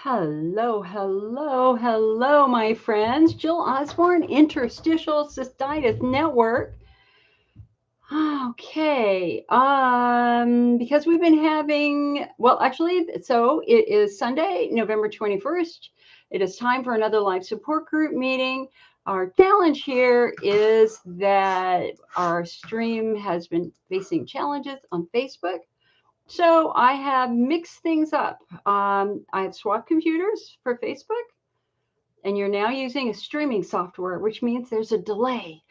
Hello, hello, hello, my friends. Jill Osborne, Interstitial Cystitis Network. Okay, because we've been having, well, actually, so it is Sunday, November 21st. It is time for another live support group meeting. Our challenge here is that our stream has been facing challenges on Facebook. So I have mixed things up. I have swapped computers for Facebook, and you're now using a streaming software, which means there's a delay.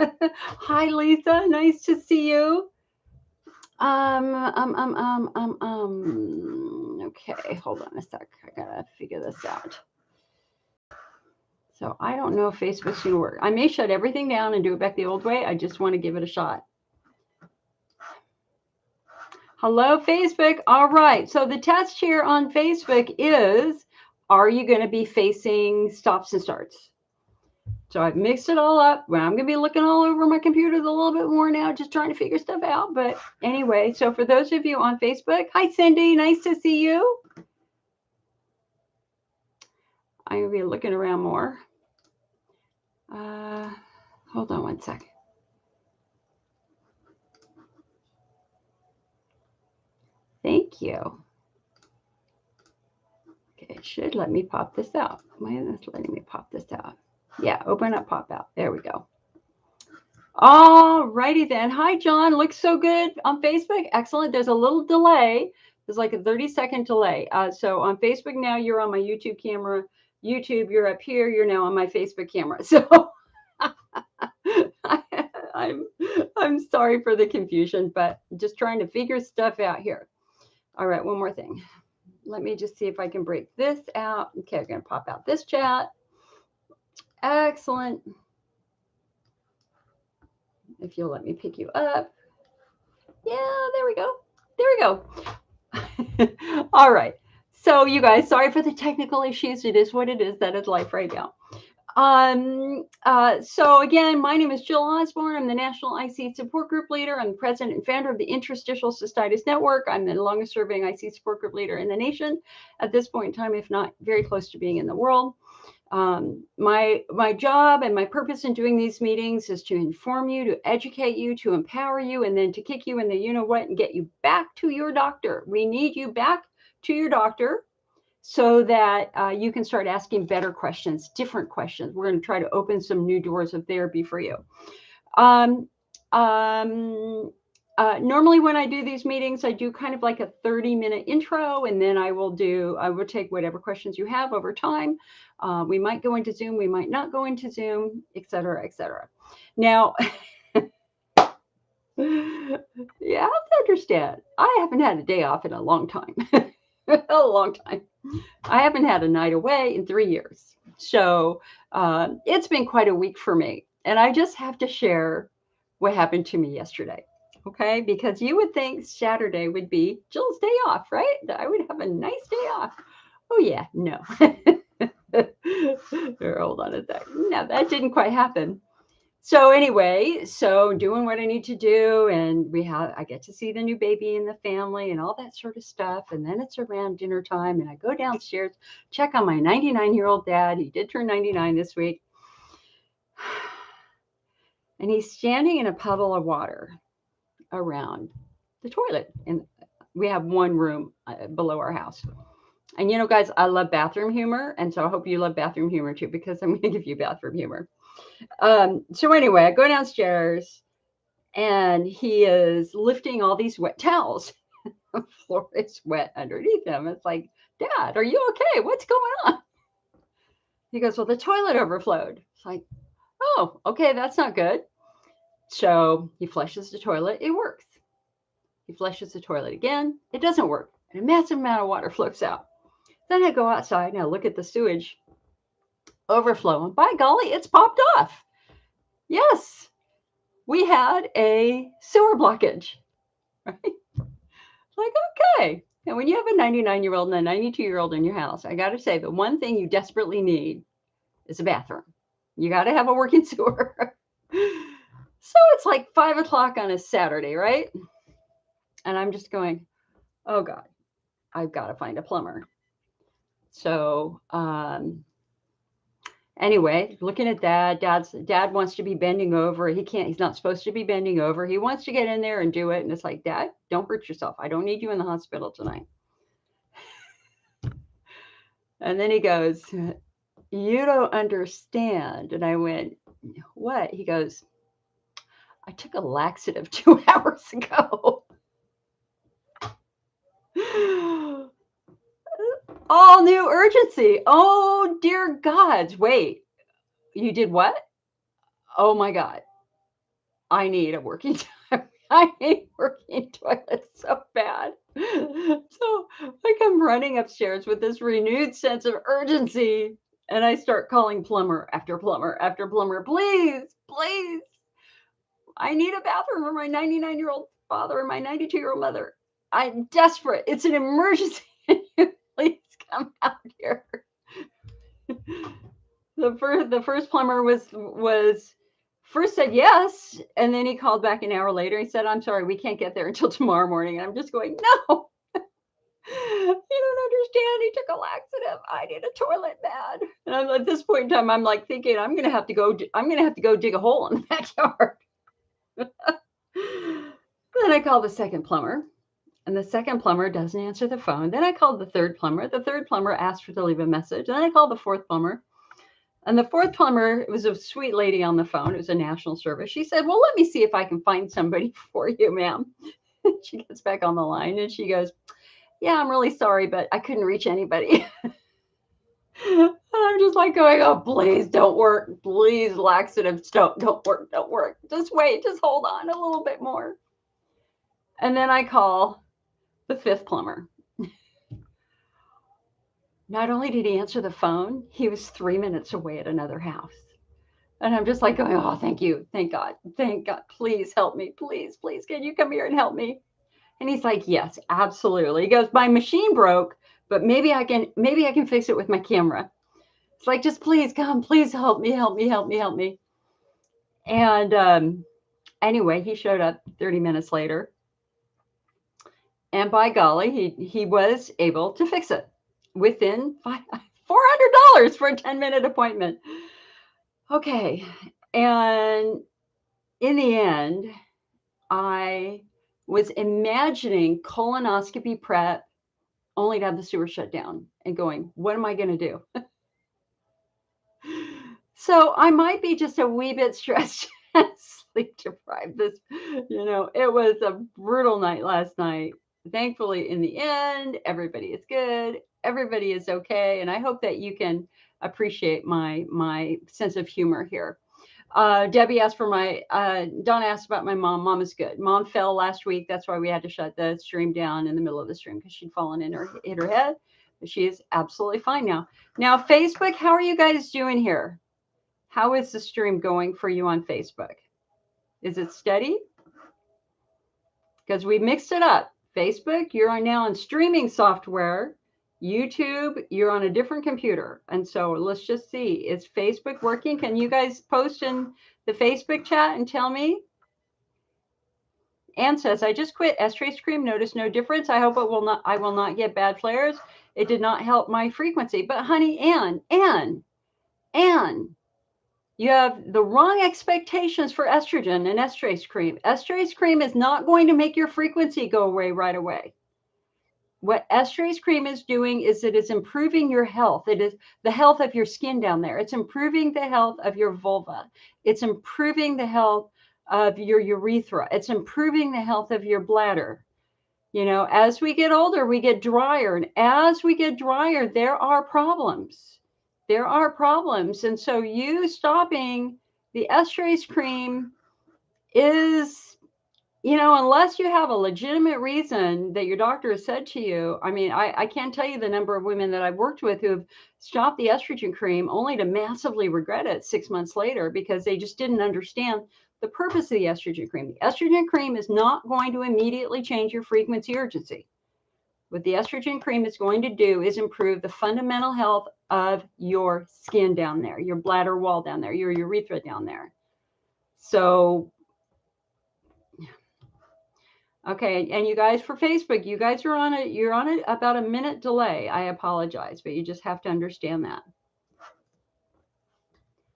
Hi, Lisa. Nice to see you. Okay, hold on a sec. I gotta figure this out. So I don't know if Facebook's gonna work. I may shut everything down and do it back the old way. I just want to give it a shot. Hello, Facebook. All right. So the test here on Facebook is, are you going to be facing stops and starts? So I've mixed it all up. I'm going to be looking all over my computers a little bit more now, just trying to figure stuff out. But anyway, so for those of you on Facebook, hi, Cindy. Nice to see you. I'm going to be looking around more. Hold on one sec. Thank you. Okay, it should let me pop this out. Why isn't it letting me pop this out? Yeah, open up, pop out. There we go. All righty then. Hi, John. Looks so good on Facebook. Excellent. There's a little delay. There's like a 30-second delay. So on Facebook now, you're on my YouTube camera. YouTube, you're up here. You're now on my Facebook camera. So I'm sorry for the confusion, but just trying to figure stuff out here. All right, one more thing. Let me just see if I can break this out. Okay, I'm going to pop out this chat. Excellent. If you'll let me pick you up. Yeah, there we go. There we go. All right. So you guys, sorry for the technical issues. It is what it is. That is life right now. So again, my name is Jill Osborne. I'm the National IC Support Group Leader. I'm the president and founder of the Interstitial Cystitis Network. I'm the longest serving IC Support Group Leader in the nation at this point in time, if not very close to being in the world. My job and my purpose in doing these meetings is to inform you, to educate you, to empower you, and then to kick you in the you-know-what and get you back to your doctor. We need you back to your doctor so that you can start asking better questions, different questions. We're going to try to open some new doors of therapy for you. Normally when I do these meetings, I do kind of like a 30-minute intro, and then I will take whatever questions you have over time. We might go into Zoom, we might not go into Zoom, et cetera, et cetera. Now, you have to understand, I haven't had a day off in a long time. A long time. I haven't had a night away in 3 years. So it's been quite a week for me. And I just have to share what happened to me yesterday. Okay, because you would think Saturday would be Jill's day off, right? I would have a nice day off. Oh, yeah, no. Here, hold on a sec. No, that didn't quite happen. So anyway, so doing what I need to do, and I get to see the new baby in the family and all that sort of stuff. And then it's around dinner time, and I go downstairs, check on my 99-year-old dad. He did turn 99 this week. And he's standing in a puddle of water around the toilet. And we have one room below our house. And you know, guys, I love bathroom humor. And so I hope you love bathroom humor too, because I'm going to give you bathroom humor. So anyway, I go downstairs and he is lifting all these wet towels. The floor is wet underneath him. It's like, Dad, are you okay? What's going on? He goes, well, the toilet overflowed. It's like, oh, okay, that's not good. So he flushes the toilet. It works. He flushes the toilet again. It doesn't work. And a massive amount of water flows out. Then I go outside and I look at the sewage overflow. And by golly, it's popped off. Yes, we had a sewer blockage. Right? Like, okay. And when you have a 99-year-old and a 92-year-old in your house, I got to say, the one thing you desperately need is a bathroom. You got to have a working sewer. So it's like 5 o'clock on a Saturday, right? And I'm just going, oh God, I've got to find a plumber. So anyway, looking at dad, dad wants to be bending over. He can't, he's not supposed to be bending over. He wants to get in there and do it. And it's like, Dad, don't hurt yourself. I don't need you in the hospital tonight. And then he goes, you don't understand. And I went, what? He goes, I took a laxative 2 hours ago. All new urgency. Oh, dear gods. Wait, you did what? Oh my God. I need a working time. I need working toilets so bad. So I come running upstairs with this renewed sense of urgency. And I start calling plumber after plumber after plumber. Please, please. I need a bathroom for my 99-year-old father and my 92-year-old mother. I'm desperate. It's an emergency. Please come out here. The first plumber was first said yes, and then he called back an hour later. He said, I'm sorry, we can't get there until tomorrow morning. And I'm just going, no. You don't understand. He took a laxative. I need a toilet bad. And I'm at this point in time, I'm like thinking, I'm gonna have to go dig a hole in the backyard. Then I called the second plumber, and the second plumber doesn't answer the phone. Then I called the third plumber. The third plumber asked for to leave a message. Then I called the fourth plumber. And the fourth plumber, it was a sweet lady on the phone. It was a national service. She said, well, let me see if I can find somebody for you, ma'am. She gets back on the line and she goes, yeah, I'm really sorry, but I couldn't reach anybody. And I'm just like going, oh, please don't work. Please, laxatives don't work. Don't work. Just wait. Just hold on a little bit more. And then I call the fifth plumber. Not only did he answer the phone, he was 3 minutes away at another house. And I'm just like going, oh, thank you. Thank God. Thank God. Please help me. Please, please. Can you come here and help me? And he's like, yes, absolutely. He goes, my machine broke, but maybe I can fix it with my camera. It's like, just please come, please help me. And anyway, he showed up 30 minutes later. And by golly, he was able to fix it within $400 for a 10-minute appointment. Okay. And in the end, I was imagining colonoscopy prep only to have the sewer shut down and going, what am I going to do? So I might be just a wee bit stressed and sleep deprived. It was a brutal night last night. Thankfully, in the end, everybody is good. Everybody is okay. And I hope that you can appreciate my sense of humor here. Debbie asked for Donna asked about my mom. Mom is good. Mom fell last week. That's why we had to shut the stream down in the middle of the stream because she'd fallen hit her head. But she is absolutely fine now. Now, Facebook, how are you guys doing here? How is the stream going for you on Facebook? Is it steady? Because we mixed it up. Facebook, you're now on streaming software. YouTube, you're on a different computer. And so let's just see. Is Facebook working? Can you guys post in the Facebook chat and tell me? Anne says, I just quit estrase cream. Notice no difference. I hope I will not get bad flares. It did not help my frequency. But honey, Anne, you have the wrong expectations for estrogen and estrase cream. Estrase cream is not going to make your frequency go away right away. What estrase cream is doing is it is improving your health. It is the health of your skin down there. It's improving the health of your vulva. It's improving the health of your urethra. It's improving the health of your bladder. As we get older, we get drier. And as we get drier, there are problems. And so you stopping the estrase cream is, unless you have a legitimate reason that your doctor has said to you. I mean, I can't tell you the number of women that I've worked with who have stopped the estrogen cream only to massively regret it 6 months later because they just didn't understand the purpose of the estrogen cream. The estrogen cream is not going to immediately change your frequency urgency. What the estrogen cream is going to do is improve the fundamental health of your skin down there, your bladder wall down there, your urethra down there. So Okay, and you guys for Facebook, you guys are on it. You're on it about a minute delay. I apologize, but you just have to understand that.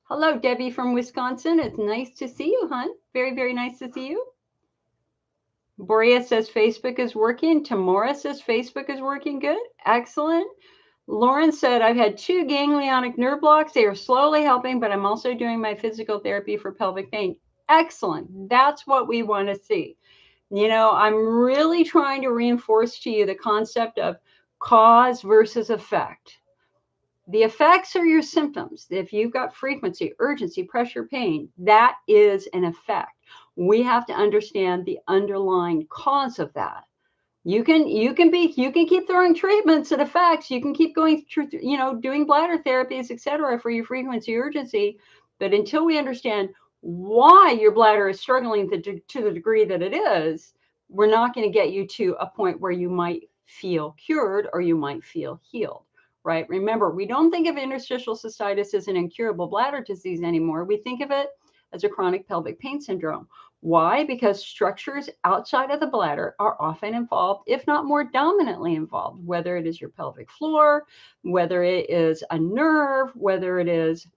Hello, Debbie from Wisconsin. It's nice to see you, hon. Very, very nice to see you. Borea says Facebook is working. Tamora says Facebook is working good. Excellent. Lauren said, I've had 2 ganglionic nerve blocks. They are slowly helping, but I'm also doing my physical therapy for pelvic pain. Excellent. That's what we want to see. You know, I'm really trying to reinforce to you the concept of cause versus effect. The effects are your symptoms. If you've got frequency, urgency, pressure, pain, that is an effect. We have to understand the underlying cause of that. You can keep throwing treatments at effects. You can keep going through, you know, doing bladder therapies, etc., for your frequency, urgency. But until we understand why your bladder is struggling to the degree that it is, we're not going to get you to a point where you might feel cured or you might feel healed, right? Remember, we don't think of interstitial cystitis as an incurable bladder disease anymore. We think of it as a chronic pelvic pain syndrome. Why? Because structures outside of the bladder are often involved, if not more dominantly involved, whether it is your pelvic floor, whether it is a nerve, whether it is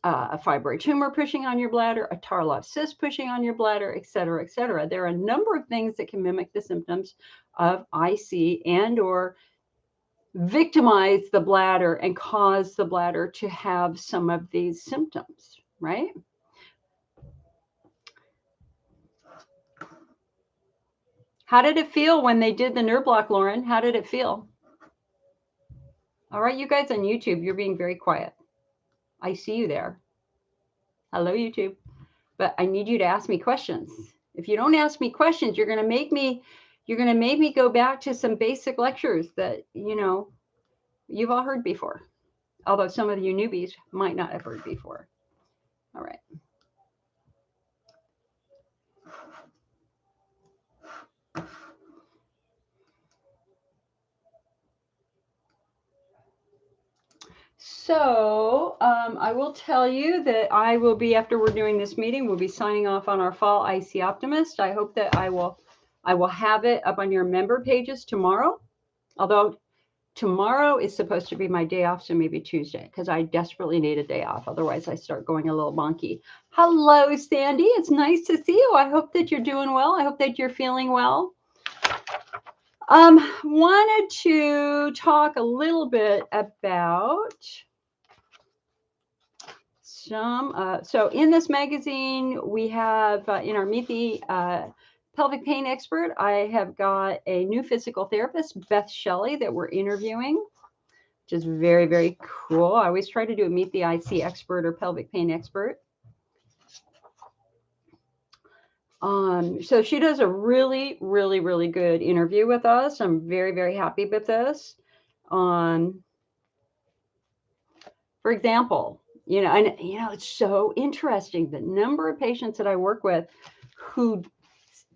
a fibroid tumor pushing on your bladder, a Tarlov cyst pushing on your bladder, et cetera, et cetera. There are a number of things that can mimic the symptoms of IC and or victimize the bladder and cause the bladder to have some of these symptoms, right? How did it feel when they did the nerve block, Lauren? How did it feel? All right, you guys on YouTube, you're being very quiet. I see you there. Hello, YouTube. But I need you to ask me questions. If you don't ask me questions, you're going to make me go back to some basic lectures that, you know, you've all heard before. Although some of you newbies might not have heard before. All right. So I will tell you that I will be, after we're doing this meeting, we'll be signing off on our fall IC Optimist. I hope that I will have it up on your member pages tomorrow. Although tomorrow is supposed to be my day off, so maybe Tuesday, because I desperately need a day off. Otherwise, I start going a little bonky. Hello, Sandy. It's nice to see you. I hope that you're doing well. I hope that you're feeling well. Wanted to talk a little bit about some, so in this magazine, we have, in our Meet the Pelvic Pain Expert, I have got a new physical therapist, Beth Shelley, that we're interviewing, which is very, very cool. I always try to do a Meet the IC Expert or Pelvic Pain Expert. So she does a really, really, really good interview with us. I'm very, very happy with this. For example, you know, and you know, it's so interesting the number of patients that I work with who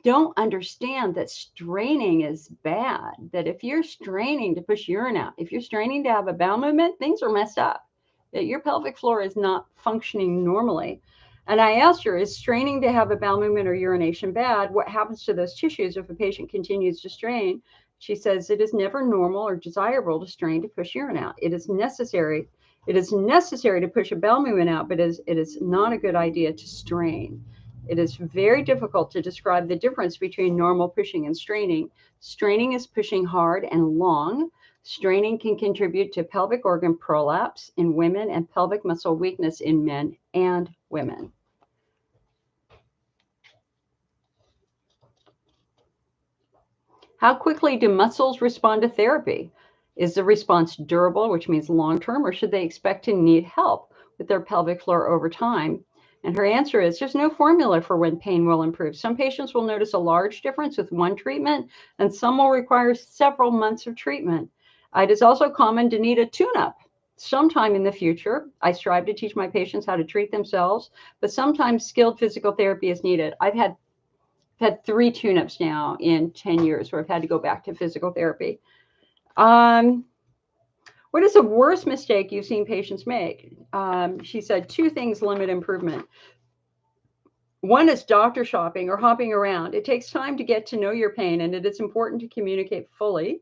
don't understand that straining is bad. That if you're straining to push urine out, if you're straining to have a bowel movement, things are messed up. That your pelvic floor is not functioning normally. And I asked her, is straining to have a bowel movement or urination bad? What happens to those tissues if a patient continues to strain? She says it is never normal or desirable to strain to push urine out. It is necessary. It is necessary to push a bowel movement out, but it is not a good idea to strain. It is very difficult to describe the difference between normal pushing and straining. Straining is pushing hard and long. Straining can contribute to pelvic organ prolapse in women and pelvic muscle weakness in men and women. How quickly do muscles respond to therapy? Is the response durable, which means long-term, or should they expect to need help with their pelvic floor over time? And her answer is there's no formula for when pain will improve. Some patients will notice a large difference with one treatment, and some will require several months of treatment. It is also common to need a tune-up sometime in the future. I strive to teach my patients how to treat themselves, but sometimes skilled physical therapy is needed. I've had 3 tune-ups now in 10 years where I've had to go back to physical therapy. What is the worst mistake you've seen patients make? She said 2 things limit improvement. One is doctor shopping or hopping around. It takes time to get to know your pain, and it is important to communicate fully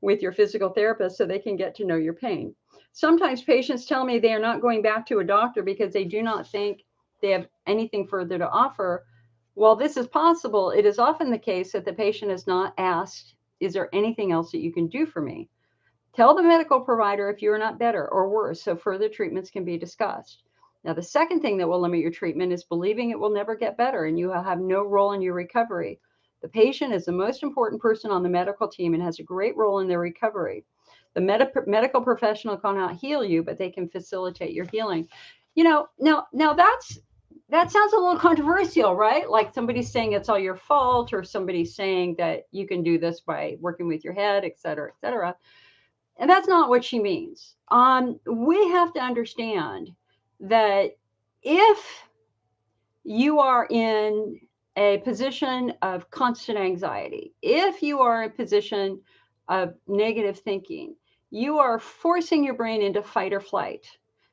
with your physical therapist so they can get to know your pain. Sometimes patients tell me they are not going back to a doctor because they do not think they have anything further to offer. While this is possible, it is often the case that the patient is not asked, is there anything else that you can do for me? Tell the medical provider if you are not better or worse so further treatments can be discussed. Now, the second thing that will limit your treatment is believing it will never get better and you will have no role in your recovery. The patient is the most important person on the medical team and has a great role in their recovery. The medical professional cannot heal you, but they can facilitate your healing. Now that sounds a little controversial, right? Like somebody's saying it's all your fault, or somebody's saying that you can do this by working with your head, et cetera, et cetera. And that's not what she means. We have to understand that if you are in a position of constant anxiety, if you are in a position of negative thinking, you are forcing your brain into fight or flight.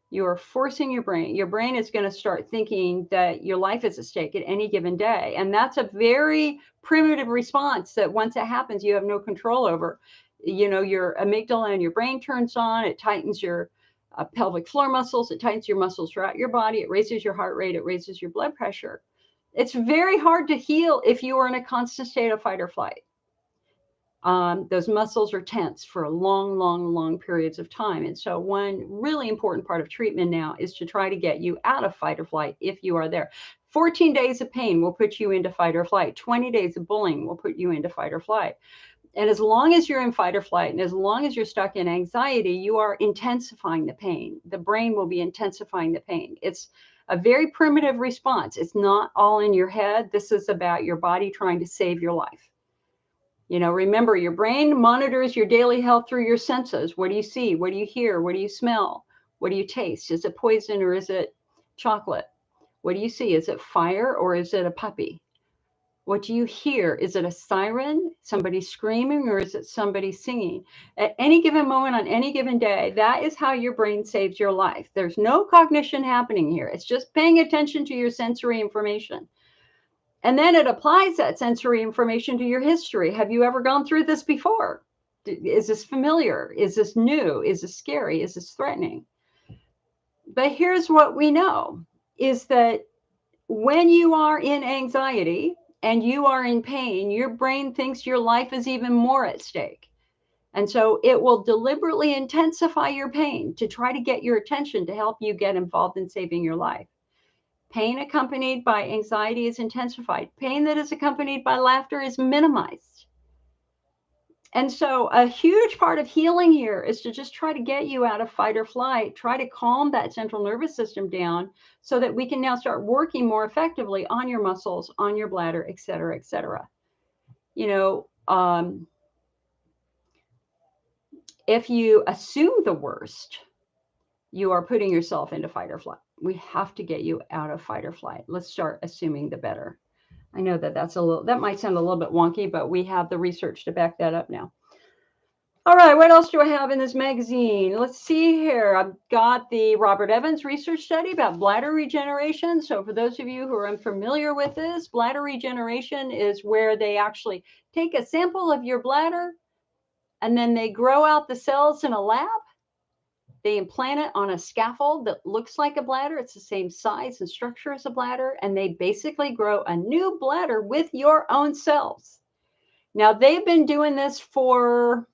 You are forcing your brain. Your brain is going to start thinking that your life is at stake at any given day. And that's a very primitive response that once it happens, you have no control over. Your amygdala and your brain turns on, it tightens your pelvic floor muscles, it tightens your muscles throughout your body, it raises your heart rate, it raises your blood pressure. It's very hard to heal if you are in a constant state of fight or flight. Those muscles are tense for long periods of time. And so one really important part of treatment now is to try to get you out of fight or flight if you are there. 14 days of pain will put you into fight or flight. 20 days of bullying will put you into fight or flight. And as long as you're in fight or flight, and as long as you're stuck in anxiety, you are intensifying the pain. The brain will be intensifying the pain. It's a very primitive response. It's not all in your head. This is about your body trying to save your life. Remember, your brain monitors your daily health through your senses. What do you see? What do you hear? What do you smell? What do you taste? Is it poison or is it chocolate? What do you see? Is it fire or is it a puppy? What do you hear? Is it a siren, somebody screaming, or is it somebody singing? At any given moment on any given day, that is how your brain saves your life. There's no cognition happening here. It's just paying attention to your sensory information. And then it applies that sensory information to your history. Have you ever gone through this before? Is this familiar? Is this new? Is this scary? Is this threatening? But here's what we know is that when you are in anxiety, and you are in pain, your brain thinks your life is even more at stake. And so it will deliberately intensify your pain to try to get your attention to help you get involved in saving your life. Pain accompanied by anxiety is intensified. Pain that is accompanied by laughter is minimized. And so a huge part of healing here is to just try to get you out of fight or flight, try to calm that central nervous system down so that we can now start working more effectively on your muscles, on your bladder, et cetera, et cetera. If you assume the worst, you are putting yourself into fight or flight. We have to get you out of fight or flight. Let's start assuming the better. I know that might sound a little bit wonky, but we have the research to back that up now. All right, what else do I have in this magazine? Let's see here. I've got the Robert Evans research study about bladder regeneration. So for those of you who are unfamiliar with this, bladder regeneration is where they actually take a sample of your bladder and then they grow out the cells in a lab. They implant it on a scaffold that looks like a bladder. It's the same size and structure as a bladder, and they basically grow a new bladder with your own cells. Now, they've been doing this for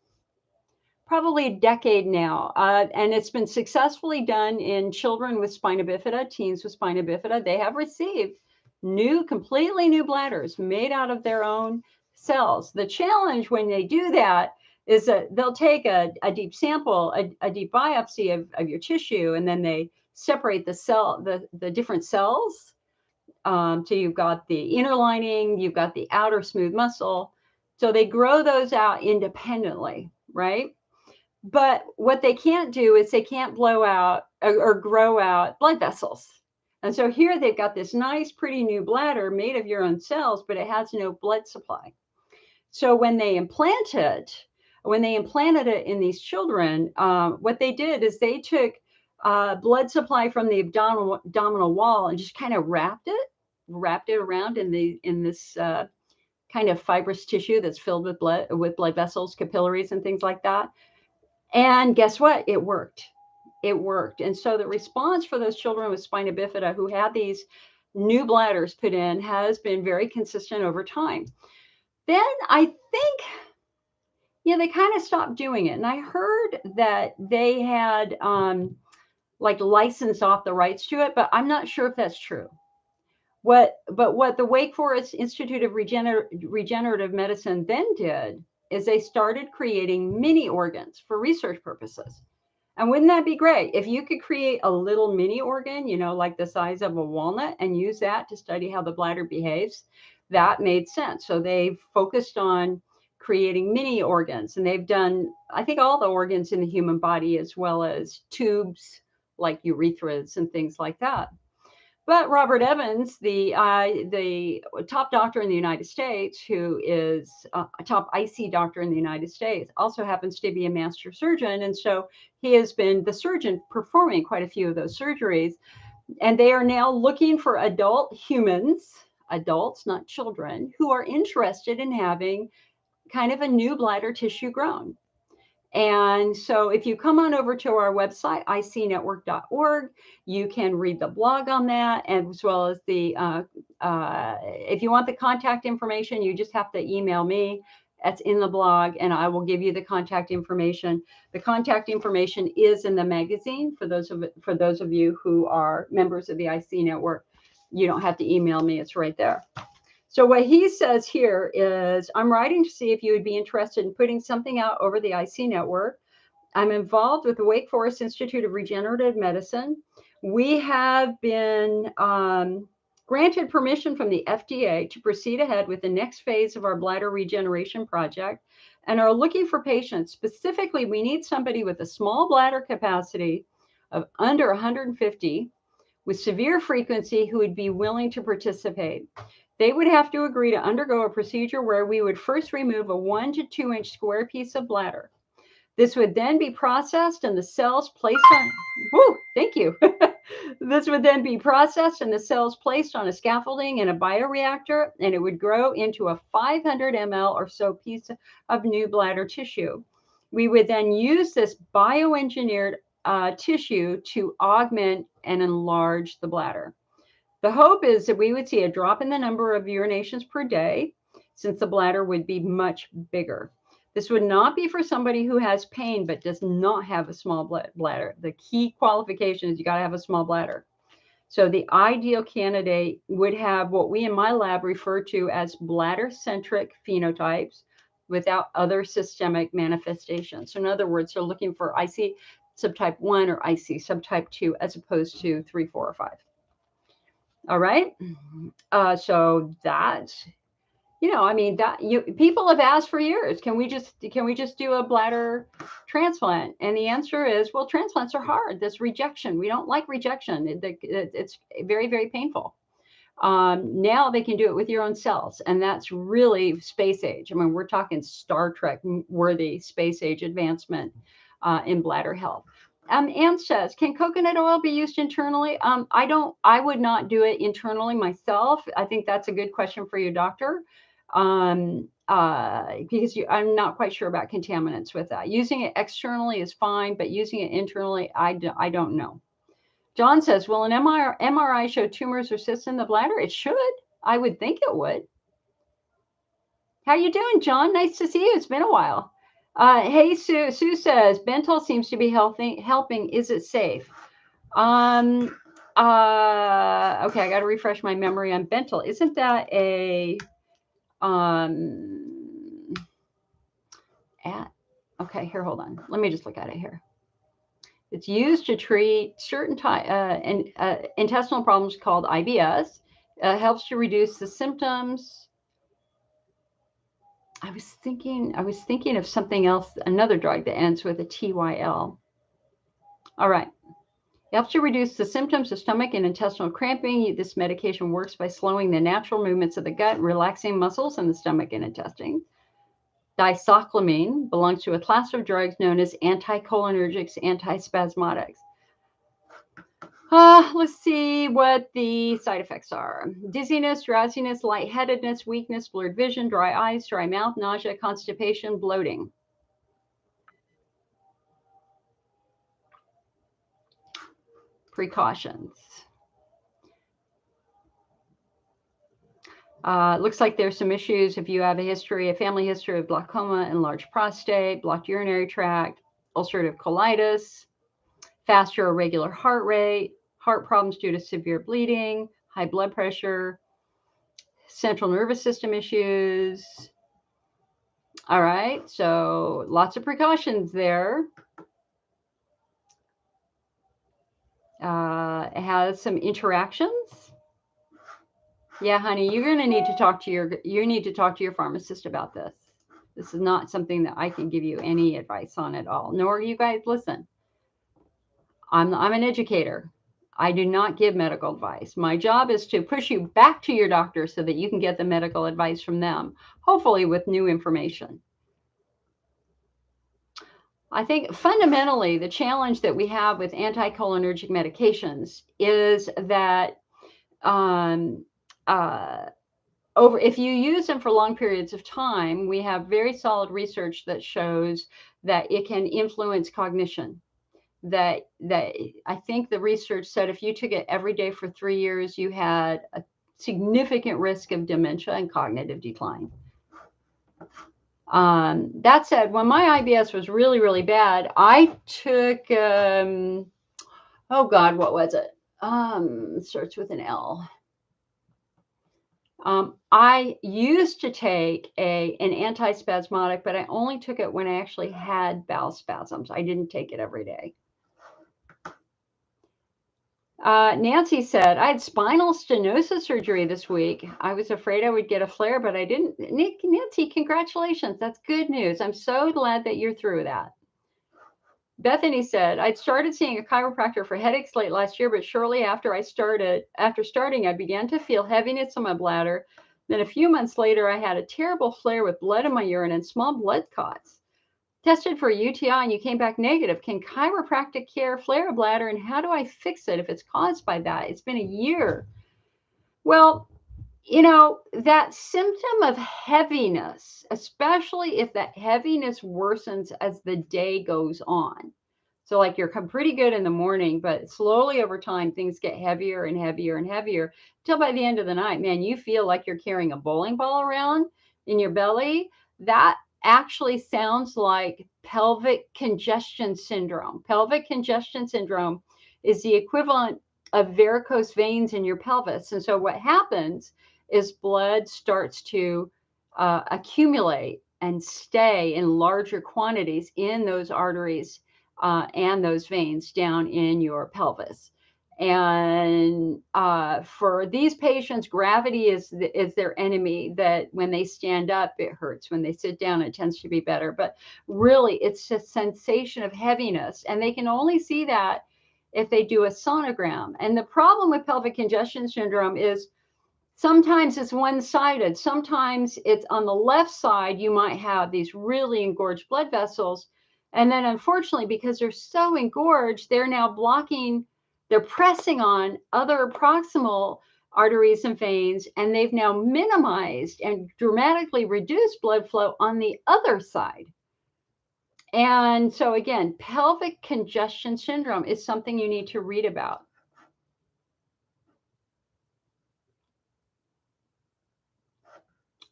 probably a decade now, and it's been successfully done in children with spina bifida, teens with spina bifida. They have received completely new bladders made out of their own cells. The challenge when they do that is that they'll take a deep sample, a deep biopsy of your tissue, and then they separate the different cells. So you've got the inner lining, you've got the outer smooth muscle. So they grow those out independently, right? But what they can't do is they can't blow out or grow out blood vessels. And so here they've got this nice, pretty new bladder made of your own cells, but it has no blood supply. So when they implanted it in these children, what they did is they took blood supply from the abdominal wall and just kind of wrapped it wrapped it around in this kind of fibrous tissue that's filled with blood vessels, capillaries, and things like that. And guess what? It worked. It worked. And so the response for those children with spina bifida who had these new bladders put in has been very consistent over time. Then I think, they kind of stopped doing it. And I heard that they had like licensed off the rights to it, but I'm not sure if that's true. What the Wake Forest Institute of Regenerative Medicine then did is they started creating mini organs for research purposes. And wouldn't that be great if you could create a little mini organ, like the size of a walnut, and use that to study how the bladder behaves? That made sense. So they've focused on creating mini organs, and they've done, I think, all the organs in the human body, as well as tubes like urethras and things like that. But Robert Evans, the top doctor in the United States, who is a top IC doctor in the United States, also happens to be a master surgeon. And so he has been the surgeon performing quite a few of those surgeries. And they are now looking for adult humans, adults, not children, who are interested in having kind of a new bladder tissue grown. And so if you come on over to our website, icnetwork.org, you can read the blog on that, as well as if you want the contact information, you just have to email me. That's in the blog, and I will give you the contact information. The contact information is in the magazine for those of you who are members of the IC network. You don't have to email me. It's right there. So what he says here is, I'm writing to see if you would be interested in putting something out over the IC network. I'm involved with the Wake Forest Institute of Regenerative Medicine. We have been granted permission from the FDA to proceed ahead with the next phase of our bladder regeneration project and are looking for patients. Specifically, we need somebody with a small bladder capacity of under 150 with severe frequency who would be willing to participate. They would have to agree to undergo a procedure where we would first remove a 1 to 2 inch square piece of bladder. This would then be processed and the cells placed on, thank you. This would then be processed and the cells placed on a scaffolding in a bioreactor, and it would grow into a 500 ml or so piece of new bladder tissue. We would then use this bioengineered tissue to augment and enlarge the bladder. The hope is that we would see a drop in the number of urinations per day, since the bladder would be much bigger. This would not be for somebody who has pain but does not have a small bladder. The key qualification is you got to have a small bladder. So the ideal candidate would have what we in my lab refer to as bladder-centric phenotypes without other systemic manifestations. So in other words, they're looking for IC subtype 1 or IC subtype 2 as opposed to 3, 4, or 5. All right. So that's, people have asked for years, can we just do a bladder transplant? And the answer is, well, transplants are hard. There's rejection. We don't like rejection. It's very, very painful. Now they can do it with your own cells, and that's really space age. I mean, we're talking Star Trek worthy space age advancement in bladder health. Anne says, can coconut oil be used internally? I would not do it internally myself. I think that's a good question for your doctor, because I'm not quite sure about contaminants with that. Using it externally is fine, but using it internally, I don't know. John says, will an MRI show tumors or cysts in the bladder? It should. I would think it would. How you doing, John? Nice to see you. It's been a while. Hey, Sue. Sue says, Bentyl seems to be helping. Is it safe? Okay, I got to refresh my memory on Bentyl. Isn't that a, okay, here, hold on. Let me just look at it here. It's used to treat certain intestinal problems called IBS. Helps to reduce the symptoms. I was thinking of something else, another drug that ends with a TYL. All right. It helps to reduce the symptoms of stomach and intestinal cramping. This medication works by slowing the natural movements of the gut, relaxing muscles in the stomach and intestine. Dicyclamine belongs to a class of drugs known as anticholinergics, antispasmodics. Let's see what the side effects are. Dizziness, drowsiness, lightheadedness, weakness, blurred vision, dry eyes, dry mouth, nausea, constipation, bloating. Precautions. Looks like there's some issues if you have a family history of glaucoma, enlarged prostate, blocked urinary tract, ulcerative colitis, fast or irregular heart rate, heart problems due to severe bleeding, high blood pressure, central nervous system issues. All right, so lots of precautions there. It has some interactions. Yeah, honey, you're going to need to talk to your pharmacist about this. This is not something that I can give you any advice on at all. Nor you guys listen. I'm an educator. I do not give medical advice. My job is to push you back to your doctor so that you can get the medical advice from them, hopefully with new information. I think fundamentally the challenge that we have with anticholinergic medications is that if you use them for long periods of time, we have very solid research that shows that it can influence cognition. That I think the research said if you took it every day for 3 years, you had a significant risk of dementia and cognitive decline. That said, when my IBS was really, really bad, I took, oh God, what was it? Starts with an L. I used to take an antispasmodic, but I only took it when I actually had bowel spasms. I didn't take it every day. Nancy said, I had spinal stenosis surgery this week. I was afraid I would get a flare, but I didn't. Nancy, congratulations. That's good news. I'm so glad that you're through that. Bethany said, I'd started seeing a chiropractor for headaches late last year, but shortly after starting, I began to feel heaviness in my bladder. Then a few months later, I had a terrible flare with blood in my urine and small blood clots. Tested for a UTI and you came back negative. Can chiropractic care flare a bladder, and how do I fix it if it's caused by that? It's been a year. Well, that symptom of heaviness, especially if that heaviness worsens as the day goes on. So like you're pretty good in the morning, but slowly over time, things get heavier and heavier and heavier till by the end of the night, man, you feel like you're carrying a bowling ball around in your belly. That actually sounds like pelvic congestion syndrome. Pelvic congestion syndrome is the equivalent of varicose veins in your pelvis. And so what happens is blood starts to accumulate and stay in larger quantities in those arteries and those veins down in your pelvis. And for these patients, gravity is their enemy, that when they stand up, it hurts. When they sit down, it tends to be better. But really, it's a sensation of heaviness. And they can only see that if they do a sonogram. And the problem with pelvic congestion syndrome is sometimes it's one-sided. Sometimes it's on the left side, you might have these really engorged blood vessels. And then unfortunately, because they're so engorged, they're now they're pressing on other proximal arteries and veins, and they've now minimized and dramatically reduced blood flow on the other side. And so again, pelvic congestion syndrome is something you need to read about.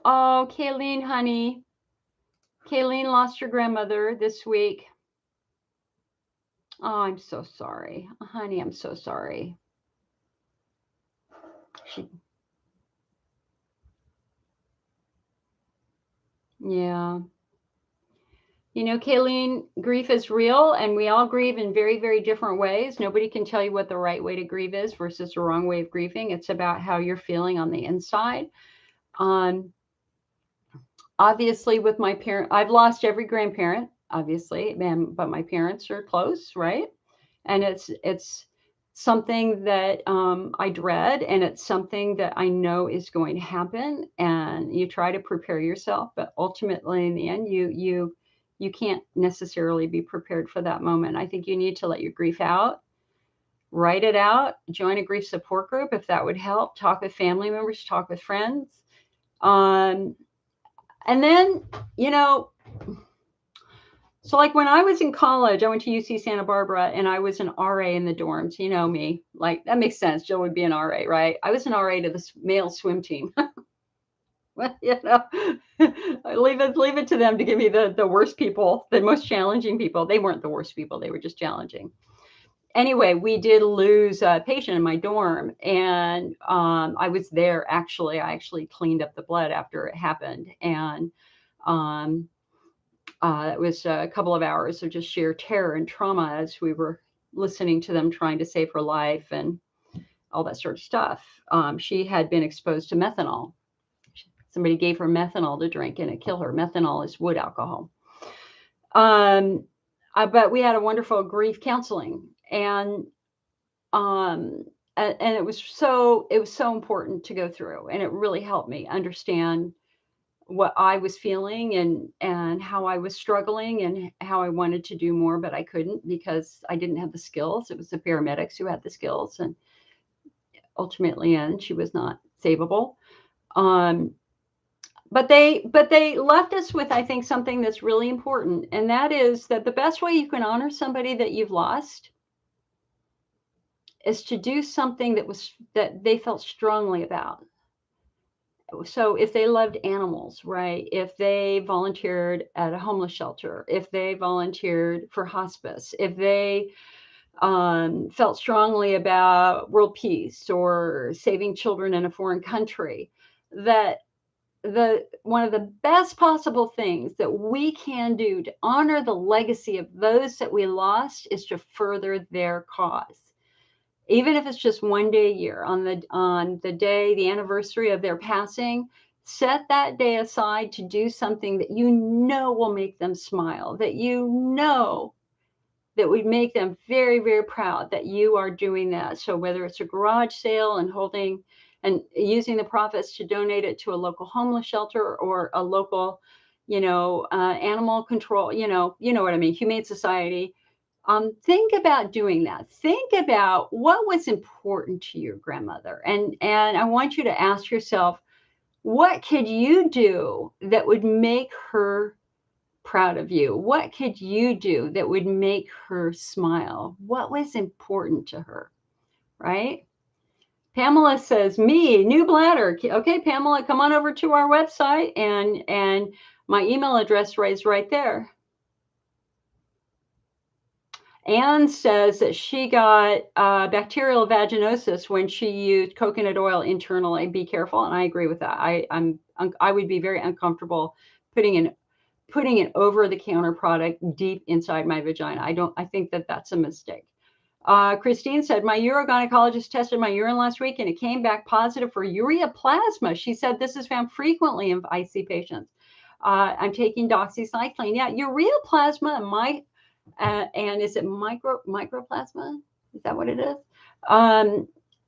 Oh, Kayleen, honey. Kayleen lost her grandmother this week. Oh, I'm so sorry. Honey, I'm so sorry. Yeah. Kayleen, grief is real, and we all grieve in very, very different ways. Nobody can tell you what the right way to grieve is versus the wrong way of grieving. It's about how you're feeling on the inside. Obviously, with my parent, I've lost every grandparent, obviously, but my parents are close, right? And it's something that I dread, and it's something that I know is going to happen. And you try to prepare yourself, but ultimately, in the end, you can't necessarily be prepared for that moment. I think you need to let your grief out, write it out, join a grief support group if that would help, talk with family members, talk with friends. And then, so like when I was in college, I went to UC Santa Barbara and I was an RA in the dorms. You know me, like that makes sense. Jill would be an RA, right? I was an RA to the male swim team. Well, I leave it to them to give me the worst people, the most challenging people. They weren't the worst people. They were just challenging. Anyway, we did lose a patient in my dorm, and I was there actually. I actually cleaned up the blood after it happened, and it was a couple of hours of just sheer terror and trauma as we were listening to them trying to save her life and all that sort of stuff. She had been exposed to methanol. Somebody gave her methanol to drink, and it killed her. Methanol is wood alcohol. But we had a wonderful grief counseling, and it was so important to go through, and it really helped me understand what I was feeling and how I was struggling and how I wanted to do more, but I couldn't because I didn't have the skills. It was the paramedics who had the skills, and ultimately, and she was not savable. But they left us with, I think, something that's really important, and that is that the best way you can honor somebody that you've lost is to do something that they felt strongly about. So if they loved animals, right? If they volunteered at a homeless shelter, if they volunteered for hospice, if they felt strongly about world peace or saving children in a foreign country, that one of the best possible things that we can do to honor the legacy of those that we lost is to further their cause. Even if it's just one day a year, on the day, the anniversary of their passing, set that day aside to do something that will make them smile, that that would make them very, very proud that you are doing that. So whether it's a garage sale and using the profits to donate it to a local homeless shelter or a local, animal control, you know what I mean, humane society. Think about doing that. Think about what was important to your grandmother. And I want you to ask yourself, what could you do that would make her proud of you? What could you do that would make her smile? What was important to her, right? Pamela says, me, new bladder. Okay, Pamela, come on over to our website and my email address is right there. Anne says that she got bacterial vaginosis when she used coconut oil internally. Be careful, and I agree with that. I would be very uncomfortable putting an over-the-counter product deep inside my vagina. I think that that's a mistake. Christine said, my urogynecologist tested my urine last week and it came back positive for ureaplasma. She said this is found frequently in IC patients. I'm taking doxycycline. Yeah, ureaplasma and is it microplasma? Is that what it is?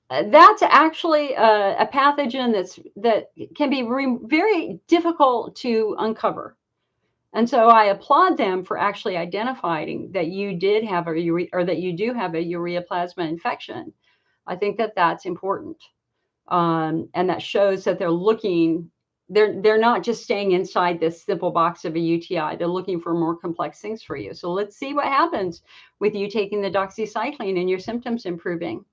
That's actually a pathogen that can be very difficult to uncover. And so I applaud them for actually identifying that you did have that you do have a ureaplasma infection. I think that that's important. And that shows that they're looking, they're not just staying inside this simple box of a UTI. They're looking for more complex things for you. So let's see what happens with you taking the doxycycline and your symptoms improving.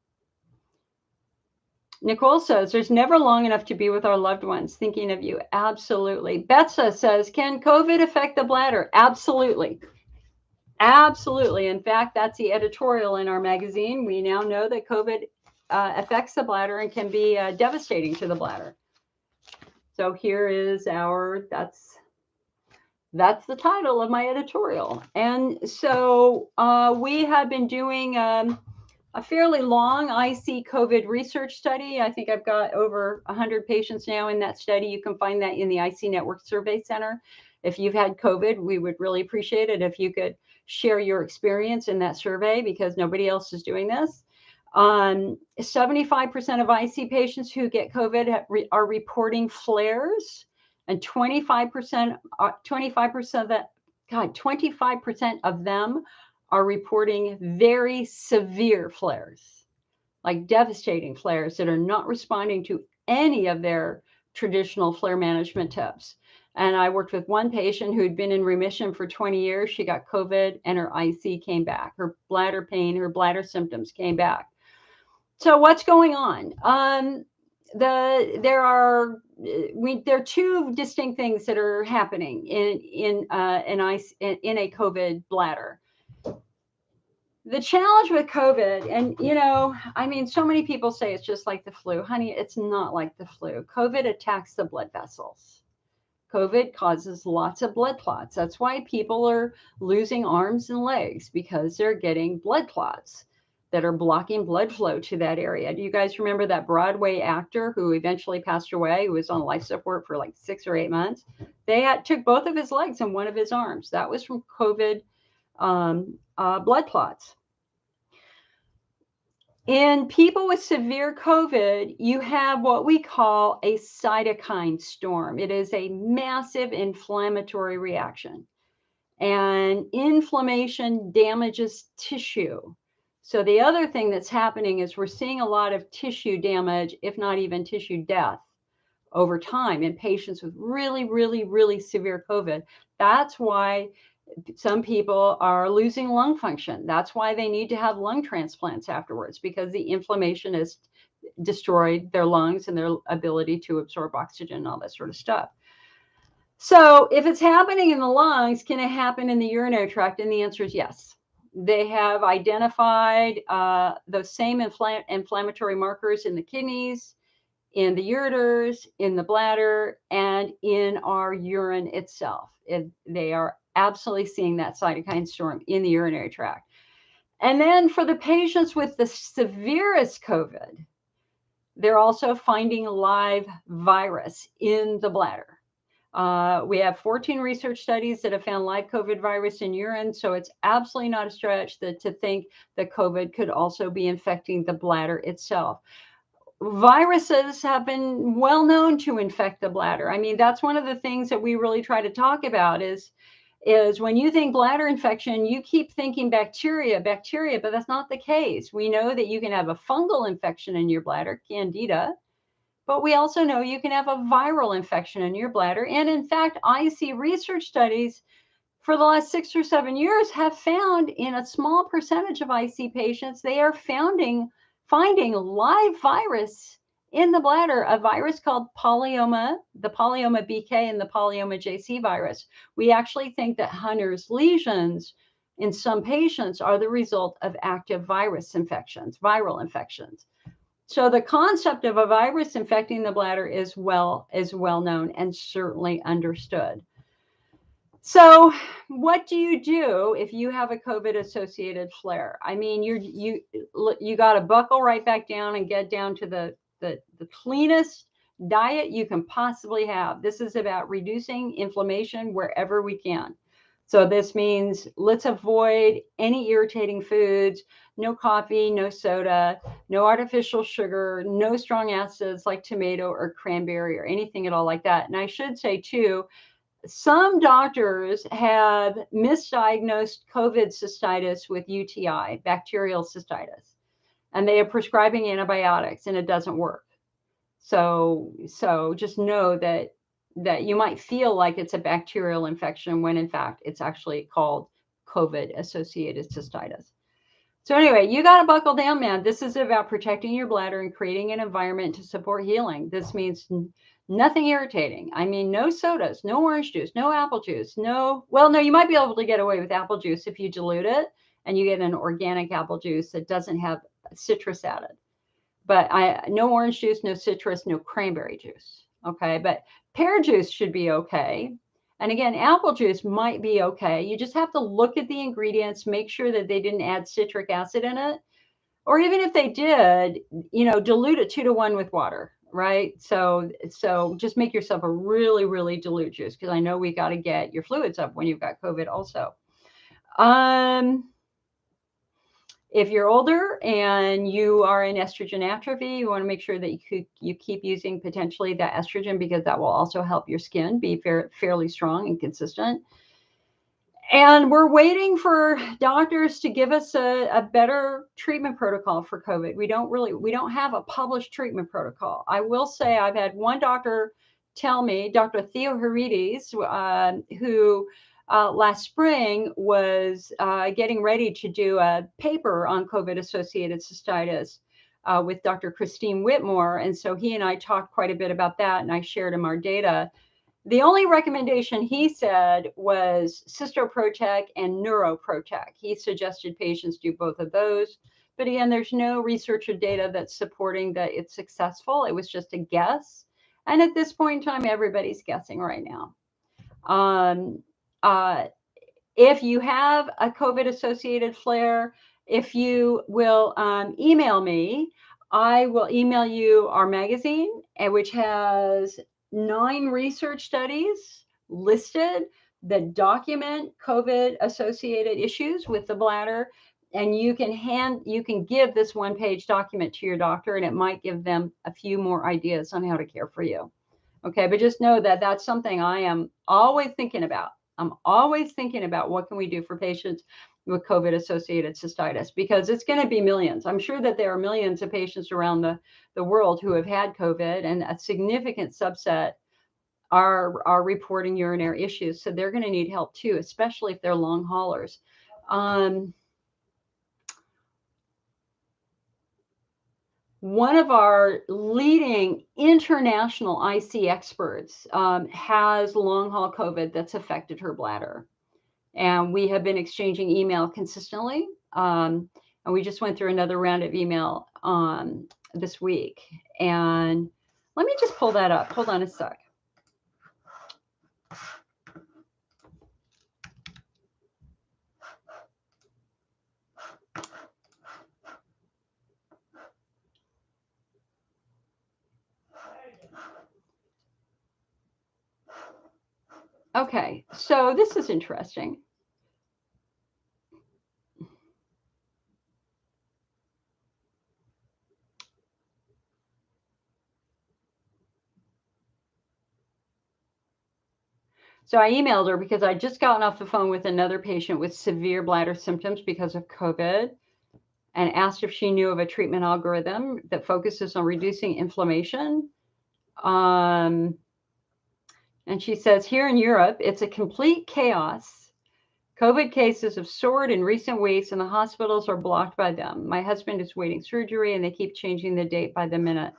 Nicole says, there's never long enough to be with our loved ones. Thinking of you. Absolutely. Betsa says, can COVID affect the bladder? Absolutely. Absolutely. In fact, that's the editorial in our magazine. We now know that COVID affects the bladder and can be devastating to the bladder. So here is that's the title of my editorial. And so we have been doing a fairly long IC COVID research study. I think I've got over 100 patients now in that study. You can find that in the IC Network Survey Center. If you've had COVID, we would really appreciate it if you could share your experience in that survey because nobody else is doing this. 75% of IC patients who get COVID are reporting flares, and 25% of them are reporting very severe flares. like devastating flares that are not responding to any of their traditional flare management tips. And I worked with one patient who'd been in remission for 20 years. She got COVID and her IC came back. Her bladder pain, her bladder symptoms came back. So what's going on? There are two distinct things that are happening in a COVID bladder. The challenge with COVID, and I mean, so many people say it's just like the flu. Honey, it's not like the flu. COVID attacks the blood vessels. COVID causes lots of blood clots. That's why people are losing arms and legs, because they're getting blood clots that are blocking blood flow to that area. Do you guys remember that Broadway actor who eventually passed away, who was on life support for like 6 or 8 months? They took both of his legs and one of his arms. That was from COVID blood clots. In people with severe COVID, you have what we call a cytokine storm. It is a massive inflammatory reaction, and inflammation damages tissue. So the other thing that's happening is we're seeing a lot of tissue damage, if not even tissue death, over time in patients with really, really, really severe COVID. That's why some people are losing lung function. That's why they need to have lung transplants afterwards, because the inflammation has destroyed their lungs and their ability to absorb oxygen and all that sort of stuff. So if it's happening in the lungs, can it happen in the urinary tract? And the answer is yes. They have identified those same inflammatory markers in the kidneys, in the ureters, in the bladder, and in our urine itself. They are absolutely seeing that cytokine storm in the urinary tract. And then for the patients with the severest COVID, they're also finding live virus in the bladder. We have 14 research studies that have found live COVID virus in urine, so it's absolutely not a stretch to think that COVID could also be infecting the bladder itself. Viruses have been well known to infect the bladder. I mean, that's one of the things that we really try to talk about is when you think bladder infection, you keep thinking bacteria, but that's not the case. We know that you can have a fungal infection in your bladder, candida, but we also know you can have a viral infection in your bladder. And in fact, IC research studies for the last 6 or 7 years have found in a small percentage of IC patients, they are finding live virus in the bladder, a virus called Polyoma, the Polyoma BK and the Polyoma JC virus. We actually think that Hunter's lesions in some patients are the result of active virus infections, viral infections. So the concept of a virus infecting the bladder is well known and certainly understood. So what do you do if you have a COVID-associated flare? I mean, you got to buckle right back down and get down to the cleanest diet you can possibly have. This is about reducing inflammation wherever we can. So this means let's avoid any irritating foods, no coffee, no soda, no artificial sugar, no strong acids like tomato or cranberry or anything at all like that. And I should say too, some doctors have misdiagnosed COVID cystitis with UTI, bacterial cystitis, and they are prescribing antibiotics and it doesn't work. So just know that you might feel like it's a bacterial infection when in fact it's actually called COVID-associated cystitis. So anyway, you got to buckle down, man. This is about protecting your bladder and creating an environment to support healing. This means nothing irritating. I mean, no sodas, no orange juice, no apple juice, no, you might be able to get away with apple juice if you dilute it and you get an organic apple juice that doesn't have citrus added. But no orange juice, no citrus, no cranberry juice. Okay, but pear juice should be okay. And again, apple juice might be okay. You just have to look at the ingredients, make sure that they didn't add citric acid in it. Or even if they did, dilute it 2-to-1 with water, right? So just make yourself a really, really dilute juice, because I know we got to get your fluids up when you've got COVID also. If you're older and you are in estrogen atrophy, you want to make sure that you keep using potentially that estrogen, because that will also help your skin be fairly strong and consistent. And we're waiting for doctors to give us a better treatment protocol for COVID. We don't have a published treatment protocol. I will say I've had one doctor tell me, Dr. Theo Herides, who last spring was getting ready to do a paper on COVID-associated cystitis with Dr. Christine Whitmore. And so he and I talked quite a bit about that, and I shared him our data. The only recommendation he said was Cystoprotect and Neuroprotect. He suggested patients do both of those. But again, there's no research or data that's supporting that it's successful. It was just a guess. And at this point in time, everybody's guessing right now. If you have a COVID-associated flare, if you will email me, I will email you our magazine, which has 9 research studies listed that document COVID-associated issues with the bladder, and you can give this one-page document to your doctor, and it might give them a few more ideas on how to care for you. Okay, but just know that that's something I am always thinking about. I'm always thinking about what can we do for patients with COVID-associated cystitis, because it's going to be millions. I'm sure that there are millions of patients around the world who have had COVID, and a significant subset are reporting urinary issues. So they're going to need help too, especially if they're long haulers. One of our leading international IC experts has long haul COVID that's affected her bladder. And we have been exchanging email consistently. And we just went through another round of email this week. And let me just pull that up. Hold on a sec. Okay, so this is interesting. So I emailed her because I just gotten off the phone with another patient with severe bladder symptoms because of COVID, and asked if she knew of a treatment algorithm that focuses on reducing inflammation. And she says, here in Europe, it's a complete chaos. COVID cases have soared in recent weeks, and the hospitals are blocked by them. My husband is waiting surgery, and they keep changing the date by the minute.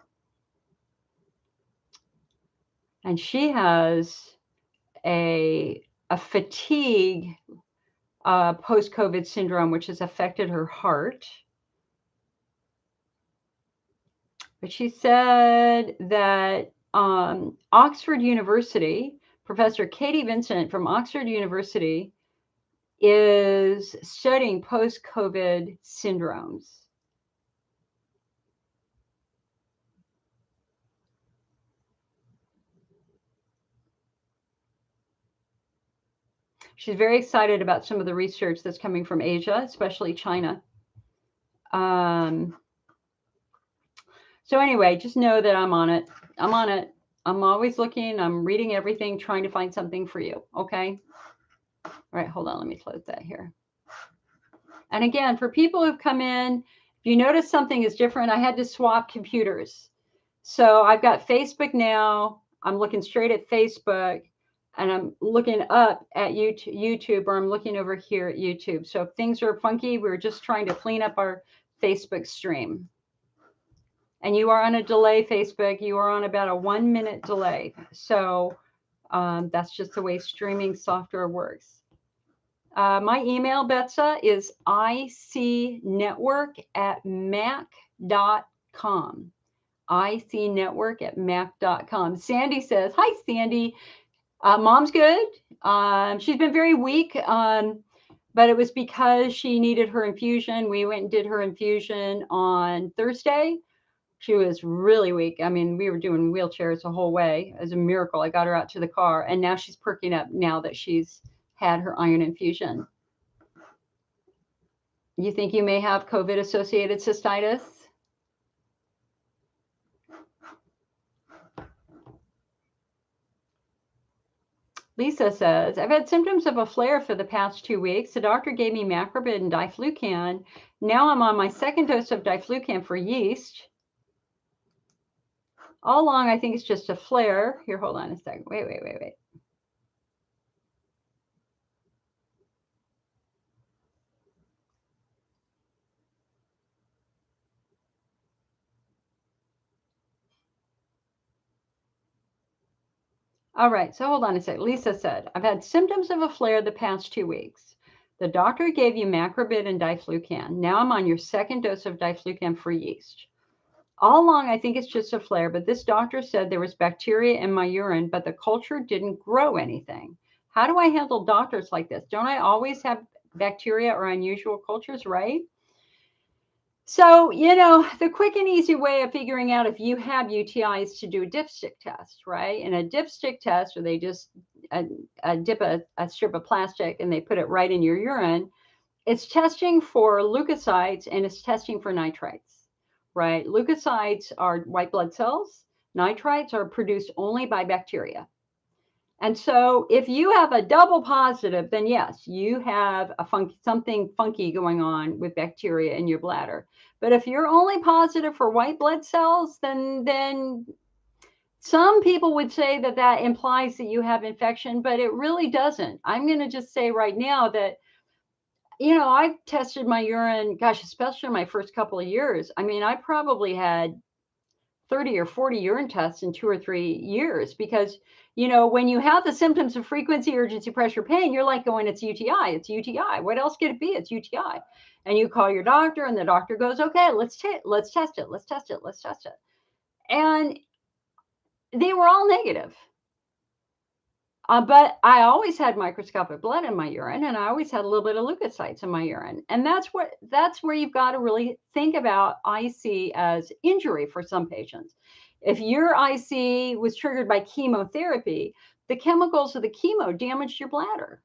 And she has a fatigue post-COVID syndrome, which has affected her heart. But she said that Oxford University, Professor Katie Vincent from Oxford University, is studying post-COVID syndromes. She's very excited about some of the research that's coming from Asia, especially China. So anyway, just know that I'm on it. I'm on it. I'm always looking. I'm reading everything, trying to find something for you. Okay. All right. Hold on. Let me close that here. And again, for people who've come in, if you notice something is different, I had to swap computers. So I've got Facebook now. I'm looking straight at Facebook, and I'm looking up at YouTube, or I'm looking over here at YouTube. So if things are funky, we're just trying to clean up our Facebook stream. And you are on a delay, Facebook. You are on about a 1-minute delay. So that's just the way streaming software works. My email, Betsa, is icnetwork@mac.com. icnetwork@mac.com. Sandy says, hi, Sandy. Mom's good. She's been very weak, but it was because she needed her infusion. We went and did her infusion on Thursday. She was really weak. I mean, we were doing wheelchairs the whole way. It was a miracle. I got her out to the car, and now she's perking up now that she's had her iron infusion. You think you may have COVID-associated cystitis? Lisa says, I've had symptoms of a flare for the past 2 weeks. The doctor gave me macrobid and diflucan. Now I'm on my second dose of diflucan for yeast. All along, I think it's just a flare. Here, hold on a second. Wait. All right, so hold on a second. Lisa said, I've had symptoms of a flare the past 2 weeks. The doctor gave you macrobid and diflucan. Now I'm on your second dose of diflucan for yeast. All along, I think it's just a flare, but this doctor said there was bacteria in my urine, but the culture didn't grow anything. How do I handle doctors like this? Don't I always have bacteria or unusual cultures, right? So, the quick and easy way of figuring out if you have UTI is to do a dipstick test, right? And a dipstick test, where they just dip a strip of plastic and they put it right in your urine, it's testing for leukocytes and it's testing for nitrites, right? Leukocytes are white blood cells. Nitrites are produced only by bacteria. And so if you have a double positive, then yes, you have something funky going on with bacteria in your bladder. But if you're only positive for white blood cells, then some people would say that that implies that you have infection, but it really doesn't. I'm going to just say right now that, I've tested my urine, gosh, especially my first couple of years. I mean, I probably had 30 or 40 urine tests in 2 or 3 years because, when you have the symptoms of frequency, urgency, pressure, pain, you're like going, it's UTI, it's UTI. What else could it be? It's UTI. And you call your doctor and the doctor goes, okay, let's test it. And they were all negative. But I always had microscopic blood in my urine, and I always had a little bit of leukocytes in my urine. And that's where you've got to really think about IC as injury for some patients. If your IC was triggered by chemotherapy, the chemicals of the chemo damaged your bladder.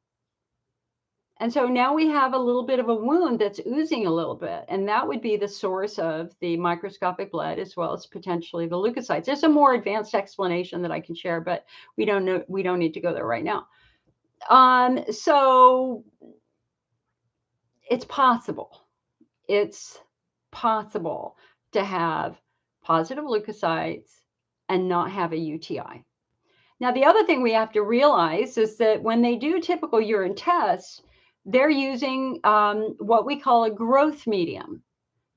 And so now we have a little bit of a wound that's oozing a little bit, and that would be the source of the microscopic blood as well as potentially the leukocytes. There's a more advanced explanation that I can share, but we don't need to go there right now. So it's possible. It's possible to have positive leukocytes and not have a UTI. Now, the other thing we have to realize is that when they do typical urine tests, they're using what we call a growth medium.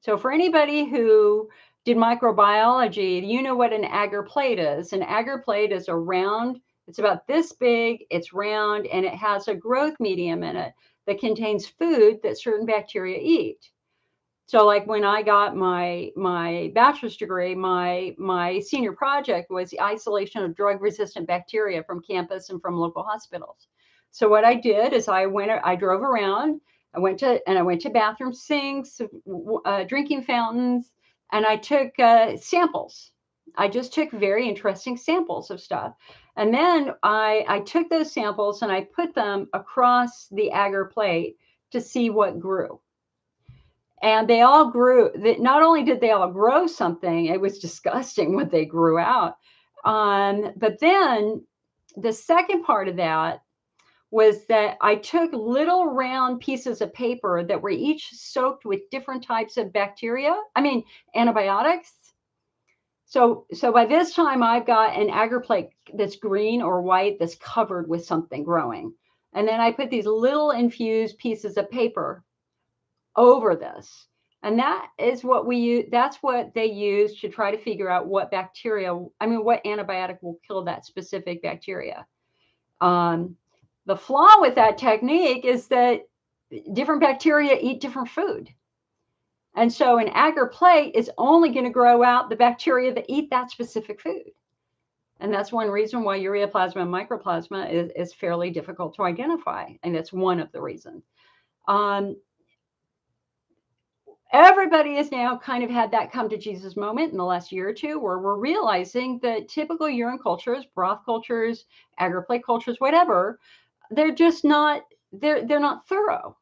So for anybody who did microbiology, you know what an agar plate is. An agar plate is a round, it's about this big, it's round, and it has a growth medium in it that contains food that certain bacteria eat. So like when I got my bachelor's degree, my senior project was the isolation of drug-resistant bacteria from campus and from local hospitals. So what I did is I drove around, I went to bathroom sinks, drinking fountains, and I took samples. I just took very interesting samples of stuff. And then I took those samples and I put them across the agar plate to see what grew. And they all grew. Not only did they all grow something, it was disgusting what they grew out. But then the second part of that was that I took little round pieces of paper that were each soaked with different types of bacteria. I mean, antibiotics. So by this time, I've got an agar plate that's green or white that's covered with something growing. And then I put these little infused pieces of paper over this. And that is what we use. That's what they use to try to figure out what antibiotic will kill that specific bacteria. The flaw with that technique is that different bacteria eat different food. And so an agar plate is only going to grow out the bacteria that eat that specific food. And that's one reason why ureaplasma and mycoplasma is fairly difficult to identify. And that's one of the reasons. Everybody has now kind of had that come to Jesus moment in the last year or two, where we're realizing that typical urine cultures, broth cultures, agar plate cultures, whatever, they're just not, they're not thorough.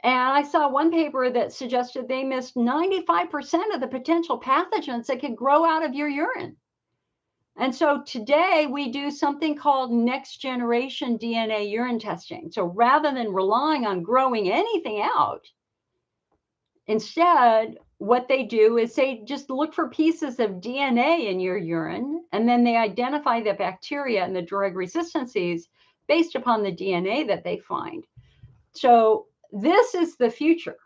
And I saw one paper that suggested they missed 95% of the potential pathogens that could grow out of your urine. And so today we do something called next generation DNA urine testing. So rather than relying on growing anything out, instead, what they do is they just look for pieces of DNA in your urine, and then they identify the bacteria and the drug resistances based upon the DNA that they find. So this is the future.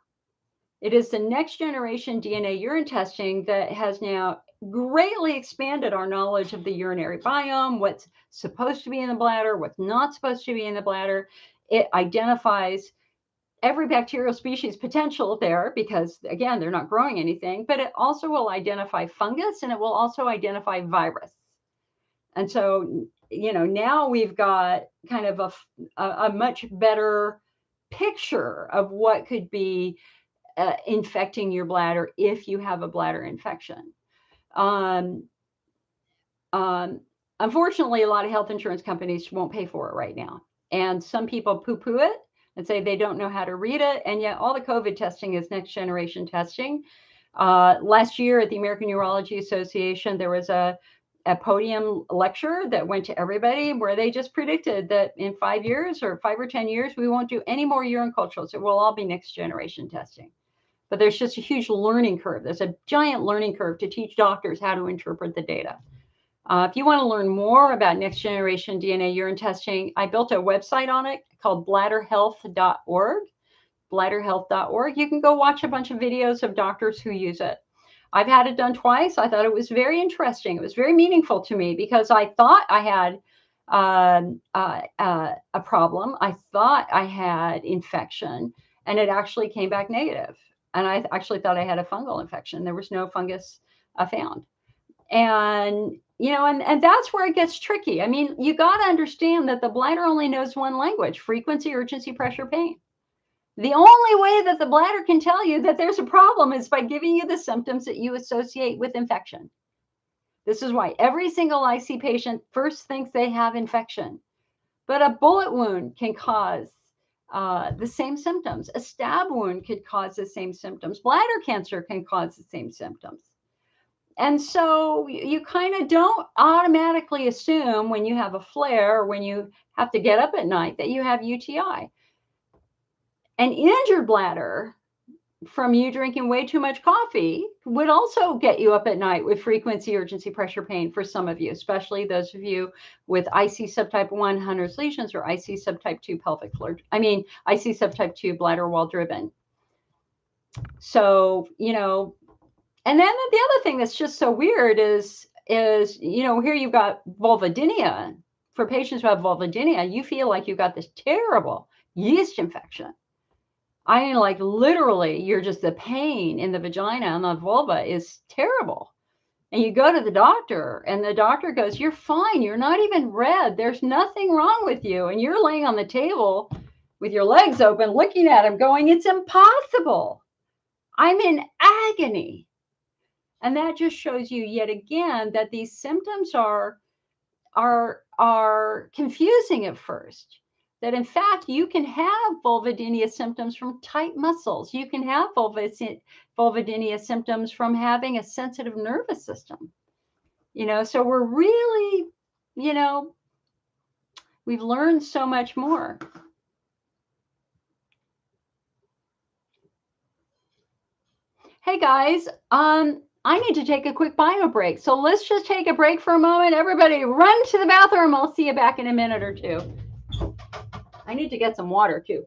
It is the next generation DNA urine testing that has now greatly expanded our knowledge of the urinary biome, what's supposed to be in the bladder, what's not supposed to be in the bladder. It identifies every bacterial species potential there because, again, they're not growing anything, but it also will identify fungus and it will also identify virus. And so, now we've got kind of a much better picture of what could be infecting your bladder if you have a bladder infection. Um, Unfortunately, a lot of health insurance companies won't pay for it right now. And some people poo-poo it and say they don't know how to read it. And yet all the COVID testing is next generation testing. Last year at the American Neurology Association, there was a podium lecture that went to everybody where they just predicted that in 5 years or 5 or 10 years, we won't do any more urine cultures. It will all be next generation testing. But there's just a huge learning curve. There's a giant learning curve to teach doctors how to interpret the data. If you want to learn more about next generation DNA urine testing, I built a website on it called bladderhealth.org. Bladderhealth.org. You can go watch a bunch of videos of doctors who use it. I've had it done twice. I thought it was very interesting. It was very meaningful to me because I thought I had a problem. I thought I had infection, and it actually came back negative. And I actually thought I had a fungal infection. There was no fungus found. And and that's where it gets tricky. I mean, you got to understand that the bladder only knows one language: frequency, urgency, pressure, pain. The only way that the bladder can tell you that there's a problem is by giving you the symptoms that you associate with infection. This is why every single IC patient first thinks they have infection. But a bullet wound can cause the same symptoms. A stab wound could cause the same symptoms. Bladder cancer can cause the same symptoms. And so you kind of don't automatically assume when you have a flare or when you have to get up at night that you have UTI. An injured bladder from you drinking way too much coffee would also get you up at night with frequency, urgency, pressure, pain for some of you, especially those of you with IC subtype 1 Hunter's lesions or IC subtype 2 pelvic floor. IC subtype 2 bladder wall driven. So, and then the other thing that's just so weird is here you've got vulvodynia. For patients who have vulvodynia, you feel like you've got this terrible yeast infection. I mean, like literally, the pain in the vagina and the vulva is terrible. And you go to the doctor and the doctor goes, "You're fine. You're not even red. There's nothing wrong with you." And you're laying on the table with your legs open, looking at him going, "It's impossible. I'm in agony." And that just shows you yet again that these symptoms are confusing at first. That in fact, you can have vulvodynia symptoms from tight muscles. You can have vulvodynia symptoms from having a sensitive nervous system. So we're really, we've learned so much more. Hey guys, I need to take a quick bio break. So let's just take a break for a moment. Everybody run to the bathroom. I'll see you back in a minute or two. I need to get some water too.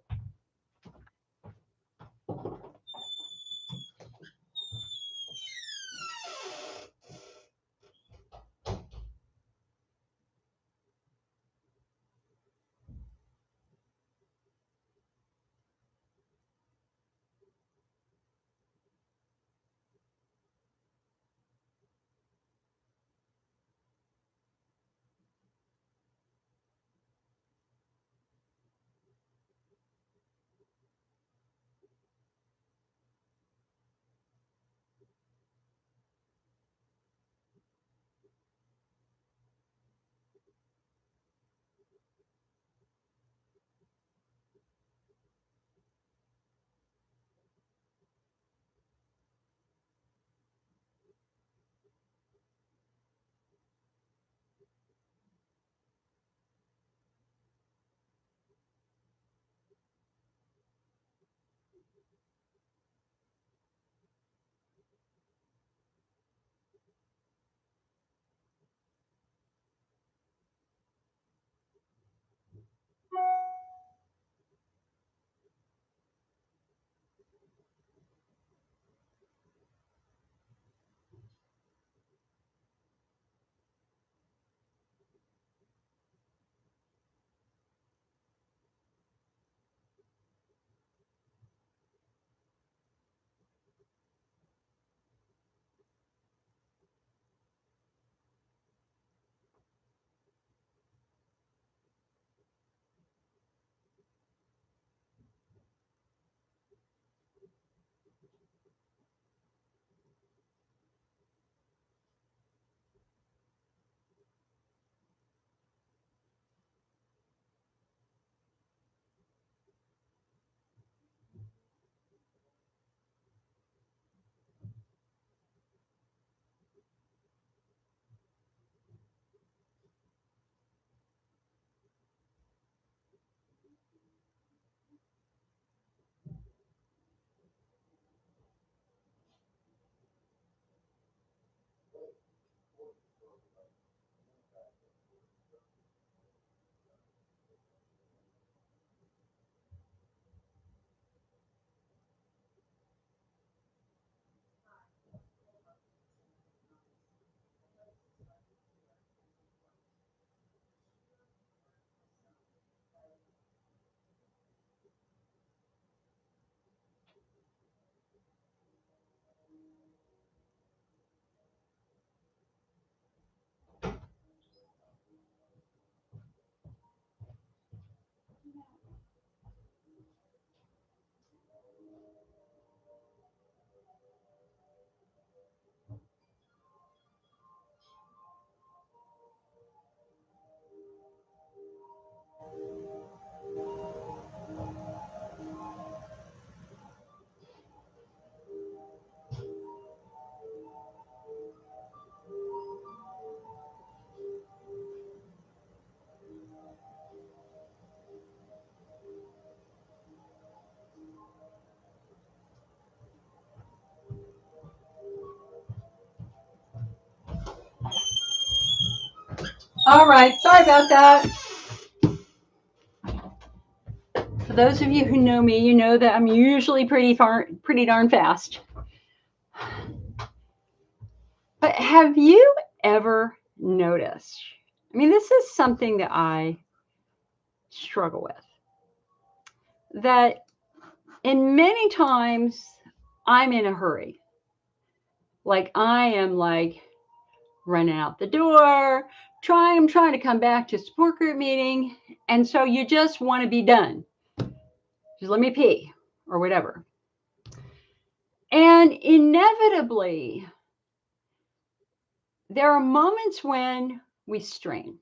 All right, sorry about that. For those of you who know me, you know that I'm usually pretty darn fast. But have you ever noticed? I mean, this is something that I struggle with. That in many times I'm in a hurry. Like I am like running out the door, I'm trying to come back to support group meeting. And so you just want to be done. Just let me pee or whatever. And inevitably, there are moments when we strain.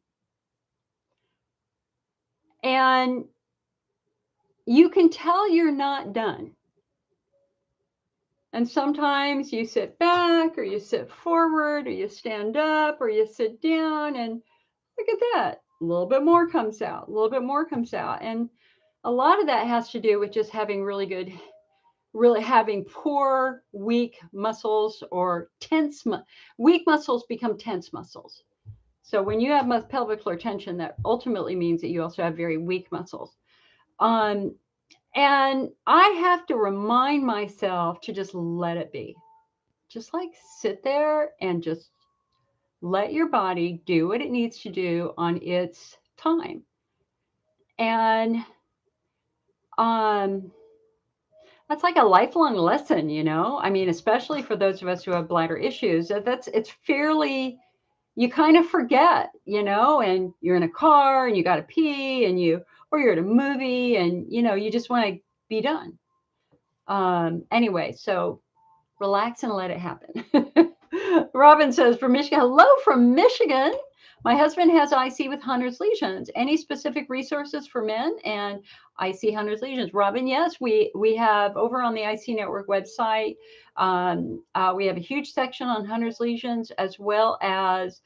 And you can tell you're not done. And sometimes you sit back or you sit forward or you stand up or you sit down and look at that. A little bit more comes out, a little bit more comes out. And a lot of that has to do with just having really having poor, weak muscles or tense. Weak muscles become tense muscles. So when you have pelvic floor tension, that ultimately means that you also have very weak muscles. And I have to remind myself to just let it be. Just like sit there and just let your body do what it needs to do on its time. And that's like a lifelong lesson, you know? I mean, especially for those of us who have bladder issues, it's fairly, you kind of forget, you know, and you're in a car and you got to pee or you're at a movie and, you know, you just want to be done. Anyway, so relax and let it happen. Robin says from Michigan, hello from Michigan. My husband has IC with Hunter's lesions. Any specific resources for men and IC Hunter's lesions? Robin, yes, we have over on the IC Network website. We have a huge section on Hunter's lesions, as well as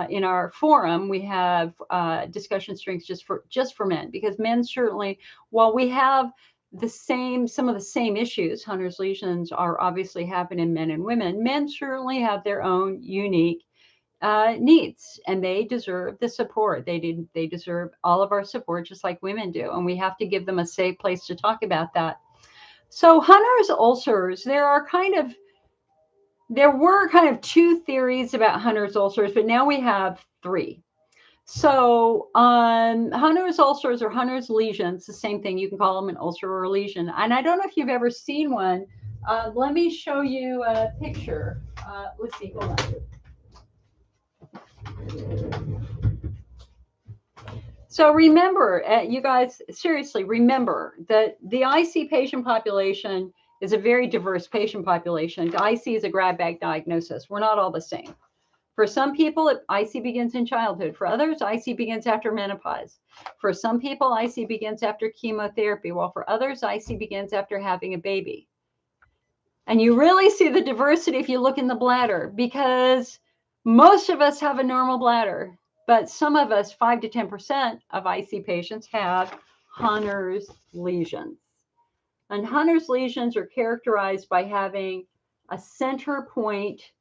in our forum we have discussion strings just for men, because men certainly, while we have some of the same issues, Hunter's lesions are obviously happen in men and women. Men certainly have their own unique needs, and they deserve the support. They deserve all of our support, just like women do, and we have to give them a safe place to talk about that. So Hunter's ulcers, there were kind of two theories about Hunter's ulcers, but now we have three. So Hunter's ulcers or Hunter's lesions, the same thing. You can call them an ulcer or a lesion. And I don't know if you've ever seen one. Let me show you a picture. Let's see, hold on. So remember, you guys, seriously, remember that the IC patient population is a very diverse patient population. The IC is a grab bag diagnosis. We're not all the same. For some people, IC begins in childhood. For others, IC begins after menopause. For some people, IC begins after chemotherapy, while for others, IC begins after having a baby. And you really see the diversity if you look in the bladder, because most of us have a normal bladder, but some of us, 5 to 10% of IC patients, have Hunter's lesions. And Hunter's lesions are characterized by having a center point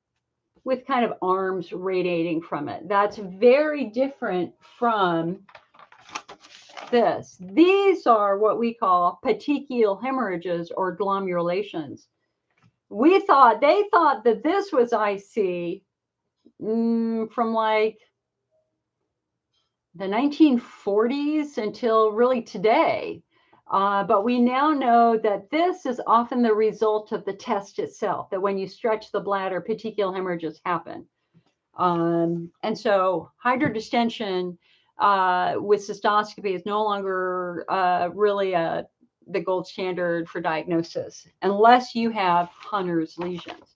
with kind of arms radiating from it. That's very different from this. These are what we call petechial hemorrhages or glomerations. They thought that this was IC from like the 1940s until really today. But we now know that this is often the result of the test itself, that when you stretch the bladder, petechial hemorrhages happen. And so hydrodistension with cystoscopy is no longer really the gold standard for diagnosis, unless you have Hunter's lesions.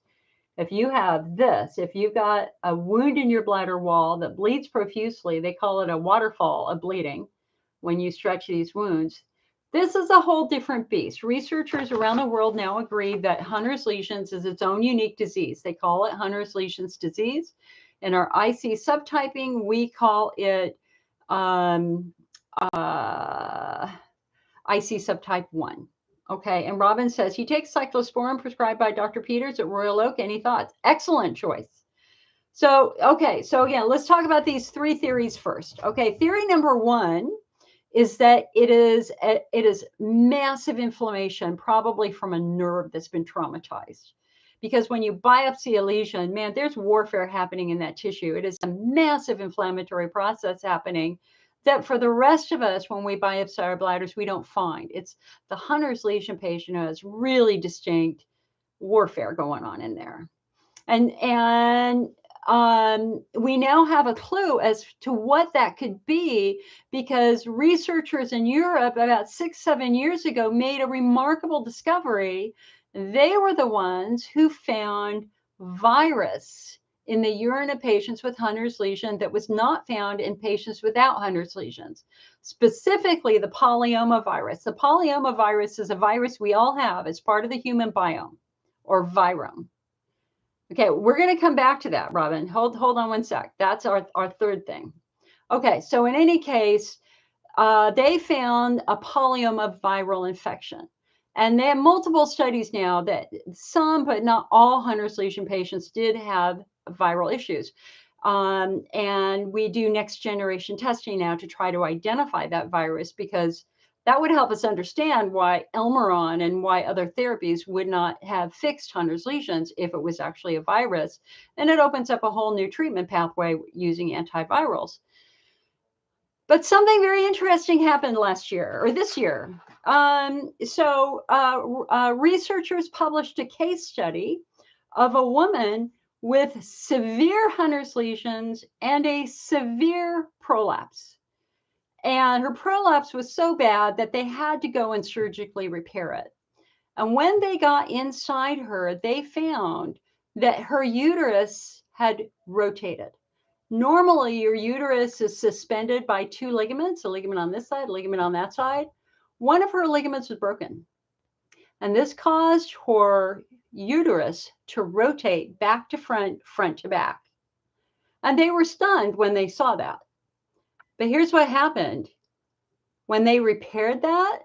If you have this, if you've got a wound in your bladder wall that bleeds profusely, they call it a waterfall of bleeding when you stretch these wounds. This is a whole different beast. Researchers around the world now agree that Hunter's lesions is its own unique disease. They call it Hunter's lesions disease. In our IC subtyping, we call it IC subtype 1. Okay, and Robin says, he takes cyclosporin prescribed by Dr. Peters at Royal Oak. Any thoughts? Excellent choice. So, okay. So again, let's talk about these three theories first. Okay. Theory number one is that it is massive inflammation, probably from a nerve that's been traumatized. Because when you biopsy a lesion, man, there's warfare happening in that tissue. It is a massive inflammatory process happening that for the rest of us, when we biopsy our bladders, we don't find. It's the Hunter's lesion patient who has really distinct warfare going on in there. And we now have a clue as to what that could be, because researchers in Europe about 6-7 years ago made a remarkable discovery. They were the ones who found virus in the urine of patients with Hunter's lesion that was not found in patients without Hunter's lesions, specifically the polyoma virus. The polyoma virus is a virus we all have as part of the human biome, or virome. Okay, we're going to come back to that, Robin. Hold on one sec. That's our third thing. Okay, so in any case, they found a polyoma viral infection. And they have multiple studies now that some, but not all Hunter's lesion patients did have viral issues. And we do next generation testing now to try to identify that virus, because that would help us understand why Elmeron and why other therapies would not have fixed Hunter's lesions if it was actually a virus. And it opens up a whole new treatment pathway using antivirals. But something very interesting happened last year, or this year. Researchers published a case study of a woman with severe Hunter's lesions and a severe prolapse. And her prolapse was so bad that they had to go and surgically repair it. And when they got inside her, they found that her uterus had rotated. Normally, your uterus is suspended by two ligaments, a ligament on this side, a ligament on that side. One of her ligaments was broken. And this caused her uterus to rotate back to front, front to back. And they were stunned when they saw that. But here's what happened. When they repaired that,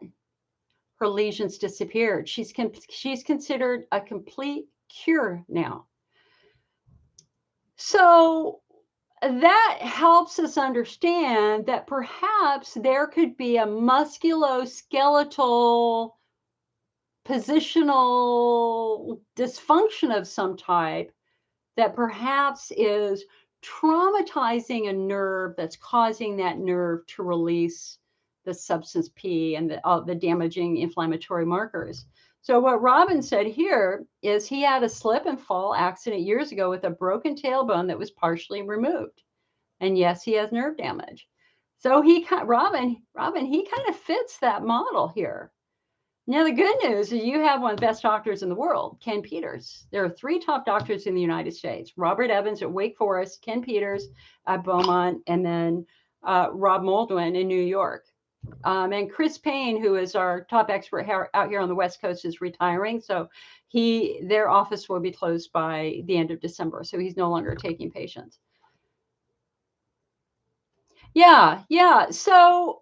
her lesions disappeared. She's considered a complete cure now. So that helps us understand that perhaps there could be a musculoskeletal positional dysfunction of some type that perhaps is traumatizing a nerve that's causing that nerve to release the substance P and the damaging inflammatory markers. So what Robin said here is he had a slip and fall accident years ago with a broken tailbone that was partially removed. And yes, he has nerve damage. So Robin, he kind of fits that model here. Now, the good news is you have one of the best doctors in the world, Ken Peters. There are 3 top doctors in the United States: Robert Evans at Wake Forest, Ken Peters at Beaumont, and then Rob Moldwin in New York. And Chris Payne, who is our top expert out here on the West Coast, is retiring. So their office will be closed by the end of December. So he's no longer taking patients. Yeah. So,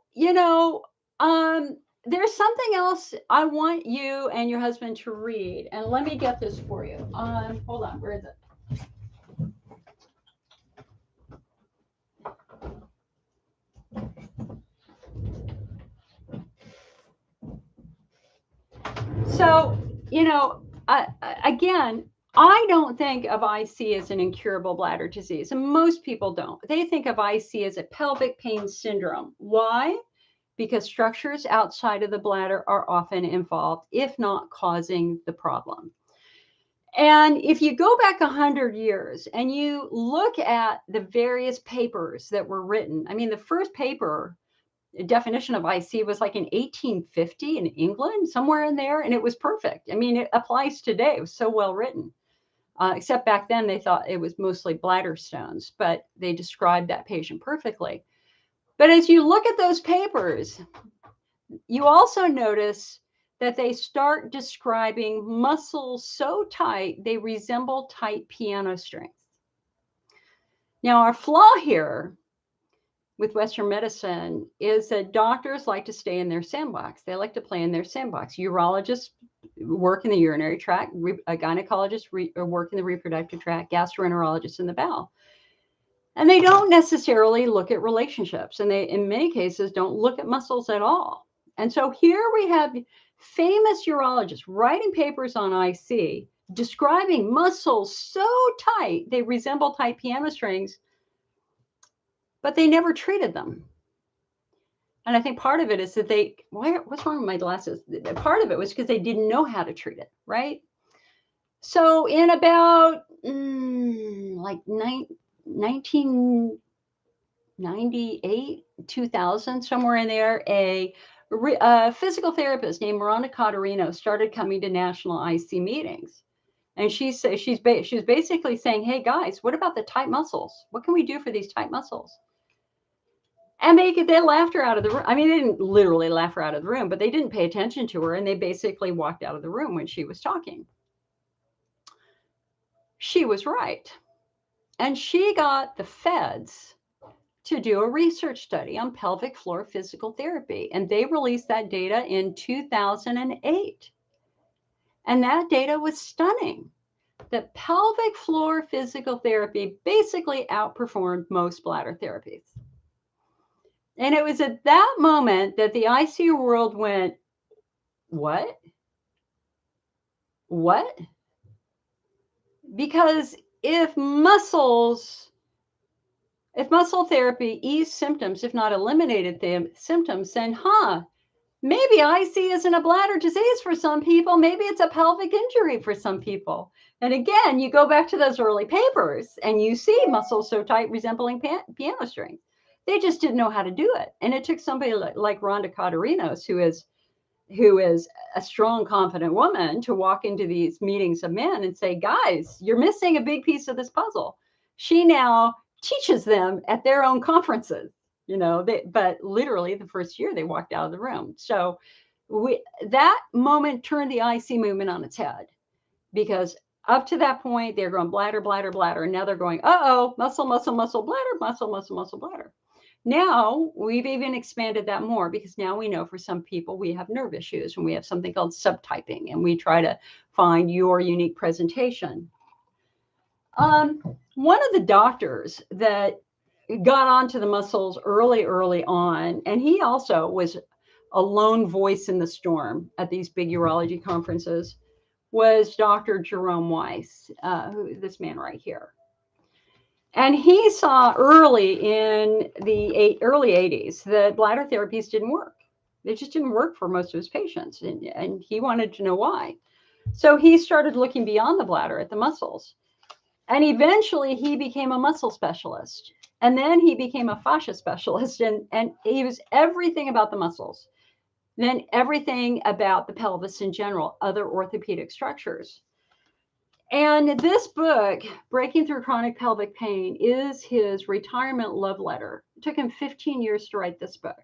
there's something else I want you and your husband to read. And let me get this for you. Hold on. Where is it? So, again, I don't think of IC as an incurable bladder disease, and most people don't. They think of IC as a pelvic pain syndrome. Why? Because structures outside of the bladder are often involved, if not causing the problem. And if you go back 100 years and you look at the various papers that were written, I mean, the first paper definition of IC was like in 1850 in England, somewhere in there, and it was perfect. I mean, it applies today. It was so well written. Except back then they thought it was mostly bladder stones, but they described that patient perfectly. But as you look at those papers, you also notice that they start describing muscles so tight they resemble tight piano strings. Now, our flaw here with Western medicine is that doctors like to stay in their sandbox. They like to play in their sandbox. Urologists work in the urinary tract, gynecologists work in the reproductive tract, gastroenterologists in the bowel. And they don't necessarily look at relationships, and they, in many cases, don't look at muscles at all. And so here we have famous urologists writing papers on IC, describing muscles so tight, they resemble tight piano strings, but they never treated them. And I think part of it is that what's wrong with my glasses? Part of it was because they didn't know how to treat it, right? So in about like 1998, 2000, somewhere in there, a physical therapist named Miranda Cotterino started coming to national IC meetings. And she was basically saying, hey guys, what about the tight muscles? What can we do for these tight muscles? And they laughed her out of the room. I mean, they didn't literally laugh her out of the room, but they didn't pay attention to her, and they basically walked out of the room when she was talking. She was right. And she got the feds to do a research study on pelvic floor physical therapy. And they released that data in 2008. And that data was stunning. That pelvic floor physical therapy basically outperformed most bladder therapies. And it was at that moment that the ICU world went, what? What? Because if muscle therapy eased symptoms, if not eliminated the symptoms, then maybe IC isn't a bladder disease for some people. Maybe it's a pelvic injury for some people. And again, you go back to those early papers and you see muscles so tight resembling piano strings. They just didn't know how to do it. And it took somebody like Rhonda Cotterinos, who is a strong, confident woman, to walk into these meetings of men and say, guys, you're missing a big piece of this puzzle. She now teaches them at their own conferences, but literally the first year they walked out of the room. So that moment turned the IC movement on its head, because up to that point, they're going bladder, bladder, bladder. And now they're going, muscle, muscle, muscle, bladder, muscle, muscle, muscle, bladder. Now we've even expanded that more, because now we know for some people we have nerve issues and we have something called subtyping, and we try to find your unique presentation. One of the doctors that got onto the muscles early on, and he also was a lone voice in the storm at these big urology conferences, was Dr. Jerome Weiss, this man right here. And he saw early in the early 80s that bladder therapies didn't work. They just didn't work for most of his patients. And he wanted to know why. So he started looking beyond the bladder at the muscles. And eventually he became a muscle specialist. And then he became a fascia specialist. And he was everything about the muscles. Then everything about the pelvis in general, other orthopedic structures. And this book, Breaking Through Chronic Pelvic Pain, is his retirement love letter. It took him 15 years to write this book.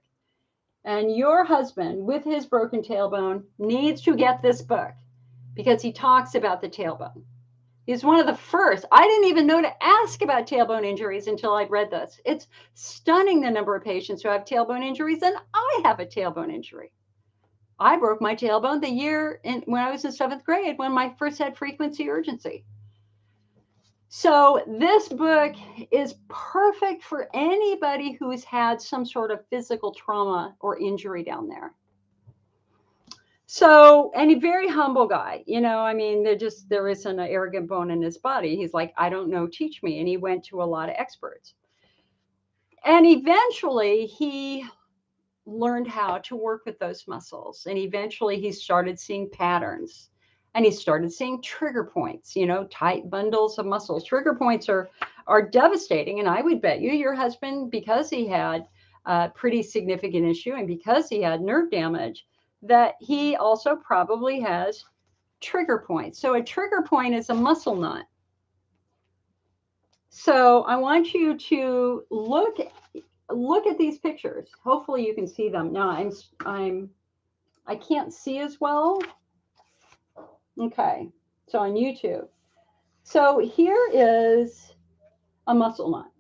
And your husband, with his broken tailbone, needs to get this book, because he talks about the tailbone. He's one of the first. I didn't even know to ask about tailbone injuries until I'd read this. It's stunning the number of patients who have tailbone injuries, and I have a tailbone injury. I broke my tailbone the year when I was in 7th grade, when I first had frequency urgency. So this book is perfect for anybody who has had some sort of physical trauma or injury down there. So, and a very humble guy, I mean, there isn't an arrogant bone in his body. He's like, I don't know, teach me. And he went to a lot of experts. And eventually he learned how to work with those muscles. And eventually he started seeing patterns, and he started seeing trigger points, tight bundles of muscles. Trigger points are devastating. And I would bet you your husband, because he had a pretty significant issue and because he had nerve damage, that he also probably has trigger points. So a trigger point is a muscle knot. So I want you to look at these pictures. Hopefully you can see them. Now I can't see as well. Okay, so on YouTube. So here is a muscle knot.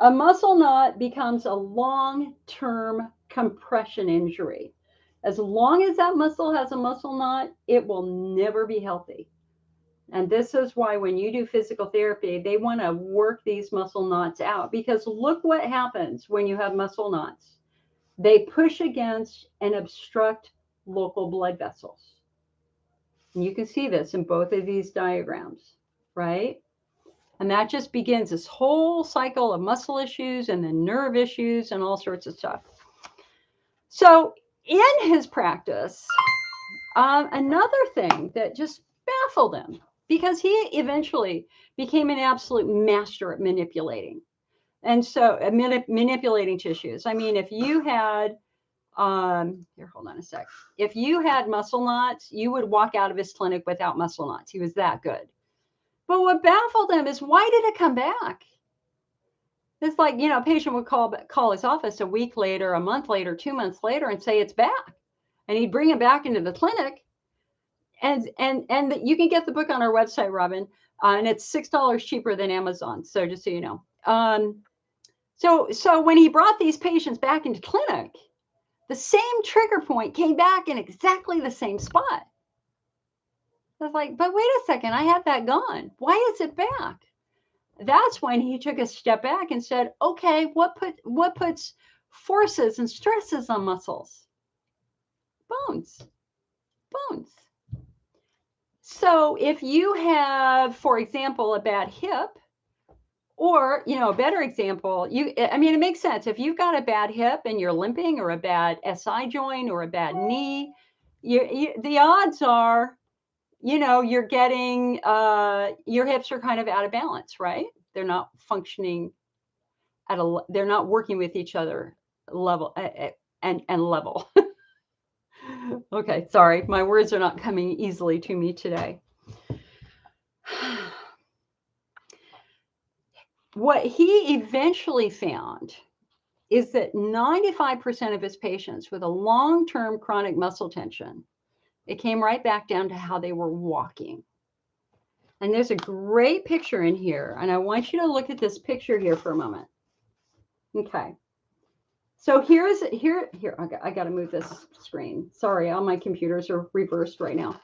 A muscle knot becomes a long-term compression injury. As long as that muscle has a muscle knot, it will never be healthy. And this is why when you do physical therapy, they want to work these muscle knots out, because look what happens when you have muscle knots. They push against and obstruct local blood vessels. And you can see this in both of these diagrams, right? And that just begins this whole cycle of muscle issues and then nerve issues and all sorts of stuff. So in his practice, another thing that just baffled him, because he eventually became an absolute master at manipulating. And so manipulating tissues. I mean, if you had, here, hold on a sec. If you had muscle knots, you would walk out of his clinic without muscle knots. He was that good. But what baffled him is, why did it come back? It's like, a patient would call his office a week later, a month later, 2 months later, and say it's back. And he'd bring him back into the clinic. And you can get the book on our website, Robin, and it's $6 cheaper than Amazon. So just so you know. So when he brought these patients back into clinic, the same trigger point came back in exactly the same spot. I was like, but wait a second, I had that gone. Why is it back? That's when he took a step back and said, okay, what puts forces and stresses on muscles? Bones. So if you have, for example, a bad hip, or, a better example, it makes sense. If you've got a bad hip and you're limping, or a bad SI joint, or a bad knee, the odds are, you're getting, your hips are kind of out of balance, right? They're not functioning they're not working with each other level and level. Okay, sorry, my words are not coming easily to me today. What he eventually found is that 95% of his patients with a long-term chronic muscle tension, it came right back down to how they were walking. And there's a great picture in here, and I want you to look at this picture here for a moment. Okay. So here, I got to move this screen. Sorry, all my computers are reversed right now.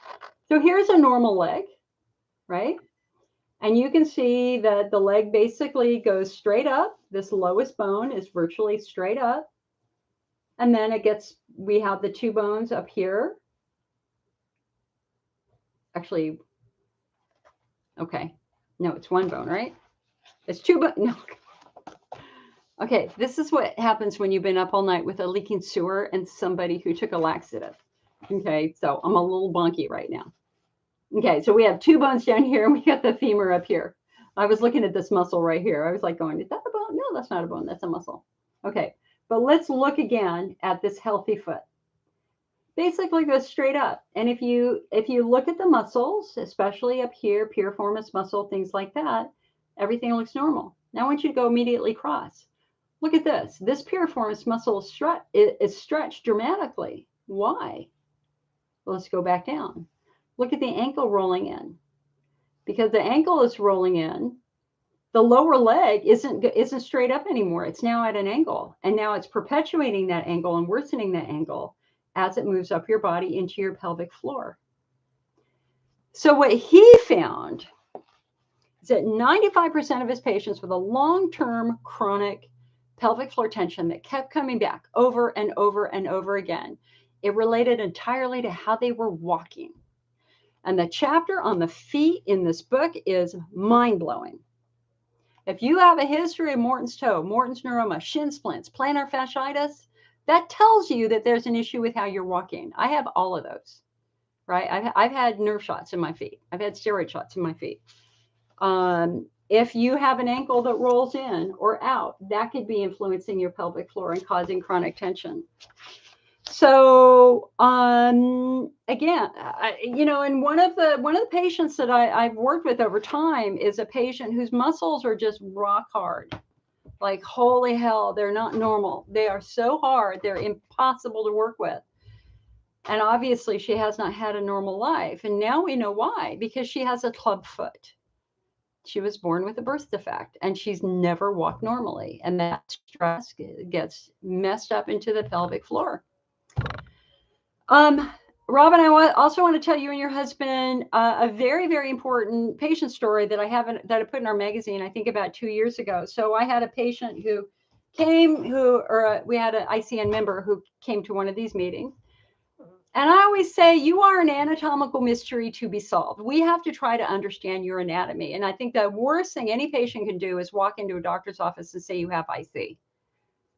So here's a normal leg, right? And you can see that the leg basically goes straight up. This lowest bone is virtually straight up. And then we have the two bones up here. Actually, okay. No, it's one bone, right? It's two bones. No. Okay, this is what happens when you've been up all night with a leaking sewer and somebody who took a laxative. Okay, so I'm a little bonky right now. Okay, so we have two bones down here, and we got the femur up here. I was looking at this muscle right here. I was like going, is that a bone? No, that's not a bone. That's a muscle. Okay, but let's look again at this healthy foot. Basically goes straight up. And if you look at the muscles, especially up here, piriformis muscle, things like that, everything looks normal. Now I want you to go immediately cross. Look at this. This piriformis muscle is stretched dramatically. Why? Well, let's go back down. Look at the ankle rolling in. Because the ankle is rolling in, the lower leg isn't straight up anymore. It's now at an angle. And now it's perpetuating that angle and worsening that angle as it moves up your body into your pelvic floor. So what he found is that 95% of his patients with a long-term chronic pelvic floor tension that kept coming back over and over and over again, it related entirely to how they were walking. And the chapter on the feet in this book is mind-blowing. If you have a history of Morton's toe, Morton's neuroma, shin splints, plantar fasciitis, that tells you that there's an issue with how you're walking. I have all of those, right? I've had nerve shots in my feet. I've had steroid shots in my feet. If you have an ankle that rolls in or out, that could be influencing your pelvic floor and causing chronic tension. So again, and one of the patients that I've worked with over time is a patient whose muscles are just rock hard. Like, holy hell, they're not normal. They are so hard, they're impossible to work with. And obviously she has not had a normal life. And now we know why, because she has a club foot. She was born with a birth defect and she's never walked normally. And that stress gets messed up into the pelvic floor. Robin, also want to tell you and your husband a very, very important patient story that I put in our magazine, I think about 2 years ago. So I had a patient who came, we had an ICN member who came to one of these meetings. And I always say, you are an anatomical mystery to be solved. We have to try to understand your anatomy. And I think the worst thing any patient can do is walk into a doctor's office and say you have IC.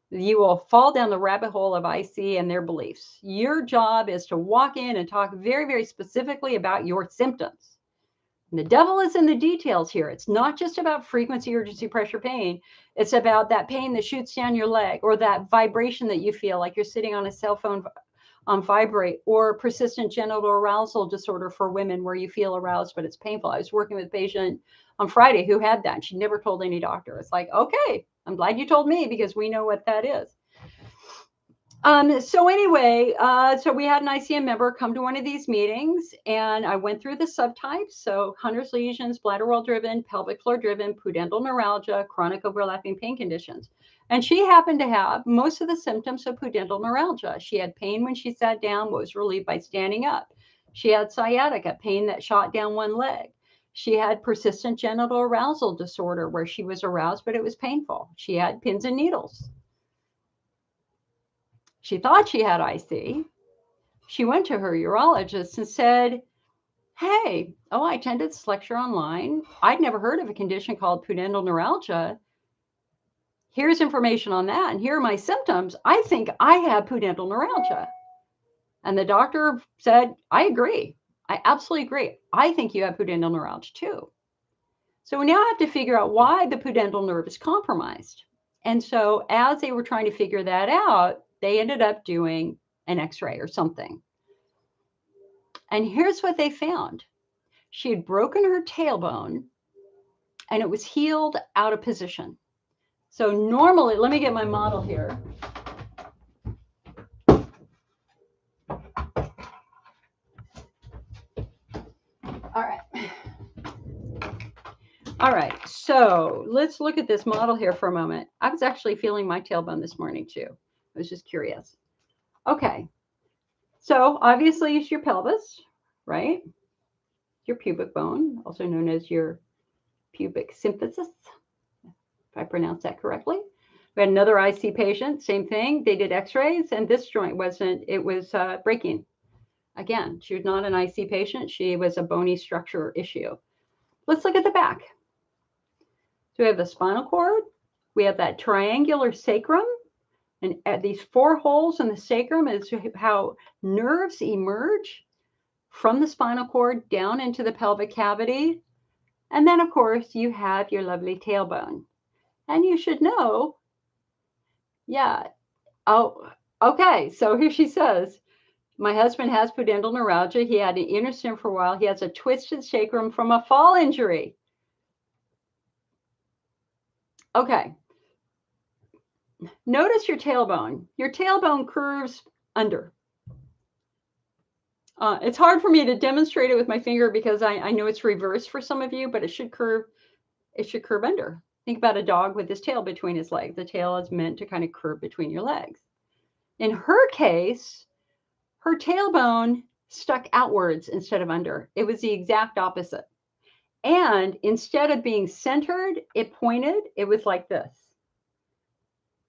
You will fall down the rabbit hole of IC and their beliefs. Your job is to walk in and talk very, very specifically about your symptoms. And the devil is in the details here. It's not just about frequency, urgency, pressure, pain. It's about that pain that shoots down your leg, or that vibration that you feel like you're sitting on a cell phone on vibrate, or persistent genital arousal disorder for women where you feel aroused, but it's painful. I was working with a patient on Friday who had that, and she never told any doctor. It's like, okay, I'm glad you told me because we know what that is. So anyway, so we had an ICM member come to one of these meetings, and I went through the subtypes. So Hunter's lesions, bladder wall driven, pelvic floor driven, pudendal neuralgia, chronic overlapping pain conditions. And she happened to have most of the symptoms of pudendal neuralgia. She had pain when she sat down, was relieved by standing up. She had sciatica, pain that shot down one leg. She had persistent genital arousal disorder where she was aroused, but it was painful. She had pins and needles. She thought she had IC. She went to her urologist and said, hey, I attended this lecture online. I'd never heard of a condition called pudendal neuralgia. Here's information on that, and here are my symptoms. I think I have pudendal neuralgia. And the doctor said, I agree. I absolutely agree. I think you have pudendal neuralgia too. So we now have to figure out why the pudendal nerve is compromised. And so as they were trying to figure that out, they ended up doing an X-ray or something. And here's what they found. She had broken her tailbone and it was healed out of position. So normally, let me get my model here. All right, so let's look at this model here for a moment. I was actually feeling my tailbone this morning too. I was just curious. Okay, so obviously it's your pelvis, right? Your pubic bone, also known as your pubic symphysis, if I pronounce that correctly. We had another IC patient, same thing. They did x-rays and this joint wasn't, it was breaking. Again, she was not an IC patient. She was a bony structure issue. Let's look at the back. So we have the spinal cord. We have that triangular sacrum. And at these 4 holes in the sacrum is how nerves emerge from the spinal cord down into the pelvic cavity. And then, of course, you have your lovely tailbone. And you should know, yeah. Oh, okay. So here she says, my husband has pudendal neuralgia. He had an inner stim for a while. He has a twisted sacrum from a fall injury. Okay. Notice your tailbone. Your tailbone curves under. It's hard for me to demonstrate it with my finger because I know it's reversed for some of you, but it should curve under. Think about a dog with his tail between his legs. The tail is meant to kind of curve between your legs. In her case, her tailbone stuck outwards instead of under. It was the exact opposite. And instead of being centered, it pointed. It was like this.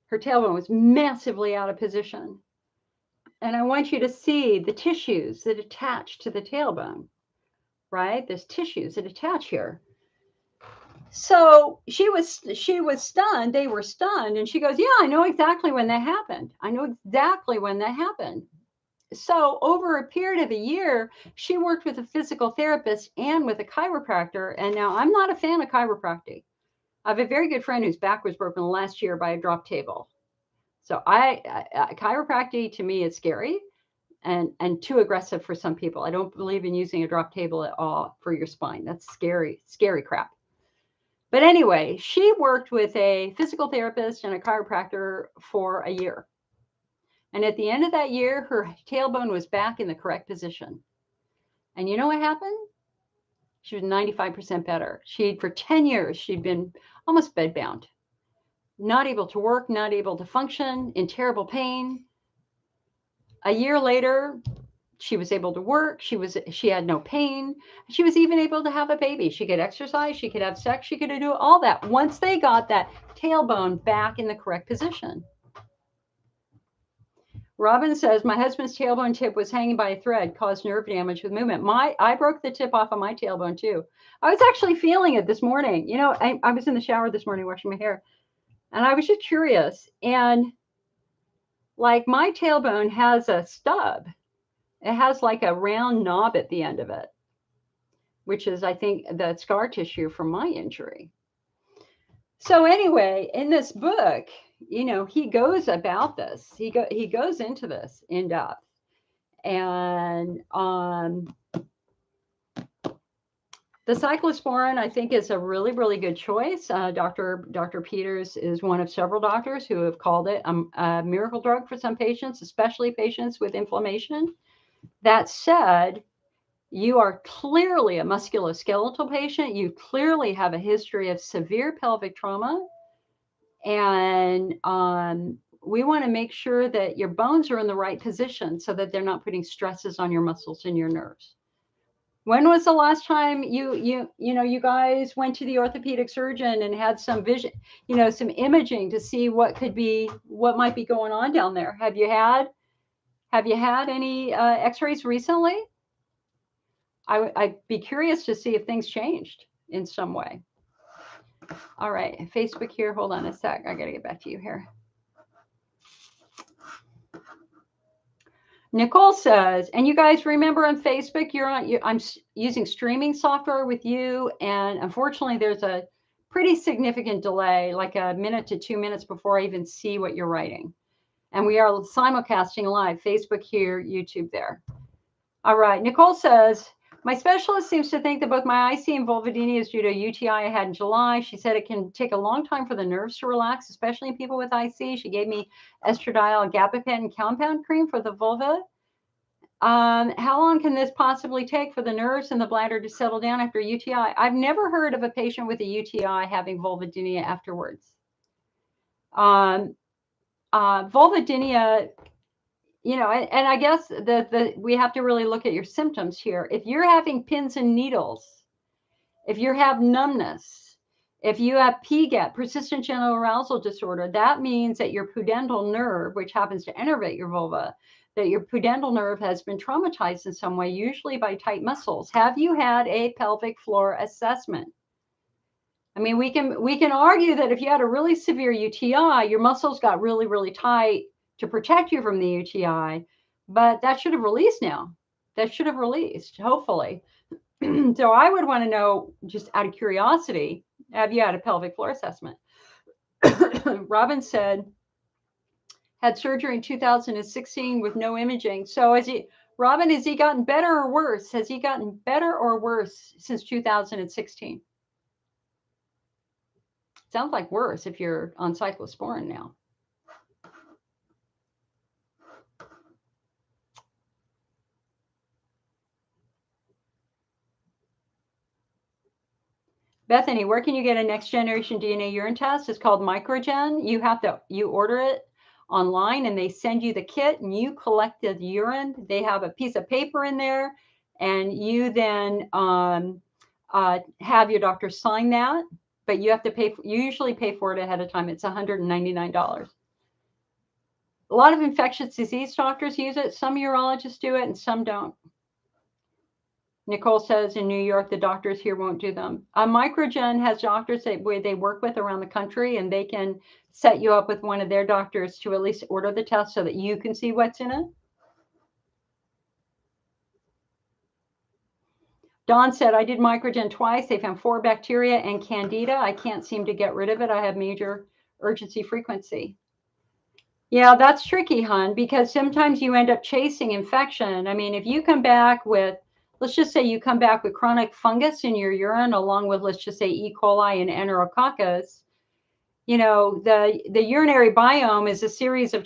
Her tailbone was massively out of position. And I want you to see the tissues that attach to the tailbone, right? There's tissues that attach here. So she was stunned. They were stunned. And she goes, yeah, I know exactly when that happened. I know exactly when that happened. So over a period of a year, she worked with a physical therapist and with a chiropractor. And now I'm not a fan of chiropractic. I have a very good friend whose back was broken last year by a drop table. So chiropractic to me is scary and too aggressive for some people. I don't believe in using a drop table at all for your spine. That's scary, scary crap. But anyway, she worked with a physical therapist and a chiropractor for a year. And at the end of that year, her tailbone was back in the correct position. And you know what happened? She was 95% better. For 10 years, she'd been almost bedbound, not able to work, not able to function, in terrible pain. A year later, She was able to work. She had no pain. She was even able to have a baby. She could exercise. She could have sex. She could do all that once they got that tailbone back in the correct position. Robin says, my husband's tailbone tip was hanging by a thread, caused nerve damage with movement. I broke the tip off of my tailbone too. I was actually feeling it this morning. You know, I was in the shower this morning washing my hair, and I was just curious. And like my tailbone has a stub. It has like a round knob at the end of it, which is, I think, the scar tissue from my injury. So anyway, in this book, you know, he goes about this. He goes into this in depth. And the cyclosporin, I think, is a really, really good choice. Dr. Peters is one of several doctors who have called it a miracle drug for some patients, especially patients with inflammation. That said, you are clearly a musculoskeletal patient. You clearly have a history of severe pelvic trauma. And we want to make sure that your bones are in the right position so that they're not putting stresses on your muscles and your nerves. When was the last time you guys went to the orthopedic surgeon and had some vision, some imaging to see what might be going on down there? Have you had any x-rays recently? I'd be curious to see if things changed in some way. All right, Facebook here. Hold on a sec. I got to get back to you here. Nicole says, and you guys remember on Facebook, I'm using streaming software with you, and unfortunately, there's a pretty significant delay, like a minute to 2 minutes before I even see what you're writing. And we are simulcasting live, Facebook here, YouTube there. All right, Nicole says, my specialist seems to think that both my IC and vulvodynia is due to a UTI I had in July. She said it can take a long time for the nerves to relax, especially in people with IC. She gave me estradiol, gabapentin compound cream for the vulva. How long can this possibly take for the nerves and the bladder to settle down after UTI? I've never heard of a patient with a UTI having vulvodynia afterwards. Vulvodynia, and I guess we have to really look at your symptoms here. If you're having pins and needles, if you have numbness, if you have PGAD, persistent genital arousal disorder, that means that your pudendal nerve, which happens to innervate your vulva, that your pudendal nerve has been traumatized in some way, usually by tight muscles. Have you had a pelvic floor assessment? I mean, we can argue that if you had a really severe UTI, your muscles got really, really tight to protect you from the UTI, but that should have released now. That should have released, hopefully. So I would want to know, just out of curiosity, have you had a pelvic floor assessment? Robin said, had surgery in 2016 with no imaging. So Robin, has he gotten better or worse? Has he gotten better or worse since 2016? Sounds like worse if you're on cyclosporin now. Bethany, where can you get a next generation DNA urine test? It's called Microgen. You order it online and they send you the kit and you collect the urine. They have a piece of paper in there and you then have your doctor sign that, but you have to you usually pay for it ahead of time. It's $199. A lot of infectious disease doctors use it. Some urologists do it and some don't. Nicole says in New York, the doctors here won't do them. Microgen has doctors where they work with around the country, and they can set you up with one of their doctors to at least order the test so that you can see what's in it. Dawn said, I did Microgen twice. They found 4 bacteria and candida. I can't seem to get rid of it. I have major urgency frequency. Yeah, that's tricky, hon, because sometimes you end up chasing infection. I mean, if you come back with, let's just say you come back with chronic fungus in your urine, along with, let's just say, E. coli and Enterococcus, the urinary biome is a series of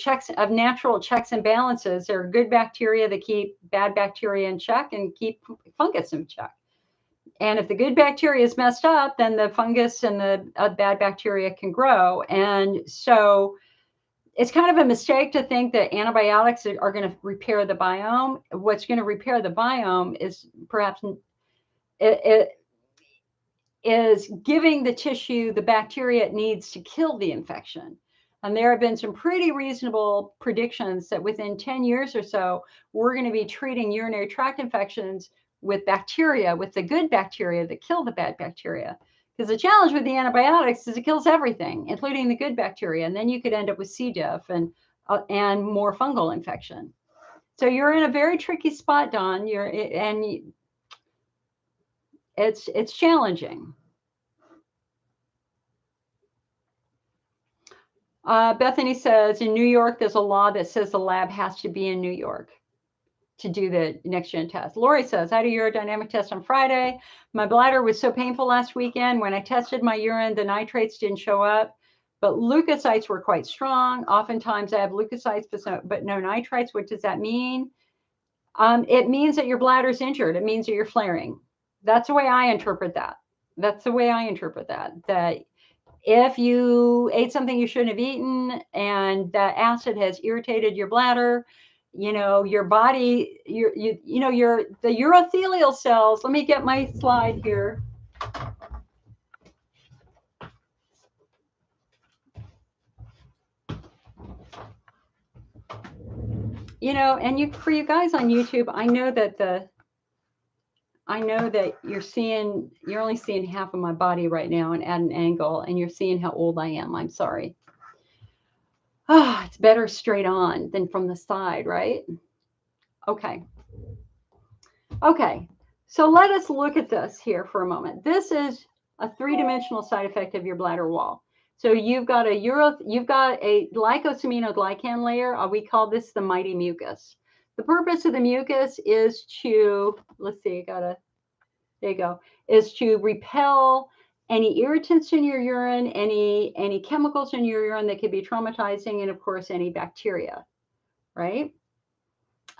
natural checks and balances. There are good bacteria that keep bad bacteria in check and keep fungus in check. And if the good bacteria is messed up, then the fungus and the bad bacteria can grow. And so it's kind of a mistake to think that antibiotics are going to repair the biome. What's going to repair the biome is perhaps it is giving the tissue the bacteria it needs to kill the infection. And there have been some pretty reasonable predictions that within 10 years or so, we're going to be treating urinary tract infections with bacteria, with the good bacteria that kill the bad bacteria. Because the challenge with the antibiotics is it kills everything, including the good bacteria. And then you could end up with C. diff and more fungal infection. So you're in a very tricky spot, Dawn. It's challenging. Bethany says in New York, there's a law that says the lab has to be in New York to do the next gen test. Lori says, I had a urodynamic test on Friday. My bladder was so painful last weekend. When I tested my urine, the nitrates didn't show up, but leukocytes were quite strong. Oftentimes I have leukocytes, but no nitrites. What does that mean? It means that your bladder's injured. It means that you're flaring. That's the way I interpret that. That if you ate something you shouldn't have eaten and that acid has irritated your bladder, your body, the urothelial cells. Let me get my slide here. And for you guys on YouTube, I know that you're only seeing half of my body right now and at an angle, and you're seeing how old I am. I'm sorry. It's better straight on than from the side, right? Okay. So let us look at this here for a moment. This is a three-dimensional side effect of your bladder wall. So you've got a glycosaminoglycan layer. We call this the mighty mucus. The purpose of the mucus is to, there you go, is to repel any irritants in your urine, any chemicals in your urine that could be traumatizing, and of course, any bacteria, right?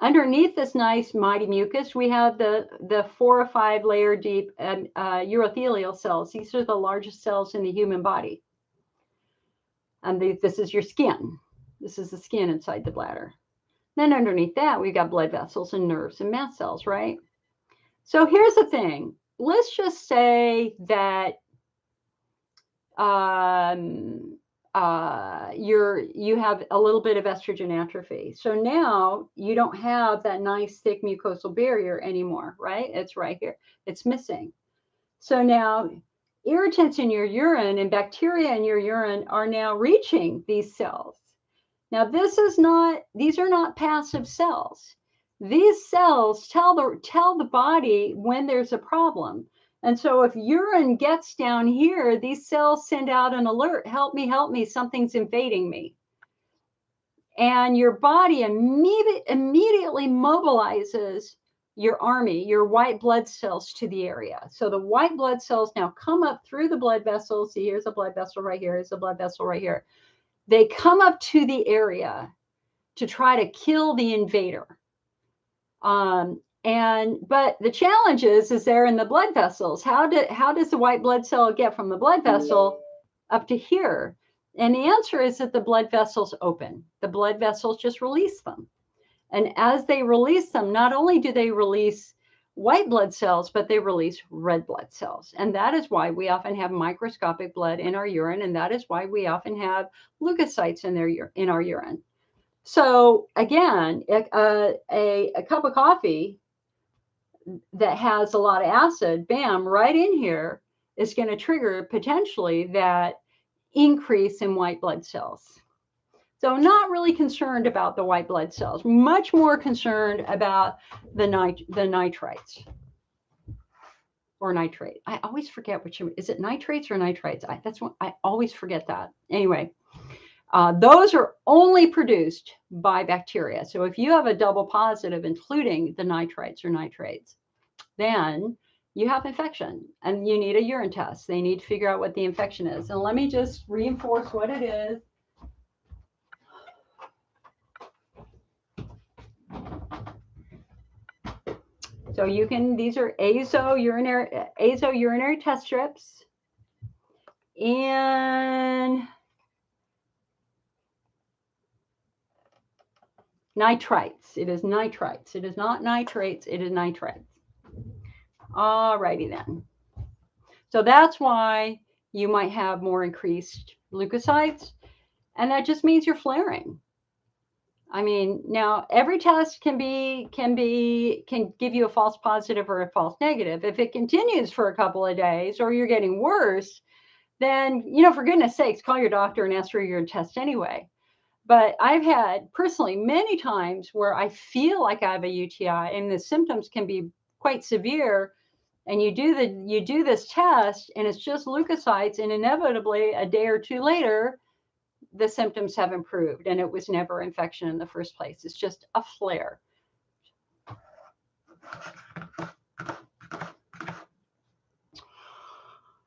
Underneath this nice mighty mucus, we have the 4 or 5 layer deep urothelial cells. These are the largest cells in the human body. And this is your skin. This is the skin inside the bladder. Then underneath that, we've got blood vessels and nerves and mast cells, right? So here's the thing. Let's just say that you have a little bit of estrogen atrophy. So now you don't have that nice thick mucosal barrier anymore, right? It's right here. It's missing. So now irritants in your urine and bacteria in your urine are now reaching these cells. Now these are not passive cells. These cells tell the body when there's a problem. And so if urine gets down here, these cells send out an alert, help me, something's invading me. And your body immediately mobilizes your army, your white blood cells to the area. So the white blood cells now come up through the blood vessels. See, here's a blood vessel right here. Here's a blood vessel right here. They come up to the area to try to kill the invader. But the challenge is they're in the blood vessels. How does the white blood cell get from the blood vessel up to here? And the answer is that the blood vessels open. The blood vessels just release them. And as they release them, not only do they release white blood cells, but they release red blood cells. And that is why we often have microscopic blood in our urine. And that is why we often have leukocytes in our urine. So again, a cup of coffee that has a lot of acid, bam, right in here is going to trigger potentially that increase in white blood cells. So not really concerned about the white blood cells, much more concerned about the nitrites or nitrate. I always forget is it nitrates or nitrites? I always forget that. Anyway, those are only produced by bacteria. So if you have a double positive, including the nitrites or nitrates, then you have infection and you need a urine test. They need to figure out what the infection is. And let me just reinforce what it is. So these are azo urinary test strips. And Nitrites. It is nitrites. It is not nitrates. It is nitrites. All righty then. So that's why you might have more increased leukocytes, and that just means you're flaring. I mean, now every test can give you a false positive or a false negative. If it continues for a couple of days or you're getting worse, then, for goodness sakes, call your doctor and ask for your test anyway. But I've had personally many times where I feel like I have a UTI and the symptoms can be quite severe. And you do this test and it's just leukocytes, and inevitably a day or two later, the symptoms have improved and it was never infection in the first place. It's just a flare.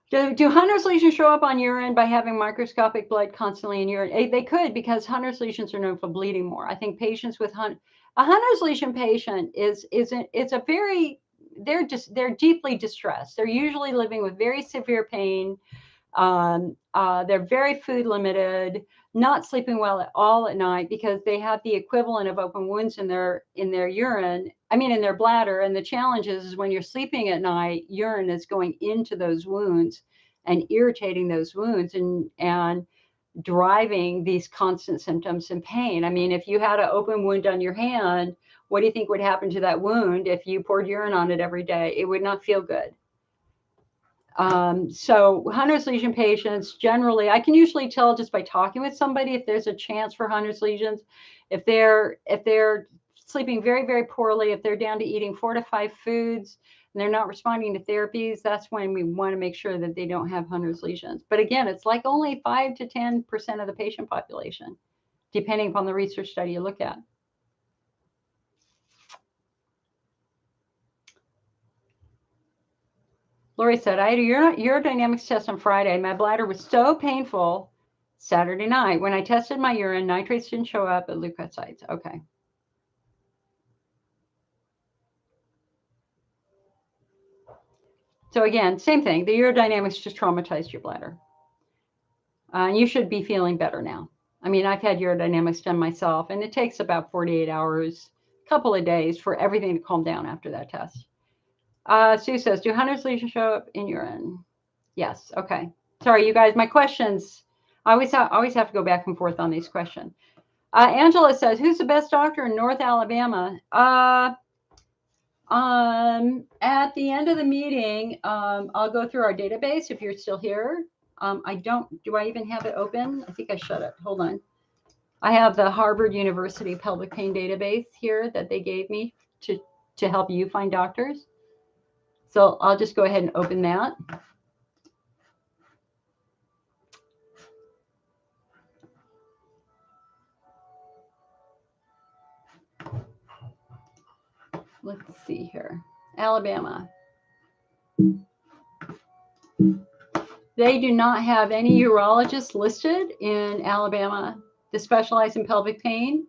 Do Hunner's lesions show up on urine by having microscopic blood constantly in urine? They could, because Hunner's lesions are known for bleeding more. I think patients with a Hunner's lesion patient they're deeply distressed. They're usually living with very severe pain. They're very food limited, not sleeping well at all at night because they have the equivalent of open wounds in their urine. I mean, in their bladder. And the challenge is when you're sleeping at night, urine is going into those wounds and irritating those wounds and driving these constant symptoms and pain. I mean, if you had an open wound on your hand, what do you think would happen to that wound if you poured urine on it every day? It would not feel good. So Hunner's lesion patients, generally, I can usually tell just by talking with somebody if there's a chance for Hunner's lesions. If they're sleeping very, very poorly, if they're down to eating 4 to 5 foods and they're not responding to therapies, that's when we want to make sure that they don't have Hunner's lesions. But again, it's like only 5 to 10% of the patient population, depending upon the research study you look at. Lori said, I had a urodynamics test on Friday. My bladder was so painful Saturday night. When I tested my urine, nitrates didn't show up, but leukocytes. Okay. So again, same thing. The urodynamics just traumatized your bladder. And you should be feeling better now. I mean, I've had urodynamics done myself, and it takes about 48 hours, a couple of days for everything to calm down after that test. Sue says, do Hunner's lesions show up in urine? Yes. Okay. Sorry, you guys, my questions, I always have to go back and forth on these questions. Angela says, who's the best doctor in North Alabama? At the end of the meeting, I'll go through our database if you're still here. Do I even have it open? I think I shut it. Hold on. I have the Harvard University pelvic pain database here that they gave me to help you find doctors. So I'll just go ahead and open that. Let's see here. Alabama. They do not have any urologists listed in Alabama that specialize in pelvic pain.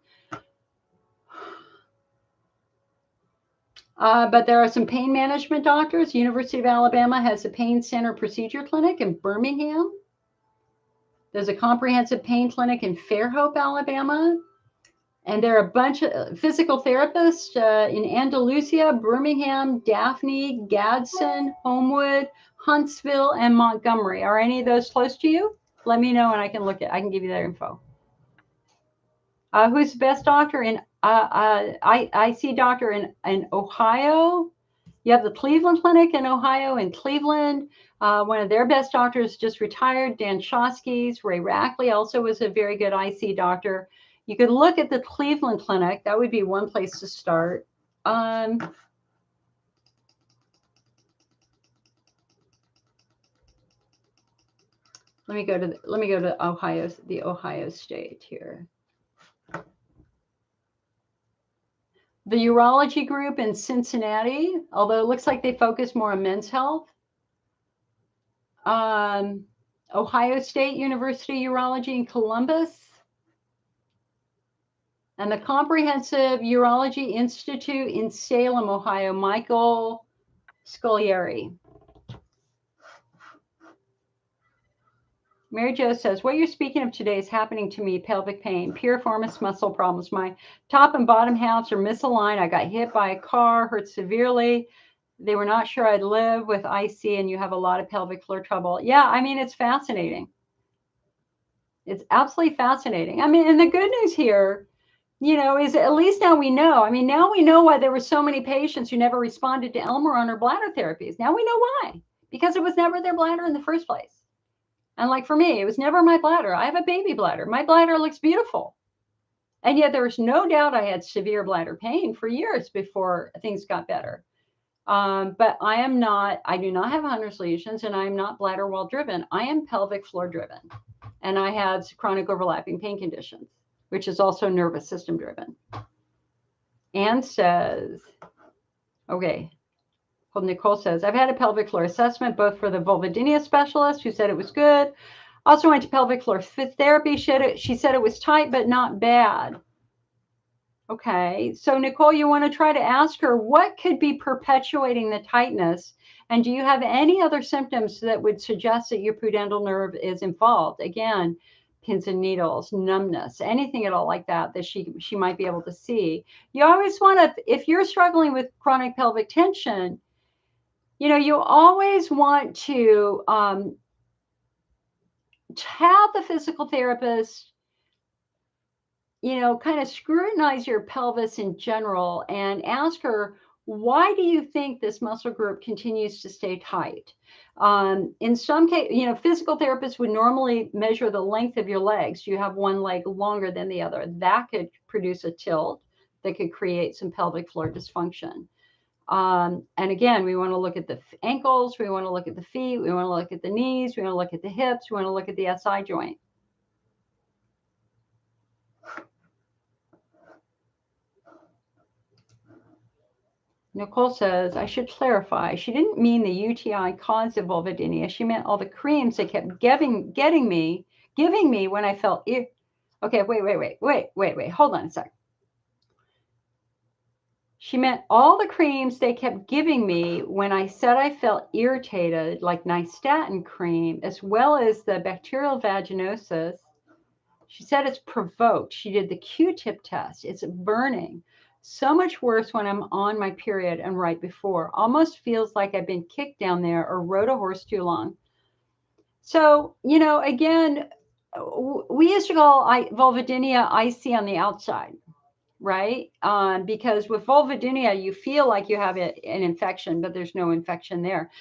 But there are some pain management doctors. University of Alabama has a pain center procedure clinic in Birmingham. There's a comprehensive pain clinic in Fairhope, Alabama. And there are a bunch of physical therapists in Andalusia, Birmingham, Daphne, Gadsden, Homewood, Huntsville, and Montgomery. Are any of those close to you? Let me know and I can give you their info. Who's the best doctor in I see doctor in Ohio. You have the Cleveland Clinic in Ohio in Cleveland. One of their best doctors just retired, Dan Shosky's. Ray Rackley also was a very good IC doctor. You could look at the Cleveland Clinic. That would be one place to start. Let me go to Ohio State here. The urology group in Cincinnati, although it looks like they focus more on men's health. Ohio State University Urology in Columbus. And the Comprehensive Urology Institute in Salem, Ohio, Michael Scoglieri. Mary Jo says, what you're speaking of today is happening to me, pelvic pain, piriformis muscle problems. My top and bottom halves are misaligned. I got hit by a car, hurt severely. They were not sure I'd live with IC, and you have a lot of pelvic floor trouble. Yeah, I mean, it's fascinating. It's absolutely fascinating. I mean, and the good news here, you know, is at least now we know. I mean, now we know why there were so many patients who never responded to Elmeron or bladder therapies. Now we know why, because it was never their bladder in the first place. And like for me, it was never my bladder. I have a baby bladder. My bladder looks beautiful. And yet there was no doubt I had severe bladder pain for years before things got better. But I do not have Hunner's lesions, and I'm not bladder wall driven. I am pelvic floor driven. And I have chronic overlapping pain conditions, which is also nervous system driven. Anne says, okay. Well, Nicole says, I've had a pelvic floor assessment, both for the Vulvodynia specialist who said it was good. Also went to pelvic floor therapy. She said it was tight, but not bad. Okay. So Nicole, you want to try to ask her what could be perpetuating the tightness? And do you have any other symptoms that would suggest that your pudendal nerve is involved? Again, pins and needles, numbness, anything at all like that she might be able to see. You always want to, if you're struggling with chronic pelvic tension, you know, you always want to have the physical therapist, you know, kind of scrutinize your pelvis in general and ask her, why do you think this muscle group continues to stay tight? In some case, you know, physical therapists would normally measure the length of your legs. You have one leg longer than the other. That could produce a tilt that could create some pelvic floor dysfunction. And again, we want to look at the ankles, we want to look at the feet, we want to look at the knees, we want to look at the hips, we want to look at the SI joint. Nicole says, I should clarify. She didn't mean the UTI caused the vulvodynia. She meant all the creams they kept giving me when I felt ill. Okay, wait. Hold on a sec. She meant all the creams they kept giving me when I said I felt irritated, like nystatin cream, as well as the bacterial vaginosis. She said it's provoked. She did the Q-tip test. It's burning. So much worse when I'm on my period and right before. Almost feels like I've been kicked down there or rode a horse too long. So, you know, again, we used to call vulvodynia IC on the outside, right? Because with vulvodynia, you feel like you have an infection, but there's no infection there.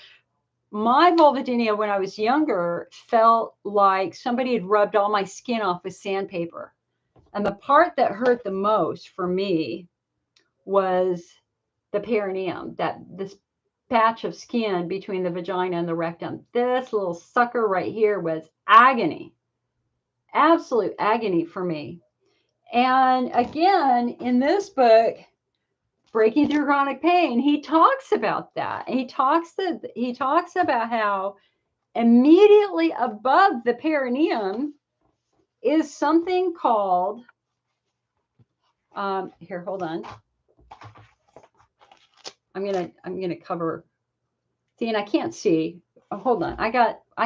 My vulvodynia when I was younger felt like somebody had rubbed all my skin off with sandpaper. And the part that hurt the most for me was the perineum, this patch of skin between the vagina and the rectum. This little sucker right here was agony, absolute agony for me. And again, in this book, Breaking Through Chronic Pain, he talks about that. And he talks about how immediately above the perineum is something called, here, hold on. I'm gonna cover. See, and I can't see. Oh, hold on. I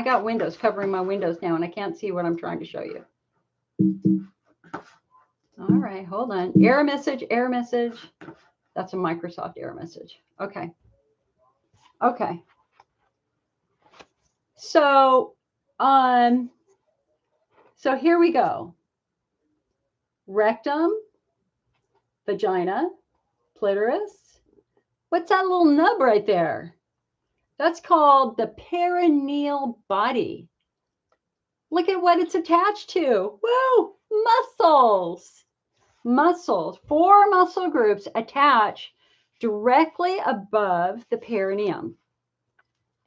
got windows covering my windows now, and I can't see what I'm trying to show you. All right, hold on. Error message. That's a Microsoft error message. Okay. So, so here we go. Rectum, vagina, clitoris. What's that little nub right there? That's called the perineal body. Look at what it's attached to. Woo! Muscles. Muscles. 4 muscle groups attach directly above the perineum.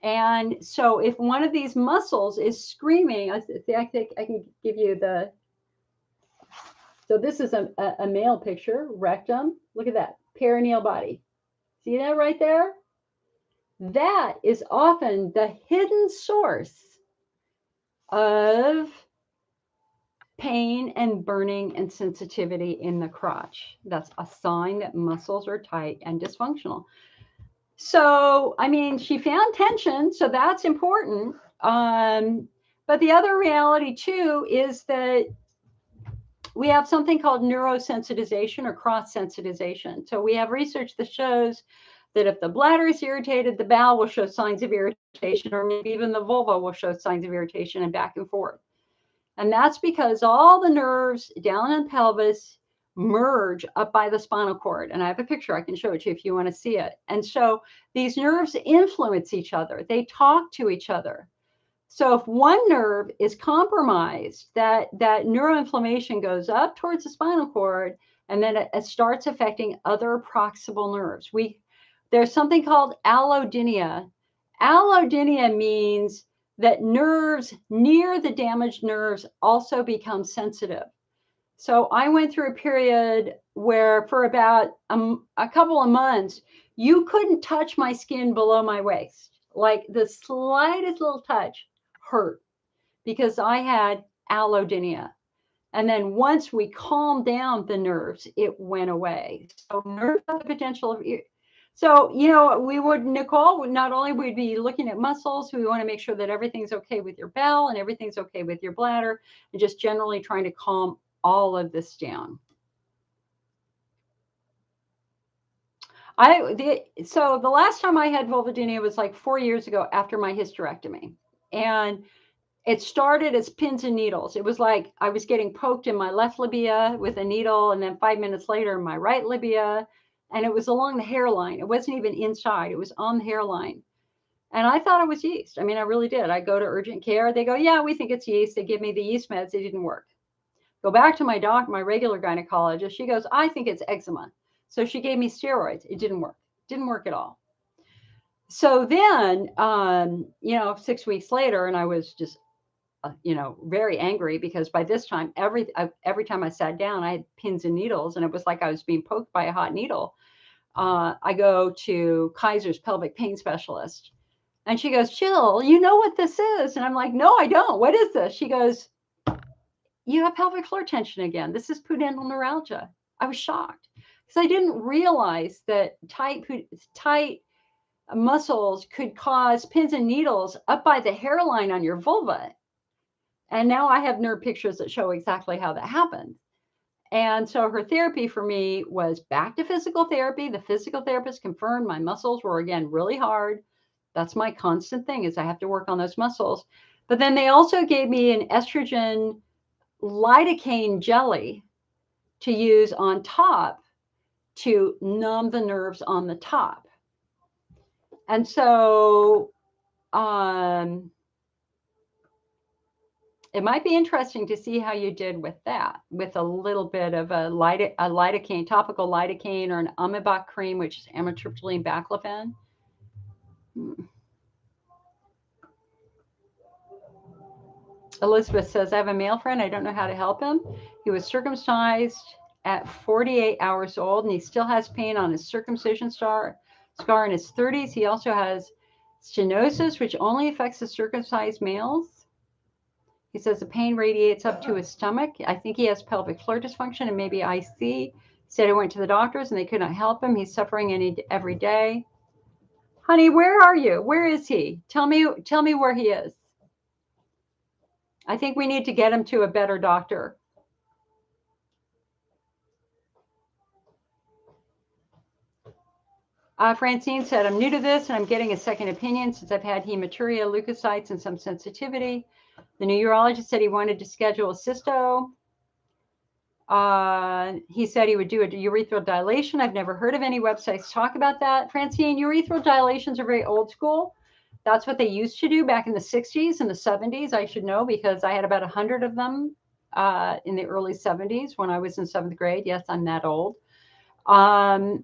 And so if one of these muscles is screaming, I think I can give you the, so this is a male picture, rectum. Look at that, perineal body. See that right there? That is often the hidden source of pain and burning and sensitivity in the crotch. That's a sign that muscles are tight and dysfunctional. So, I mean, she found tension, so that's important. But the other reality too is that we have something called neurosensitization or cross-sensitization. So we have research that shows that if the bladder is irritated, the bowel will show signs of irritation, or maybe even the vulva will show signs of irritation, and back and forth. And that's because all the nerves down in the pelvis merge up by the spinal cord. And I have a picture I can show it to you if you want to see it. And so these nerves influence each other. They talk to each other. So if one nerve is compromised, that neuroinflammation goes up towards the spinal cord, and then it starts affecting other proximal nerves. There's something called allodynia. Allodynia means that nerves near the damaged nerves also become sensitive. So I went through a period where for about a couple of months, you couldn't touch my skin below my waist. Like the slightest little touch hurt because I had allodynia. And then once we calmed down the nerves, it went away. So nerves have the potential of. So, we would, Nicole, not only would we be looking at muscles, we want to make sure that everything's okay with your bowel and everything's okay with your bladder, and just generally trying to calm all of this down. So the last time I had vulvodynia was like 4 years ago after my hysterectomy. And it started as pins and needles. It was like I was getting poked in my left labia with a needle, and then 5 minutes later, my right labia. And it was along the hairline. It wasn't even inside. It was on the hairline. And I thought it was yeast. I mean, I really did. I go to urgent care. They go, yeah, we think it's yeast. They give me the yeast meds. It didn't work. Go back to my doc, my regular gynecologist. She goes, I think it's eczema. So she gave me steroids. It didn't work. Didn't work at all. So then, 6 weeks later, and I was just, very angry because by this time, every time I sat down, I had pins and needles, and it was like I was being poked by a hot needle. I go to Kaiser's pelvic pain specialist, and she goes, Jill, you know what this is? And I'm like, no, I don't. What is this? She goes, you have pelvic floor tension again. This is pudendal neuralgia. I was shocked because I didn't realize that tight muscles could cause pins and needles up by the hairline on your vulva. And now I have nerve pictures that show exactly how that happened. And so her therapy for me was back to physical therapy. The physical therapist confirmed my muscles were, again, really hard. That's my constant thing, is I have to work on those muscles. But then they also gave me an estrogen lidocaine jelly to use on top to numb the nerves on the top. And so it might be interesting to see how you did with that, with a little bit of a lidocaine, topical lidocaine, or an Amibak cream, which is amitriptyline baclofen. Elizabeth says, I have a male friend. I don't know how to help him. He was circumcised at 48 hours old, and he still has pain on his circumcision scar in his 30s. He also has stenosis, which only affects the circumcised males. He says the pain radiates up to his stomach. I think he has pelvic floor dysfunction and maybe IC. He said he went to the doctors and they could not help him. He's suffering every day. Honey, where are you? Where is he? Tell me where he is. I think we need to get him to a better doctor. Francine said, I'm new to this and I'm getting a second opinion since I've had hematuria, leukocytes, and some sensitivity. The new urologist said he wanted to schedule a cysto. He said he would do a urethral dilation. I've never heard of any websites talk about that. Francine, urethral dilations are very old school. That's what they used to do back in the 60s and the 70s. I should know because I had about 100 of them in the early 70s when I was in 7th grade. Yes, I'm that old. The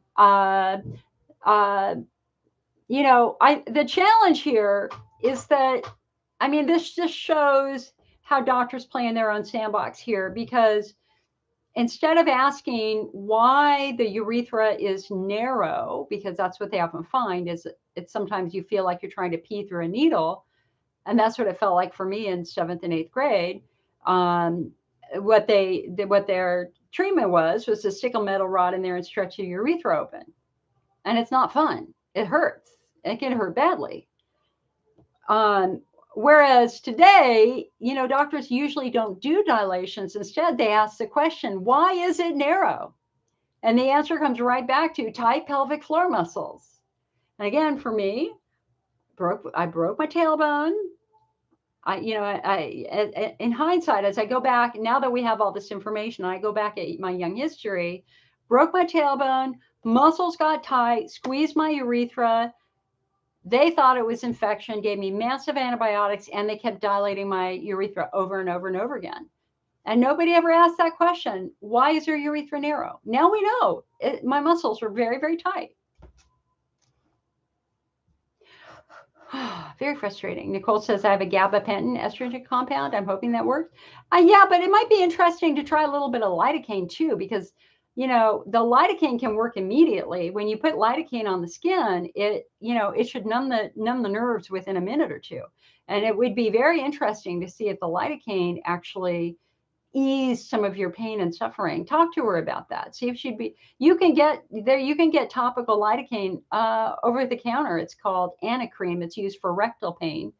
challenge here is that, this just shows how doctors play in their own sandbox here, because instead of asking why the urethra is narrow, because that's what they often find, is it's sometimes you feel like you're trying to pee through a needle. And that's what it felt like for me in 7th and 8th grade. What their treatment was to stick a metal rod in there and stretch your urethra open. And it's not fun. It hurts. It can hurt badly. Whereas today, doctors usually don't do dilations. Instead, they ask the question, why is it narrow? And the answer comes right back to tight pelvic floor muscles. And again, for me, I broke my tailbone. In hindsight, as I go back, now that we have all this information, I go back at my young history, broke my tailbone, muscles got tight, squeezed my urethra. They thought it was infection, gave me massive antibiotics, and they kept dilating my urethra over and over and over again. And nobody ever asked that question. Why is your urethra narrow? Now we know. My muscles are very, very tight. Very frustrating. Nicole says, I have a gabapentin estrogen compound. I'm hoping that works. Yeah, but it might be interesting to try a little bit of lidocaine too, because, the lidocaine can work immediately. When you put lidocaine on the skin, it should numb the nerves within a minute or two. And it would be very interesting to see if the lidocaine actually ease some of your pain and suffering. Talk to her about that. See if she'd be, you can get topical lidocaine over the counter. It's called Anacream. It's used for rectal pain.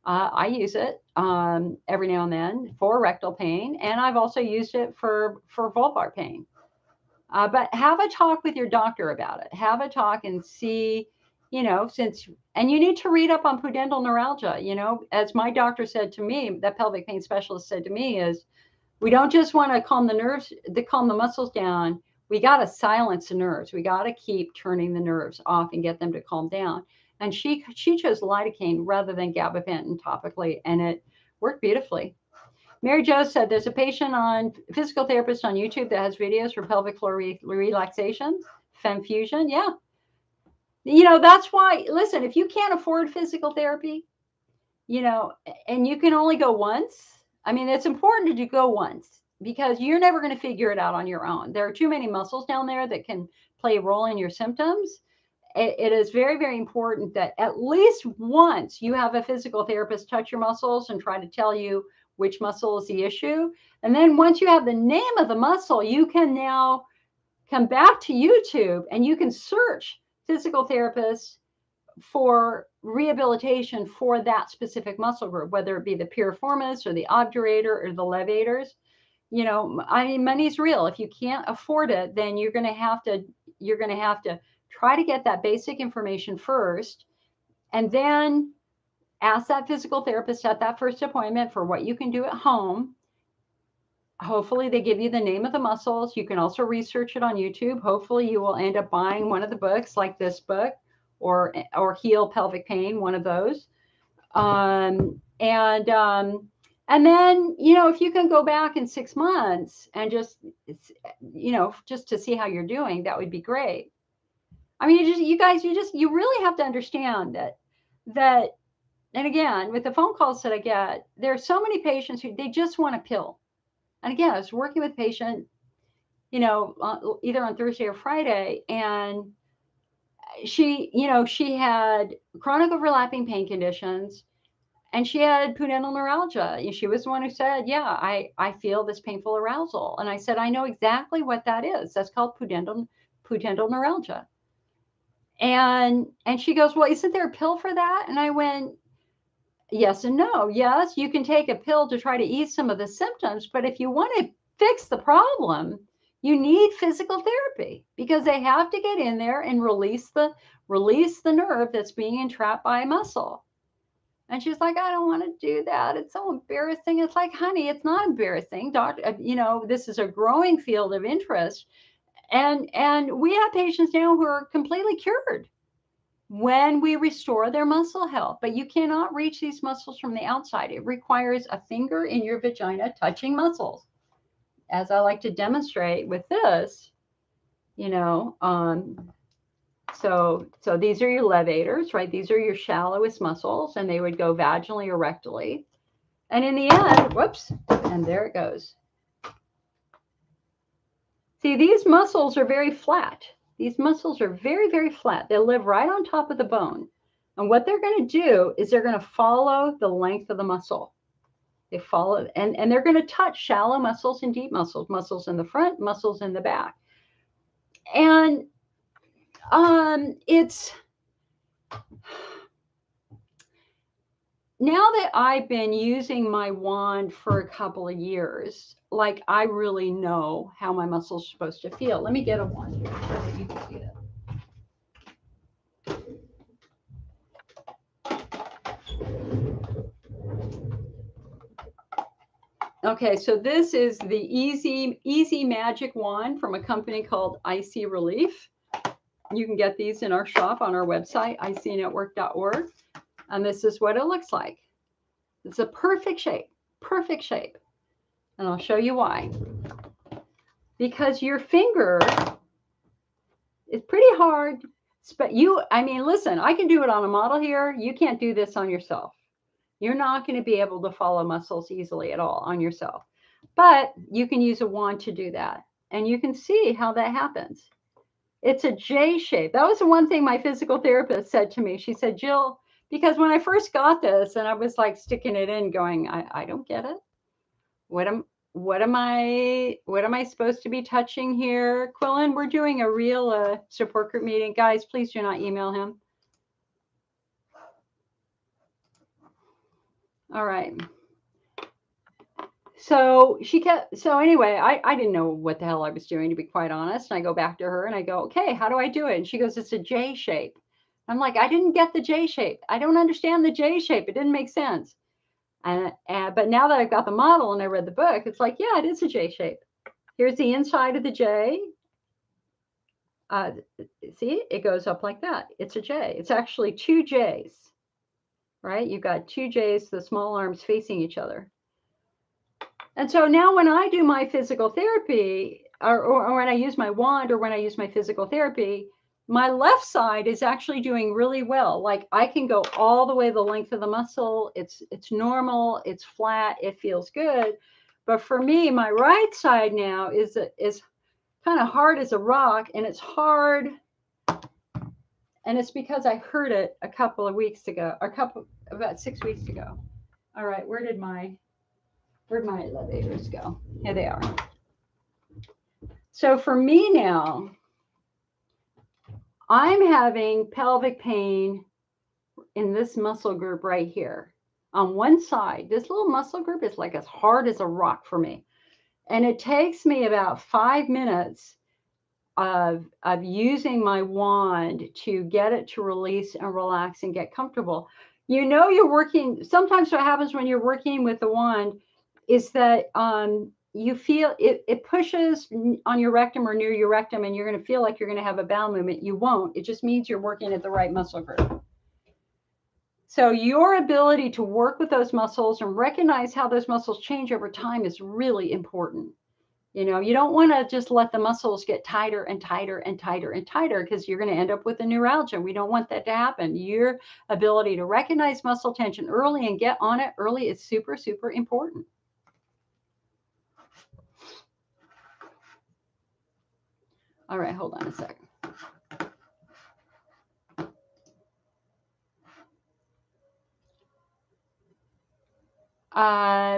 I use it every now and then for rectal pain. And I've also used it for vulvar pain. But have a talk with your doctor about it. Have a talk and see, and you need to read up on pudendal neuralgia. As my doctor said to me, that pelvic pain specialist said to me, is we don't just want to calm the muscles down. We got to silence the nerves. We got to keep turning the nerves off and get them to calm down. And she chose lidocaine rather than gabapentin topically, and it worked beautifully. Mary Jo said there's a physical therapist on YouTube that has videos for pelvic floor relaxation, femfusion. Yeah. That's why, listen, if you can't afford physical therapy, and you can only go once, I mean, it's important to go once because you're never going to figure it out on your own. There are too many muscles down there that can play a role in your symptoms. It is very, very important that at least once you have a physical therapist touch your muscles and try to tell you which muscle is the issue. And then once you have the name of the muscle, you can now come back to YouTube and you can search physical therapists for rehabilitation for that specific muscle group, whether it be the piriformis or the obturator or the levators. Money's real. If you can't afford it, then you're going to have to try to get that basic information first, and then ask that physical therapist at that first appointment for what you can do at home. Hopefully they give you the name of the muscles. You can also research it on YouTube. Hopefully you will end up buying one of the books like this book, or Heal Pelvic Pain, one of those. And then, if you can go back in 6 months and just to see how you're doing, that would be great. I mean, you really have to understand that, and again, with the phone calls that I get, there are so many patients who, they just want a pill. And again, I was working with a patient, either on Thursday or Friday, and she had chronic overlapping pain conditions, and she had pudendal neuralgia. And she was the one who said, yeah, I feel this painful arousal. And I said, I know exactly what that is. That's called pudendal neuralgia. And she goes, well, isn't there a pill for that? And I went, yes and no. Yes, you can take a pill to try to ease some of the symptoms, but if you want to fix the problem, you need physical therapy, because they have to get in there and release the nerve that's being entrapped by a muscle. And she's like, I don't want to do that. It's so embarrassing. It's like, honey, it's not embarrassing. Doctor, this is a growing field of interest. And we have patients now who are completely cured when we restore their muscle health. But you cannot reach these muscles from the outside. It requires a finger in your vagina touching muscles, as I like to demonstrate with this. So these are your levators, right? These are your shallowest muscles, and they would go vaginally or rectally. And in the end, whoops, and there it goes. See, these muscles are very flat. These muscles are very, very flat. They live right on top of the bone. And what they're going to do is they're going to follow the length of the muscle. They follow, and they're going to touch shallow muscles and deep muscles, muscles in the front, muscles in the back. And now that I've been using my wand for a couple of years, like I really know how my muscles are supposed to feel. Let me get a wand here so that you can see it. Okay, so this is the Easy Magic Wand from a company called IC Relief. You can get these in our shop on our website, icnetwork.org. And this is what it looks like. It's a perfect shape, perfect shape. And I'll show you why. Because your finger is pretty hard. But I mean, listen, I can do it on a model here. You can't do this on yourself. You're not going to be able to follow muscles easily at all on yourself. But you can use a wand to do that. And you can see how that happens. It's a J shape. That was the one thing my physical therapist said to me. She said, Jill, because when I first got this and I was like sticking it in going, I don't get it. What am I supposed to be touching here? Quillen, we're doing a real support group meeting. Guys, please do not email him. All right. So anyway, I didn't know what the hell I was doing, to be quite honest. And I go back to her and I go, okay, how do I do it? And she goes, it's a J shape. I'm like, I didn't get the J shape. I don't understand the J shape. It didn't make sense. But now that I've got the model and I read the book, it's like, yeah, it is a J shape. Here's the inside of the J. See, it goes up like that. It's a J. It's actually two J's, right? You've got two J's, the small arms facing each other. And so now when I do my physical therapy, or when I use my wand, or when I use my physical therapy, my left side is actually doing really well. Like I can go all the way the length of the muscle. It's normal. It's flat. It feels good. But for me, my right side now is kind of hard as a rock, and it's hard. And it's because I heard it a couple of weeks ago, about 6 weeks ago. All right, where'd my elevators go? Here they are. So for me now, I'm having pelvic pain in this muscle group right here. On one side, this little muscle group is like as hard as a rock for me. And it takes me about 5 minutes of using my wand to get it to release and relax and get comfortable. You know, you're working, sometimes what happens when you're working with the wand is that you feel it pushes on your rectum or near your rectum, and you're going to feel like you're going to have a bowel movement. You won't. It just means you're working at the right muscle group. So your ability to work with those muscles and recognize how those muscles change over time is really important. You know, you don't want to just let the muscles get tighter and tighter and tighter and tighter, because you're going to end up with a neuralgia. We don't want that to happen. Your ability to recognize muscle tension early and get on it early is super, super important. All right, hold on a second.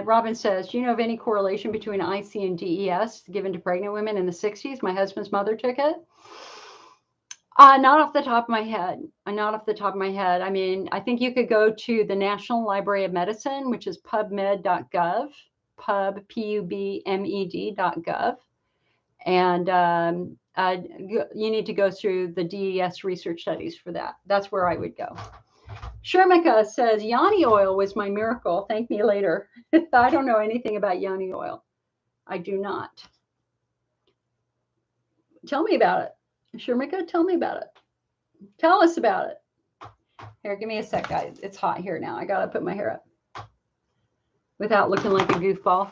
Robin says, do you know of any correlation between IC and DES given to pregnant women in the 60s? My husband's mother took it. Not off the top of my head. Not off the top of my head. I mean, I think you could go to the National Library of Medicine, which is pubmed.gov, pubmed.gov. And you need to go through the DES research studies for that. That's where I would go. Shermika says, Yanni oil was my miracle. Thank me later. I don't know anything about Yanni oil. I do not. Tell me about it. Shermika, tell me about it. Tell us about it. Here, give me a sec, guys. It's hot here now. I got to put my hair up without looking like a goofball.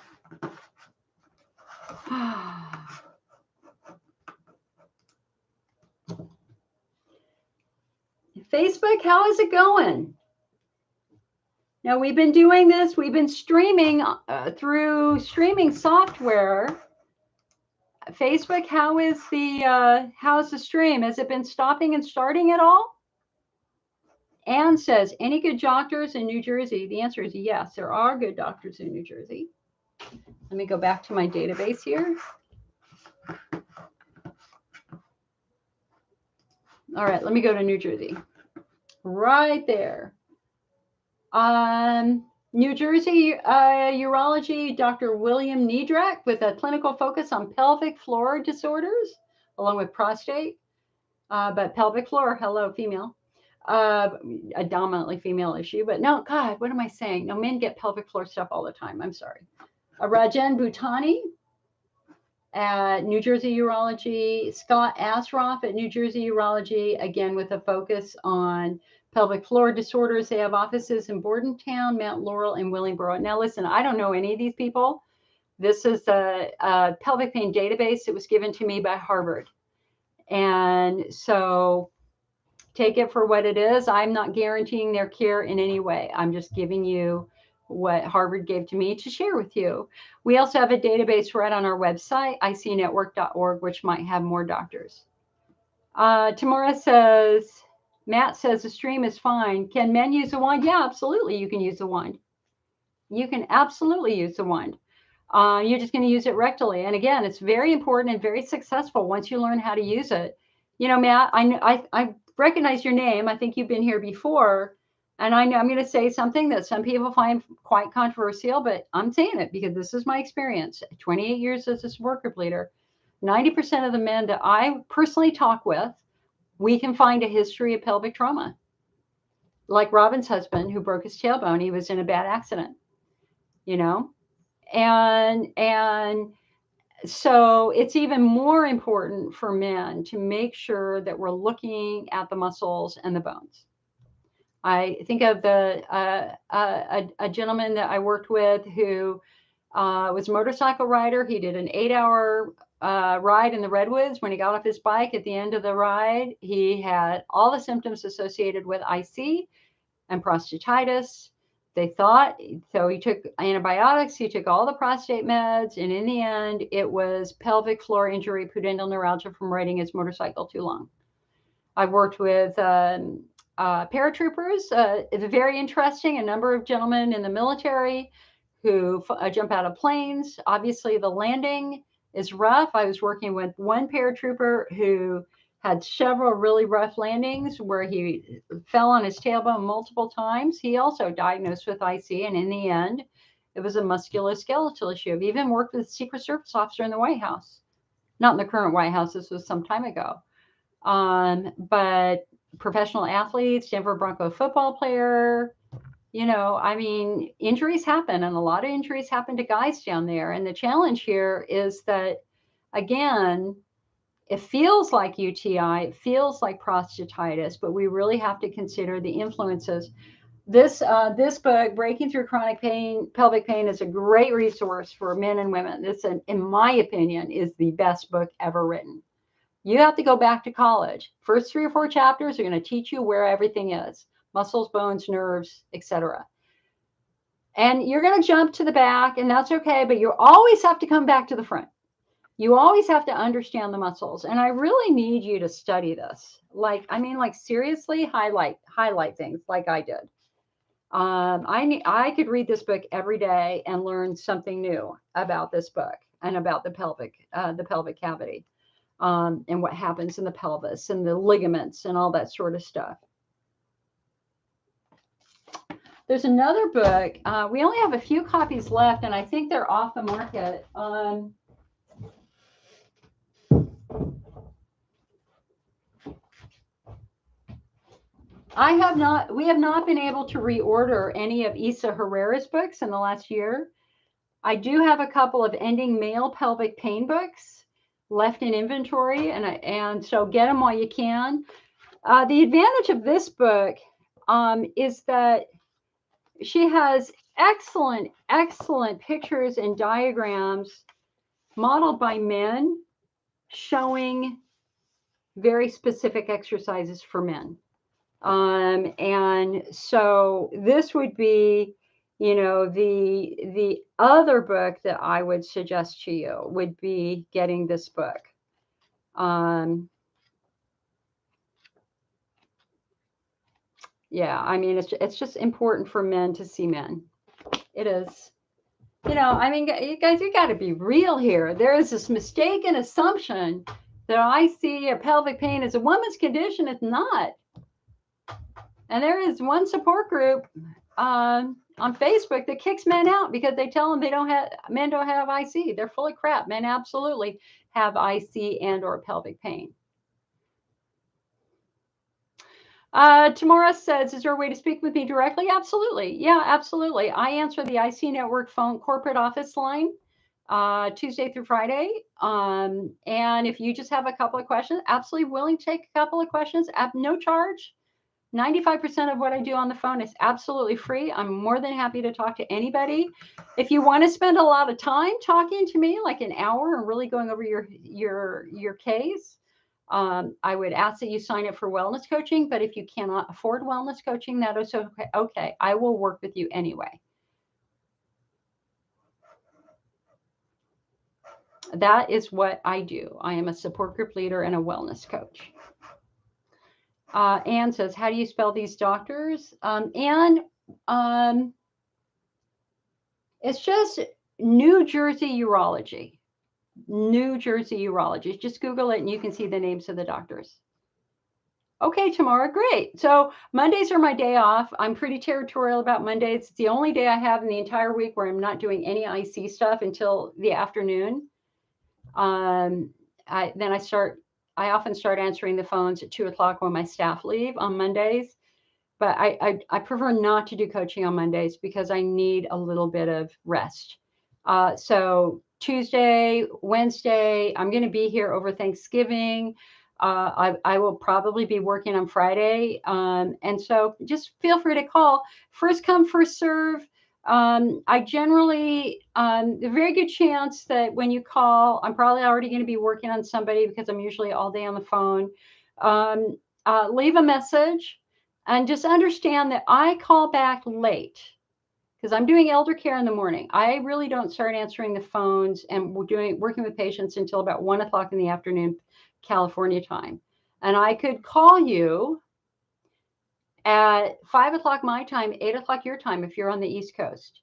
Facebook, how is it going? Now, we've been doing this. We've been streaming through streaming software. Facebook, how is the stream? Has it been stopping and starting at all? Anne says, any good doctors in New Jersey? The answer is yes, there are good doctors in New Jersey. Let me go back to my database here. All right, let me go to New Jersey. Right there. New Jersey urology, Dr. William Niedreck, with a clinical focus on pelvic floor disorders, along with prostate. But pelvic floor, hello, female. A dominantly female issue. But no, God, what am I saying? No, men get pelvic floor stuff all the time. I'm sorry. Rajan Bhutani at New Jersey Urology, Scott Asroff at New Jersey Urology, again with a focus on pelvic floor disorders. They have offices in Bordentown, Mount Laurel, and Willingboro. Now, listen, I don't know any of these people. This is a pelvic pain database that was given to me by Harvard. And so take it for what it is. I'm not guaranteeing their care in any way. I'm just giving you what Harvard gave to me to share with you. We also have a database right on our website, icnetwork.org, which might have more doctors. Tamara says, Matt says the stream is fine. Can men use the wand? Yeah, absolutely. You can use the wand. You can absolutely use the wand. You're just going to use it rectally. And again, it's very important and very successful once you learn how to use it. You know, Matt, I recognize your name. I think you've been here before. And I know I'm going to say something that some people find quite controversial, but I'm saying it because this is my experience. 28 years as a support group leader. 90% of the men that I personally talk with, we can find a history of pelvic trauma. Like Robin's husband, who broke his tailbone, he was in a bad accident, you know? And so it's even more important for men to make sure that we're looking at the muscles and the bones. I think of a gentleman that I worked with who was a motorcycle rider. He did an 8-hour ride in the Redwoods. When he got off his bike at the end of the ride, he had all the symptoms associated with IC and prostatitis. They thought, so he took antibiotics, he took all the prostate meds, and in the end, it was pelvic floor injury, pudendal neuralgia from riding his motorcycle too long. I've worked with paratroopers. It's very interesting. A number of gentlemen in the military who jump out of planes. Obviously, the landing is rough. I was working with one paratrooper who had several really rough landings where he fell on his tailbone multiple times. He also diagnosed with IC, and in the end, it was a musculoskeletal issue. I've even worked with a Secret Service officer in the White House. Not in the current White House. This was some time ago. But professional athletes, Denver Bronco football player, you know, I mean, injuries happen, and a lot of injuries happen to guys down there. And the challenge here is that, again, it feels like UTI, it feels like prostatitis, but we really have to consider the influences. This book, Breaking Through Chronic Pain, Pelvic Pain, is a great resource for men and women. This, in my opinion, is the best book ever written. You have to go back to college. First 3 or 4 chapters are going to teach you where everything is: muscles, bones, nerves, etc. And you're going to jump to the back, and that's okay, but you always have to come back to the front. You always have to understand the muscles. And I really need you to study this. Like seriously highlight things like I did. I could read this book every day and learn something new about this book and about the pelvic cavity. And what happens in the pelvis and the ligaments and all that sort of stuff. There's another book. We only have a few copies left, and I think they're off the market. We have not been able to reorder any of Isa Herrera's books in the last year. I do have a couple of Ending Male Pelvic Pain books left in inventory, and so get them while you can. The advantage of this book is that she has excellent pictures and diagrams modeled by men showing very specific exercises for men. And so this would be, you know, the other book that I would suggest to you would be getting this book. Yeah, I mean, it's just important for men to see men. It is. You know, I mean, you guys, you got to be real here. There is this mistaken assumption that I see a pelvic pain as a woman's condition. It's not. And there is one support group on Facebook that kicks men out because they tell them men don't have IC. They're full of crap. Men absolutely have IC and or pelvic pain. Tamara says, is there a way to speak with me directly? Absolutely. Yeah, absolutely. I answer the IC Network phone corporate office line Tuesday through Friday. And if you just have a couple of questions, absolutely willing to take a couple of questions at no charge. 95% of what I do on the phone is absolutely free. I'm more than happy to talk to anybody. If you want to spend a lot of time talking to me, like an hour, and really going over your case, I would ask that you sign up for wellness coaching. But if you cannot afford wellness coaching, that is okay. I will work with you anyway. That is what I do. I am a support group leader and a wellness coach. Anne says, how do you spell these doctors? Anne, it's just New Jersey Urology. New Jersey Urology. Just Google it and you can see the names of the doctors. Okay, Tamara, great. So Mondays are my day off. I'm pretty territorial about Mondays. It's the only day I have in the entire week where I'm not doing any IC stuff until the afternoon. I often start answering the phones at 2 o'clock when my staff leave on Mondays, but I prefer not to do coaching on Mondays because I need a little bit of rest. So Tuesday, Wednesday, I'm going to be here over Thanksgiving. I will probably be working on Friday. And so just feel free to call. First come, first serve. I generally, a very good chance that when you call, I'm probably already going to be working on somebody because I'm usually all day on the phone. Leave a message and just understand that I call back late because I'm doing elder care in the morning. I really don't start answering the phones and working with patients until about 1 o'clock in the afternoon, California time. And I could call you at 5 o'clock my time, 8 o'clock your time, if you're on the East Coast.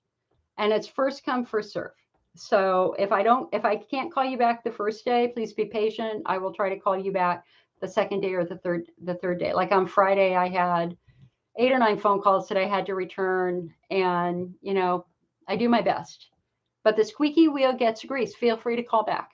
And it's first come, first serve. So if I can't call you back the first day, please be patient. I will try to call you back the second day or the third day. Like on Friday, I had 8 or 9 phone calls that I had to return. And, I do my best. But the squeaky wheel gets greased. Feel free to call back.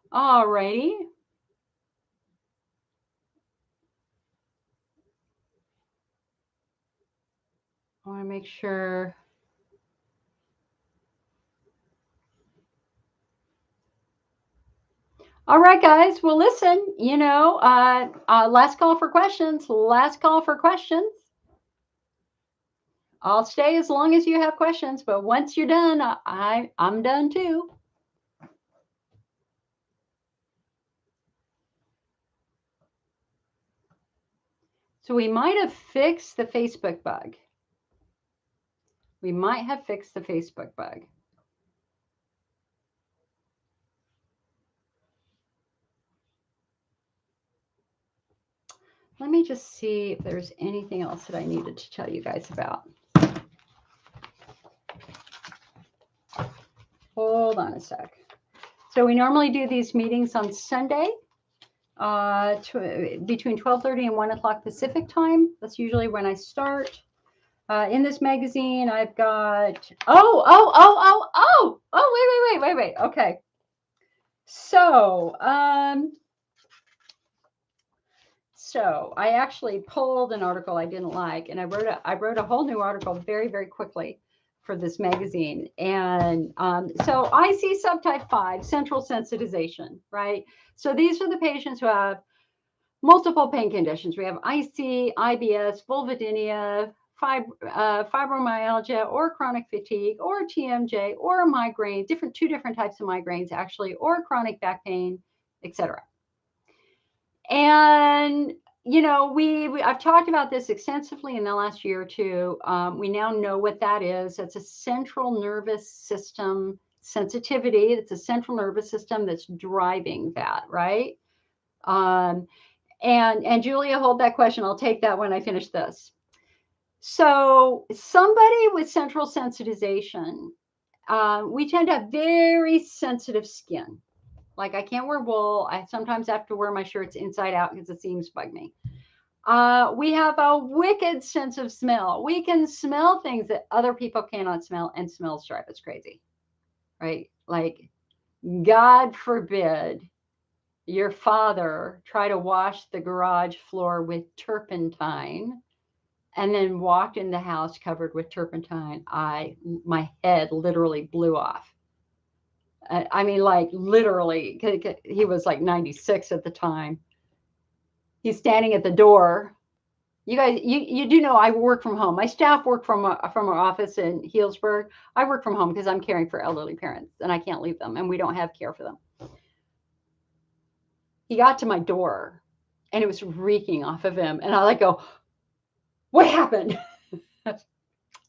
All righty. I want to make sure. All right, guys. Well, listen, last call for questions. Last call for questions. I'll stay as long as you have questions, but once you're done, I'm done too. So we might have fixed the Facebook bug. We might have fixed the Facebook bug. Let me just see if there's anything else that I needed to tell you guys about. Hold on a sec. So we normally do these meetings on Sunday between 12:30 and 1 o'clock Pacific time. That's usually when I start. In this magazine, I've got, wait. Okay. So I actually pulled an article I didn't like, and I wrote a whole new article very, very quickly for this magazine. And so IC subtype 5, central sensitization, right? So these are the patients who have multiple pain conditions. We have IC, IBS, vulvodynia, fibromyalgia, or chronic fatigue, or TMJ, or a migraine, two different types of migraines actually, or chronic back pain, etc. And I've talked about this extensively in the last year or two. We now know what that is. It's a central nervous system sensitivity. It's a central nervous system that's driving that, right? And Julia, hold that question. I'll take that when I finish this. So somebody with central sensitization, we tend to have very sensitive skin. Like I can't wear wool. I sometimes have to wear my shirts inside out because the seams bug me. We have a wicked sense of smell. We can smell things that other people cannot smell, and smells drive us crazy, right? Like, God forbid your father try to wash the garage floor with turpentine and then walked in the house covered with turpentine. My head literally blew off. I mean, like literally, he was like 96 at the time. He's standing at the door. You guys, you do know I work from home. My staff work from our office in Healdsburg. I work from home because I'm caring for elderly parents and I can't leave them, and we don't have care for them. He got to my door and it was reeking off of him. And I like go, what happened?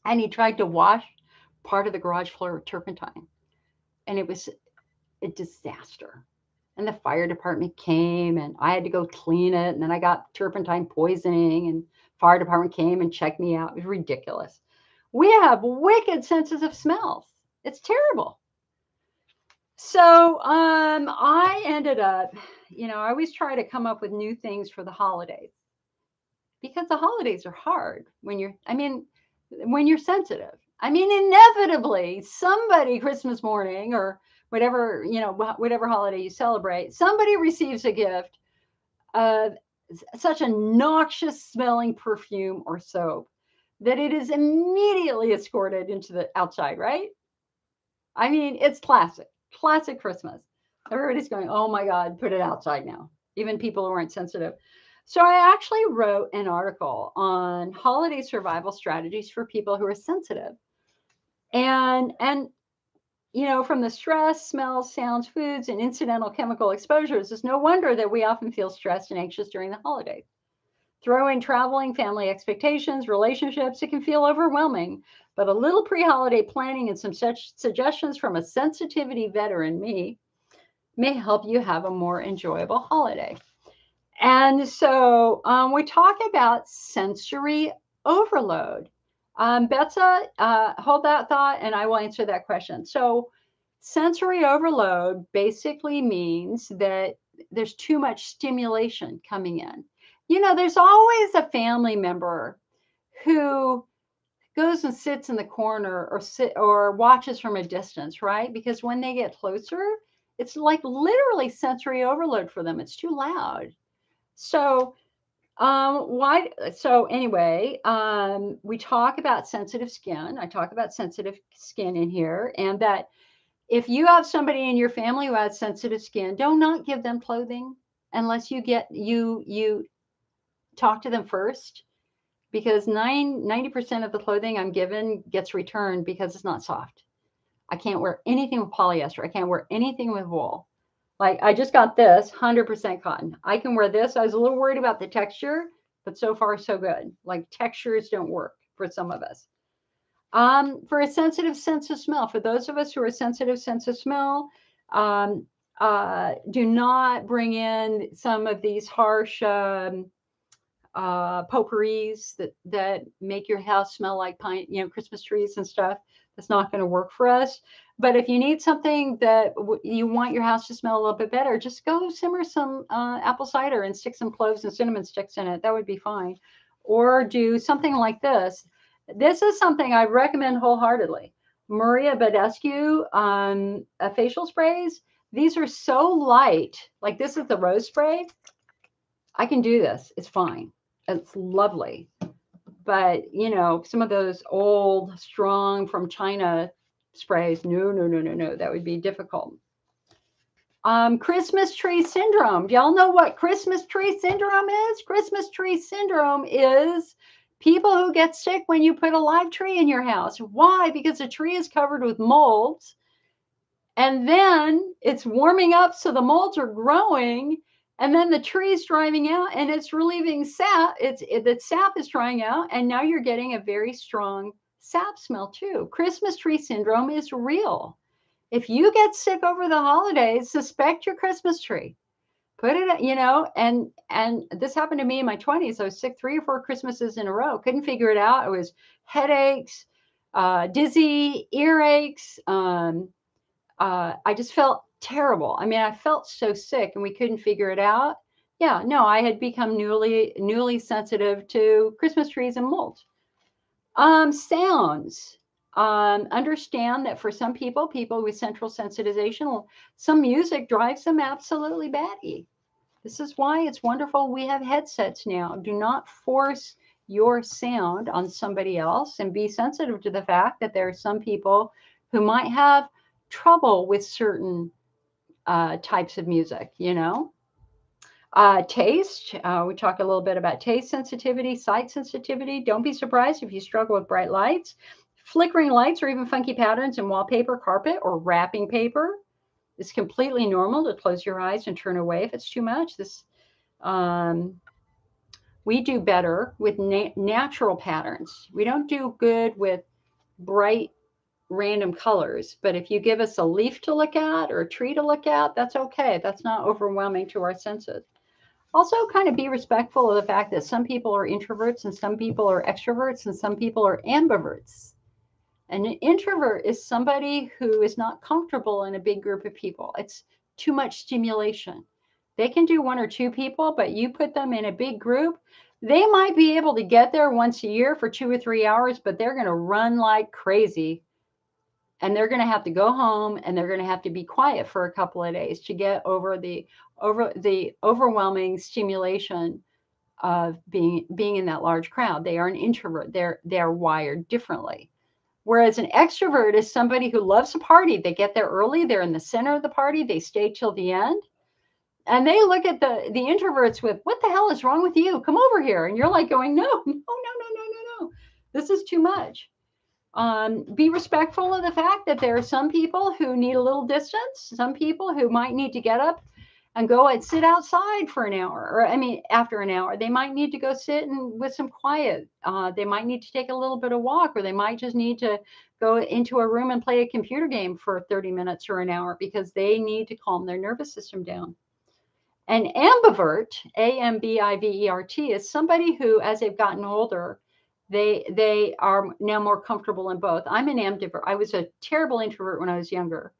And he tried to wash part of the garage floor with turpentine. And it was a disaster. And the fire department came and I had to go clean it. And then I got turpentine poisoning and fire department came and checked me out. It was ridiculous. We have wicked senses of smells. It's terrible. So I ended up, I always try to come up with new things for the holidays because the holidays are hard when you're sensitive. I mean, inevitably, somebody Christmas morning or whatever, whatever holiday you celebrate, somebody receives a gift of such a noxious smelling perfume or soap that it is immediately escorted into the outside, right? I mean, it's classic Christmas. Everybody's going, oh my God, put it outside now. Even people who aren't sensitive. So I actually wrote an article on holiday survival strategies for people who are sensitive. And from the stress, smells, sounds, foods, and incidental chemical exposures, it's no wonder that we often feel stressed and anxious during the holidays. Throw in traveling, family expectations, relationships, it can feel overwhelming. But a little pre-holiday planning and some such suggestions from a sensitivity veteran, me, may help you have a more enjoyable holiday. And so we talk about sensory overload. Betsa, hold that thought and I will answer that question. So sensory overload basically means that there's too much stimulation coming in. There's always a family member who goes and sits in the corner or watches from a distance, right? Because when they get closer, it's like literally sensory overload for them. It's too loud. So anyway, we talk about sensitive skin. I talk about sensitive skin in here, and that if you have somebody in your family who has sensitive skin, do not give them clothing unless you talk to them first, because 90% of the clothing I'm given gets returned because it's not soft. I can't wear anything with polyester. I can't wear anything with wool. Like I just got this 100% cotton. I can wear this. I was a little worried about the texture, but so far so good. Like textures don't work for some of us. For a sensitive sense of smell, for those of us who are sensitive sense of smell, do not bring in some of these harsh potpourris that make your house smell like pine, Christmas trees and stuff. That's not going to work for us. But if you need something that you want your house to smell a little bit better, just go simmer some apple cider and stick some cloves and cinnamon sticks in it. That would be fine. Or do something like this. This is something I recommend wholeheartedly. Maria Badescu facial sprays. These are so light. Like this is the rose spray. I can do this. It's fine. It's lovely. But, some of those old, strong from China sprays, no. That would be difficult. Christmas tree syndrome. Do y'all know what Christmas tree syndrome is? Christmas tree syndrome is people who get sick when you put a live tree in your house. Why? Because the tree is covered with molds. And then it's warming up, so the molds are growing. And then the tree is drying out and it's relieving sap. The sap is drying out. And now you're getting a very strong sap smell too. Christmas tree syndrome is real. If you get sick over the holidays, suspect your Christmas tree. Put it, and this happened to me in my 20s. I was sick 3 or 4 Christmases in a row. Couldn't figure it out. It was headaches, dizzy, earaches. I just felt terrible. I mean, I felt so sick, and we couldn't figure it out. Yeah, no, I had become newly sensitive to Christmas trees and mold. Sounds. Understand that for some people with central sensitization, some music drives them absolutely batty. This is why it's wonderful we have headsets now. Do not force your sound on somebody else, and be sensitive to the fact that there are some people who might have trouble with certain types of music, Taste. We talk a little bit about taste sensitivity, sight sensitivity. Don't be surprised if you struggle with bright lights, flickering lights, or even funky patterns in wallpaper, carpet, or wrapping paper. It's completely normal to close your eyes and turn away if it's too much. We do better with natural patterns. We don't do good with bright random colors, but if you give us a leaf to look at or a tree to look at, that's okay. That's not overwhelming to our senses. Also, kind of be respectful of the fact that some people are introverts and some people are extroverts and some people are ambiverts. And an introvert is somebody who is not comfortable in a big group of people. It's too much stimulation. They can do 1 or 2 people, but you put them in a big group, they might be able to get there once a year for 2 or 3 hours, but they're going to run like crazy. And they're going to have to go home, and they're going to have to be quiet for a couple of days to get over the overwhelming stimulation of being in that large crowd. They are an introvert. They're wired differently. Whereas an extrovert is somebody who loves a party. They get there early. They're in the center of the party. They stay till the end. And they look at the introverts with, what the hell is wrong with you? Come over here. And you're like going, no. This is too much. Be respectful of the fact that there are some people who need a little distance, some people who might need to get up and go and sit outside for an hour, or after an hour, they might need to go sit with some quiet. They might need to take a little bit of walk, or they might just need to go into a room and play a computer game for 30 minutes or an hour because they need to calm their nervous system down. An ambivert, A-M-B-I-V-E-R-T, is somebody who, as they've gotten older, they are now more comfortable in both. I'm an ambivert. I was a terrible introvert when I was younger.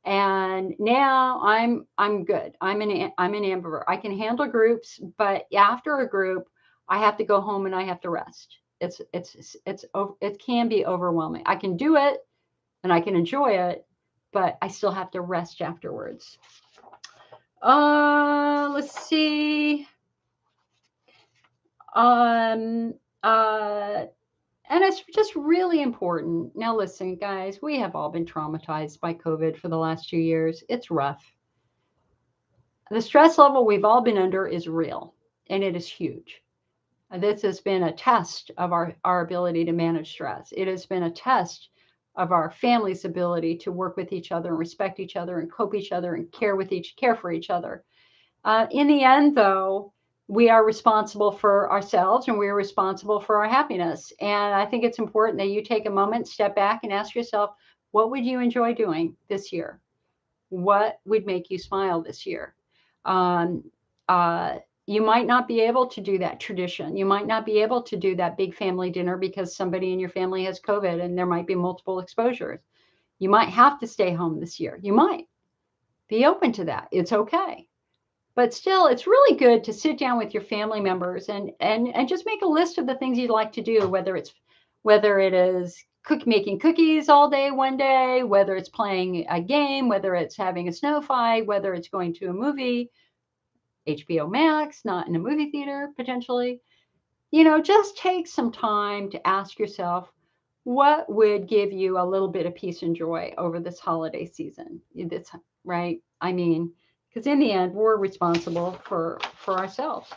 And now I'm good. I'm an ambivert. I can handle groups, but after a group, I have to go home and I have to rest. It can be overwhelming. I can do it and I can enjoy it, but I still have to rest afterwards. Let's see. And it's just really important. Now, listen, guys, we have all been traumatized by COVID for the last 2 years. It's rough. The stress level we've all been under is real, and it is huge. This has been a test of our ability to manage stress. It has been a test of our family's ability to work with each other and respect each other and cope each other and care for each other. In the end, though, we are responsible for ourselves and we are responsible for our happiness. And I think it's important that you take a moment, step back, and ask yourself, what would you enjoy doing this year? What would make you smile this year? You might not be able to do that tradition. You might not be able to do that big family dinner because somebody in your family has COVID and there might be multiple exposures. You might have to stay home this year. You might be open to that. It's okay. But still, it's really good to sit down with your family members and just make a list of the things you'd like to do, whether it is making cookies all day one day, whether it's playing a game, whether it's having a snow fight, whether it's going to a movie, HBO Max, not in a movie theater, potentially. Just take some time to ask yourself, what would give you a little bit of peace and joy over this holiday season? That's right. Because in the end, we're responsible for ourselves.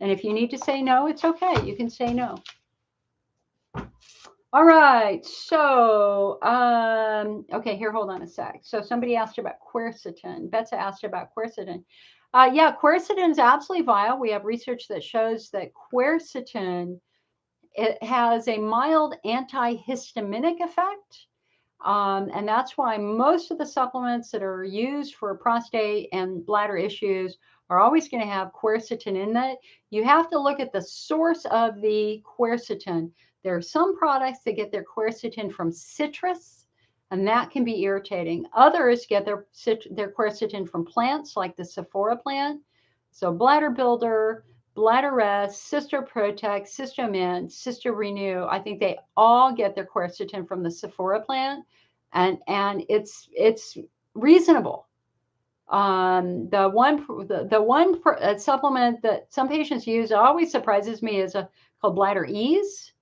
And if you need to say no, it's okay. You can say no. All right. So, okay, here, hold on a sec. So somebody asked about quercetin. Betsa asked about quercetin. Yeah, quercetin is absolutely vile. We have research that shows that quercetin, it has a mild antihistaminic effect. And that's why most of the supplements that are used for prostate and bladder issues are always going to have quercetin in it. You have to look at the source of the quercetin. There are some products that get their quercetin from citrus, and that can be irritating. Others get their quercetin from plants like the Sephora plant. So Bladder Builder, Bladder Rest, Cysto Protect, Cystomint, Cysto Renew, I think they all get their quercetin from the Sephora plant, and it's reasonable. The one supplement that some patients use always surprises me is called Bladder Ease.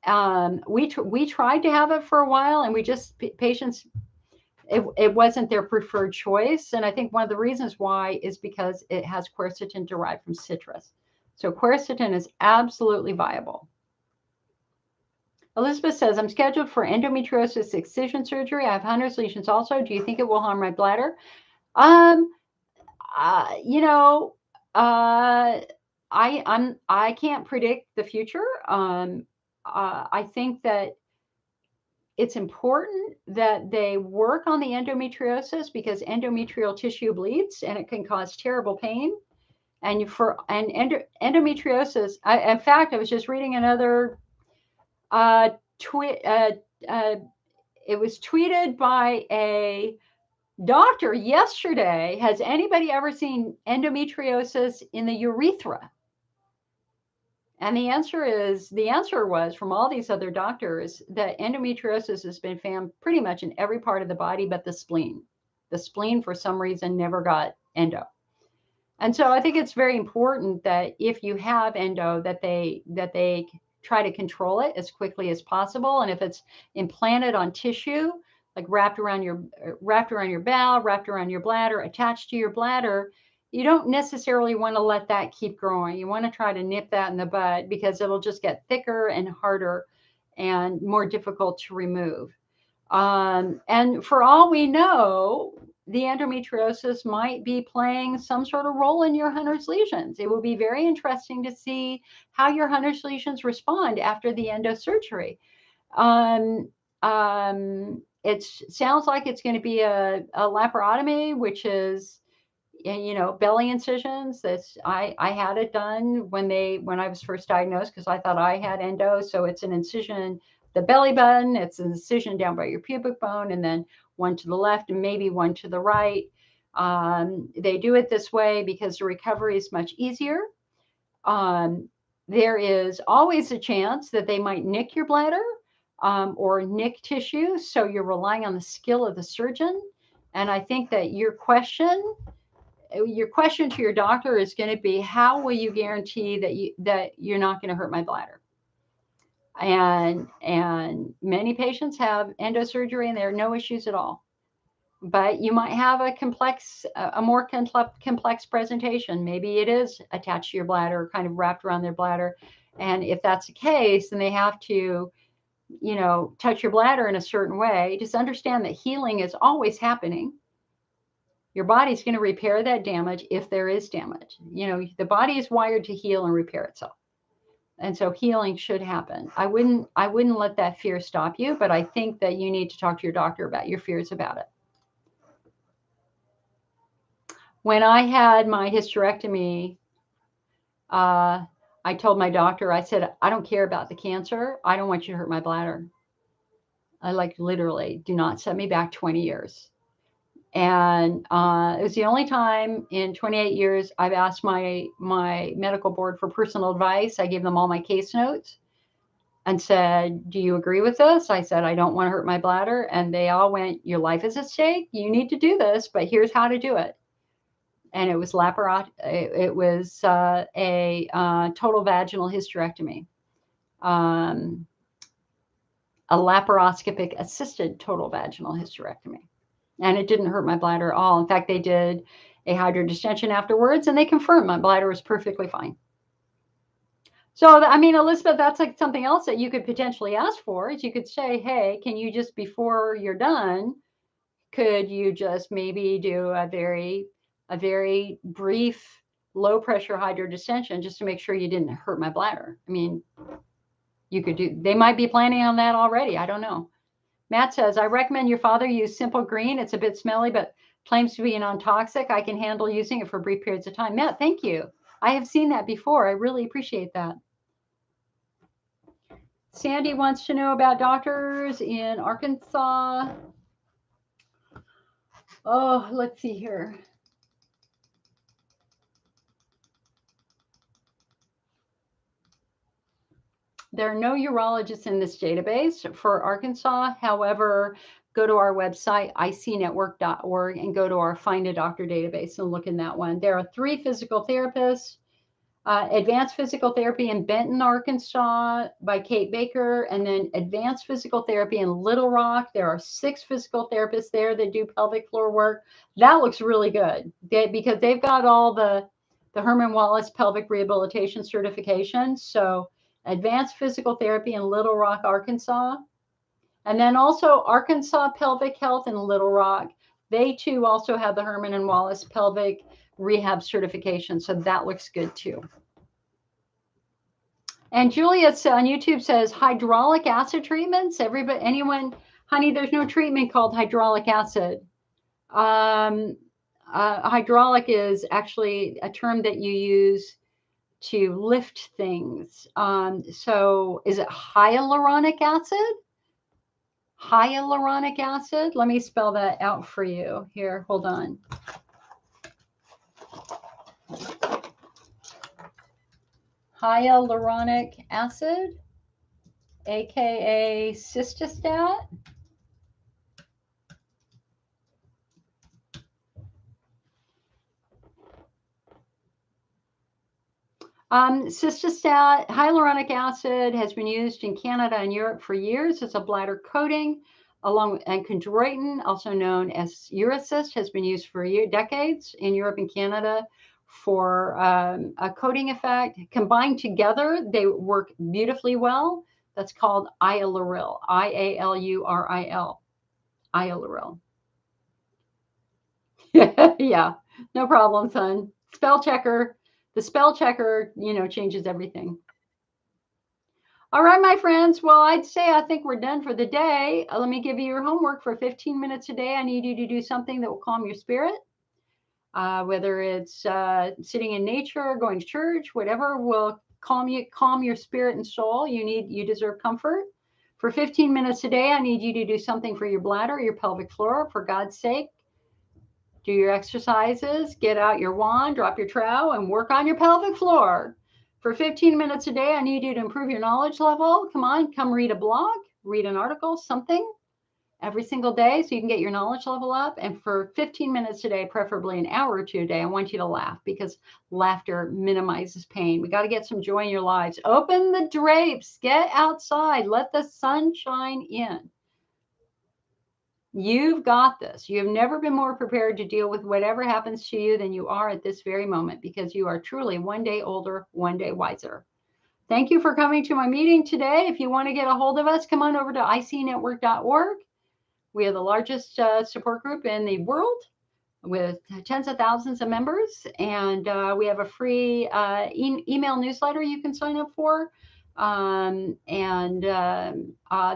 We tried to have it for a while, and we just patients. It wasn't their preferred choice. And I think one of the reasons why is because it has quercetin derived from citrus. So quercetin is absolutely viable. Elizabeth says, I'm scheduled for endometriosis excision surgery. I have Hunner's lesions also. Do you think it will harm my bladder? You know, I can't predict the future. I think that it's important that they work on the endometriosis because endometrial tissue bleeds and it can cause terrible pain. And endometriosis, in fact, I was just reading another tweet. It was tweeted by a doctor yesterday. Has anybody ever seen endometriosis in the urethra? And the answer was from all these other doctors that endometriosis has been found pretty much in every part of the body but the spleen. The spleen, for some reason, never got endo. And so I think it's very important that if you have endo, that they try to control it as quickly as possible. And if it's implanted on tissue, like wrapped around your bowel, wrapped around your bladder, attached to your bladder, you don't necessarily want to let that keep growing. You want to try to nip that in the bud because it'll just get thicker and harder and more difficult to remove. And for all we know, the endometriosis might be playing some sort of role in your Hunner's lesions. It will be very interesting to see how your Hunner's lesions respond after the endosurgery. It sounds like it's going to be a laparotomy, which is, belly incisions. I had it done when I was first diagnosed because I thought I had endo. So it's an incision, the belly button, it's an incision down by your pubic bone, and then one to the left and maybe one to the right. They do it this way because the recovery is much easier. There is always a chance that they might nick your bladder or nick tissue. So you're relying on the skill of the surgeon. And I think that your question to your doctor is going to be, how will you guarantee that you're not going to hurt my bladder? And many patients have endosurgery and there are no issues at all. But you might have a more complex presentation. Maybe it is attached to your bladder, kind of wrapped around their bladder. And if that's the case, then they have to, touch your bladder in a certain way. Just understand that healing is always happening. Your body's going to repair that damage if there is damage. The body is wired to heal and repair itself. And so healing should happen. I wouldn't let that fear stop you, but I think that you need to talk to your doctor about your fears about it. When I had my hysterectomy, I told my doctor, I said, I don't care about the cancer. I don't want you to hurt my bladder. I literally do not set me back 20 years. And it was the only time in 28 years I've asked my medical board for personal advice. I gave them all my case notes and said, do you agree with this? I said, I don't want to hurt my bladder. And they all went, your life is at stake. You need to do this, but here's how to do it. And it was it was a total vaginal hysterectomy, a laparoscopic assisted total vaginal hysterectomy. And it didn't hurt my bladder at all. In fact, they did a hydrodistension afterwards, and they confirmed my bladder was perfectly fine. So, Elizabeth, that's like something else that you could potentially ask for. Is you could say, hey, can you just, before you're done, could you just maybe do a very brief, low pressure hydrodistension just to make sure you didn't hurt my bladder? You could do. They might be planning on that already. I don't know. Matt says, I recommend your father use Simple Green. It's a bit smelly, but claims to be non-toxic. I can handle using it for brief periods of time. Matt, thank you. I have seen that before. I really appreciate that. Sandy wants to know about doctors in Arkansas. Oh, let's see here. There are no urologists in this database for Arkansas. However, go to our website, icnetwork.org, and go to our Find a Doctor database and look in that one. There are 3 physical therapists. Advanced Physical Therapy in Benton, Arkansas by Kate Baker, and then Advanced Physical Therapy in Little Rock. There are 6 physical therapists there that do pelvic floor work. That looks really good because they've got all the Herman Wallace pelvic rehabilitation certifications. So Advanced Physical Therapy in Little Rock, Arkansas. And then also Arkansas Pelvic Health in Little Rock. They too also have the Herman and Wallace pelvic rehab certification. So that looks good too. And Julia on YouTube says hydraulic acid treatments. Anyone, honey, there's no treatment called hydraulic acid. Hydraulic is actually a term that you use to lift things. So is it hyaluronic acid? Hyaluronic acid? Let me spell that out for you. Here, hold on. Hyaluronic acid, aka cystostat. Cystostat, hyaluronic acid, has been used in Canada and Europe for years as a bladder coating, and chondroitin, also known as Uracyst, has been used for decades in Europe and Canada for a coating effect. Combined together, they work beautifully well. That's called Ialuril, I-A-L-U-R-I-L, Ialuril. Yeah, no problem, son. Spell checker. The spell checker, changes everything. All right, my friends. Well, I think we're done for the day. Let me give you your homework for 15 minutes a day. I need you to do something that will calm your spirit, whether it's sitting in nature, going to church, whatever will calm your spirit and soul. You deserve comfort. For 15 minutes a day, I need you to do something for your bladder, your pelvic floor, for God's sake. Do your exercises, get out your wand, drop your trowel, and work on your pelvic floor. For 15 minutes a day, I need you to improve your knowledge level. Come on, come read a blog, read an article, something every single day so you can get your knowledge level up. And for 15 minutes a day, preferably an hour or 2 a day, I want you to laugh because laughter minimizes pain. We got to get some joy in your lives. Open the drapes, get outside, let the sun shine in. You've got this. You have never been more prepared to deal with whatever happens to you than you are at this very moment, because you are truly one day older, one day wiser. Thank you for coming to my meeting today. If you want to get a hold of us, come on over to icnetwork.org. We are the largest support group in the world with tens of thousands of members. And we have a free email newsletter you can sign up for.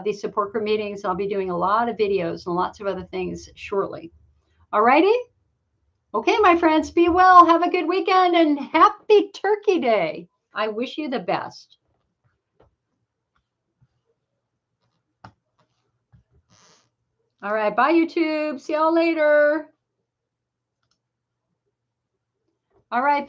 These support group meetings, I'll be doing a lot of videos and lots of other things shortly. All righty. Okay, my friends, be well. Have a good weekend and happy Turkey Day. I wish you the best. All right. Bye, YouTube. See y'all later. All right.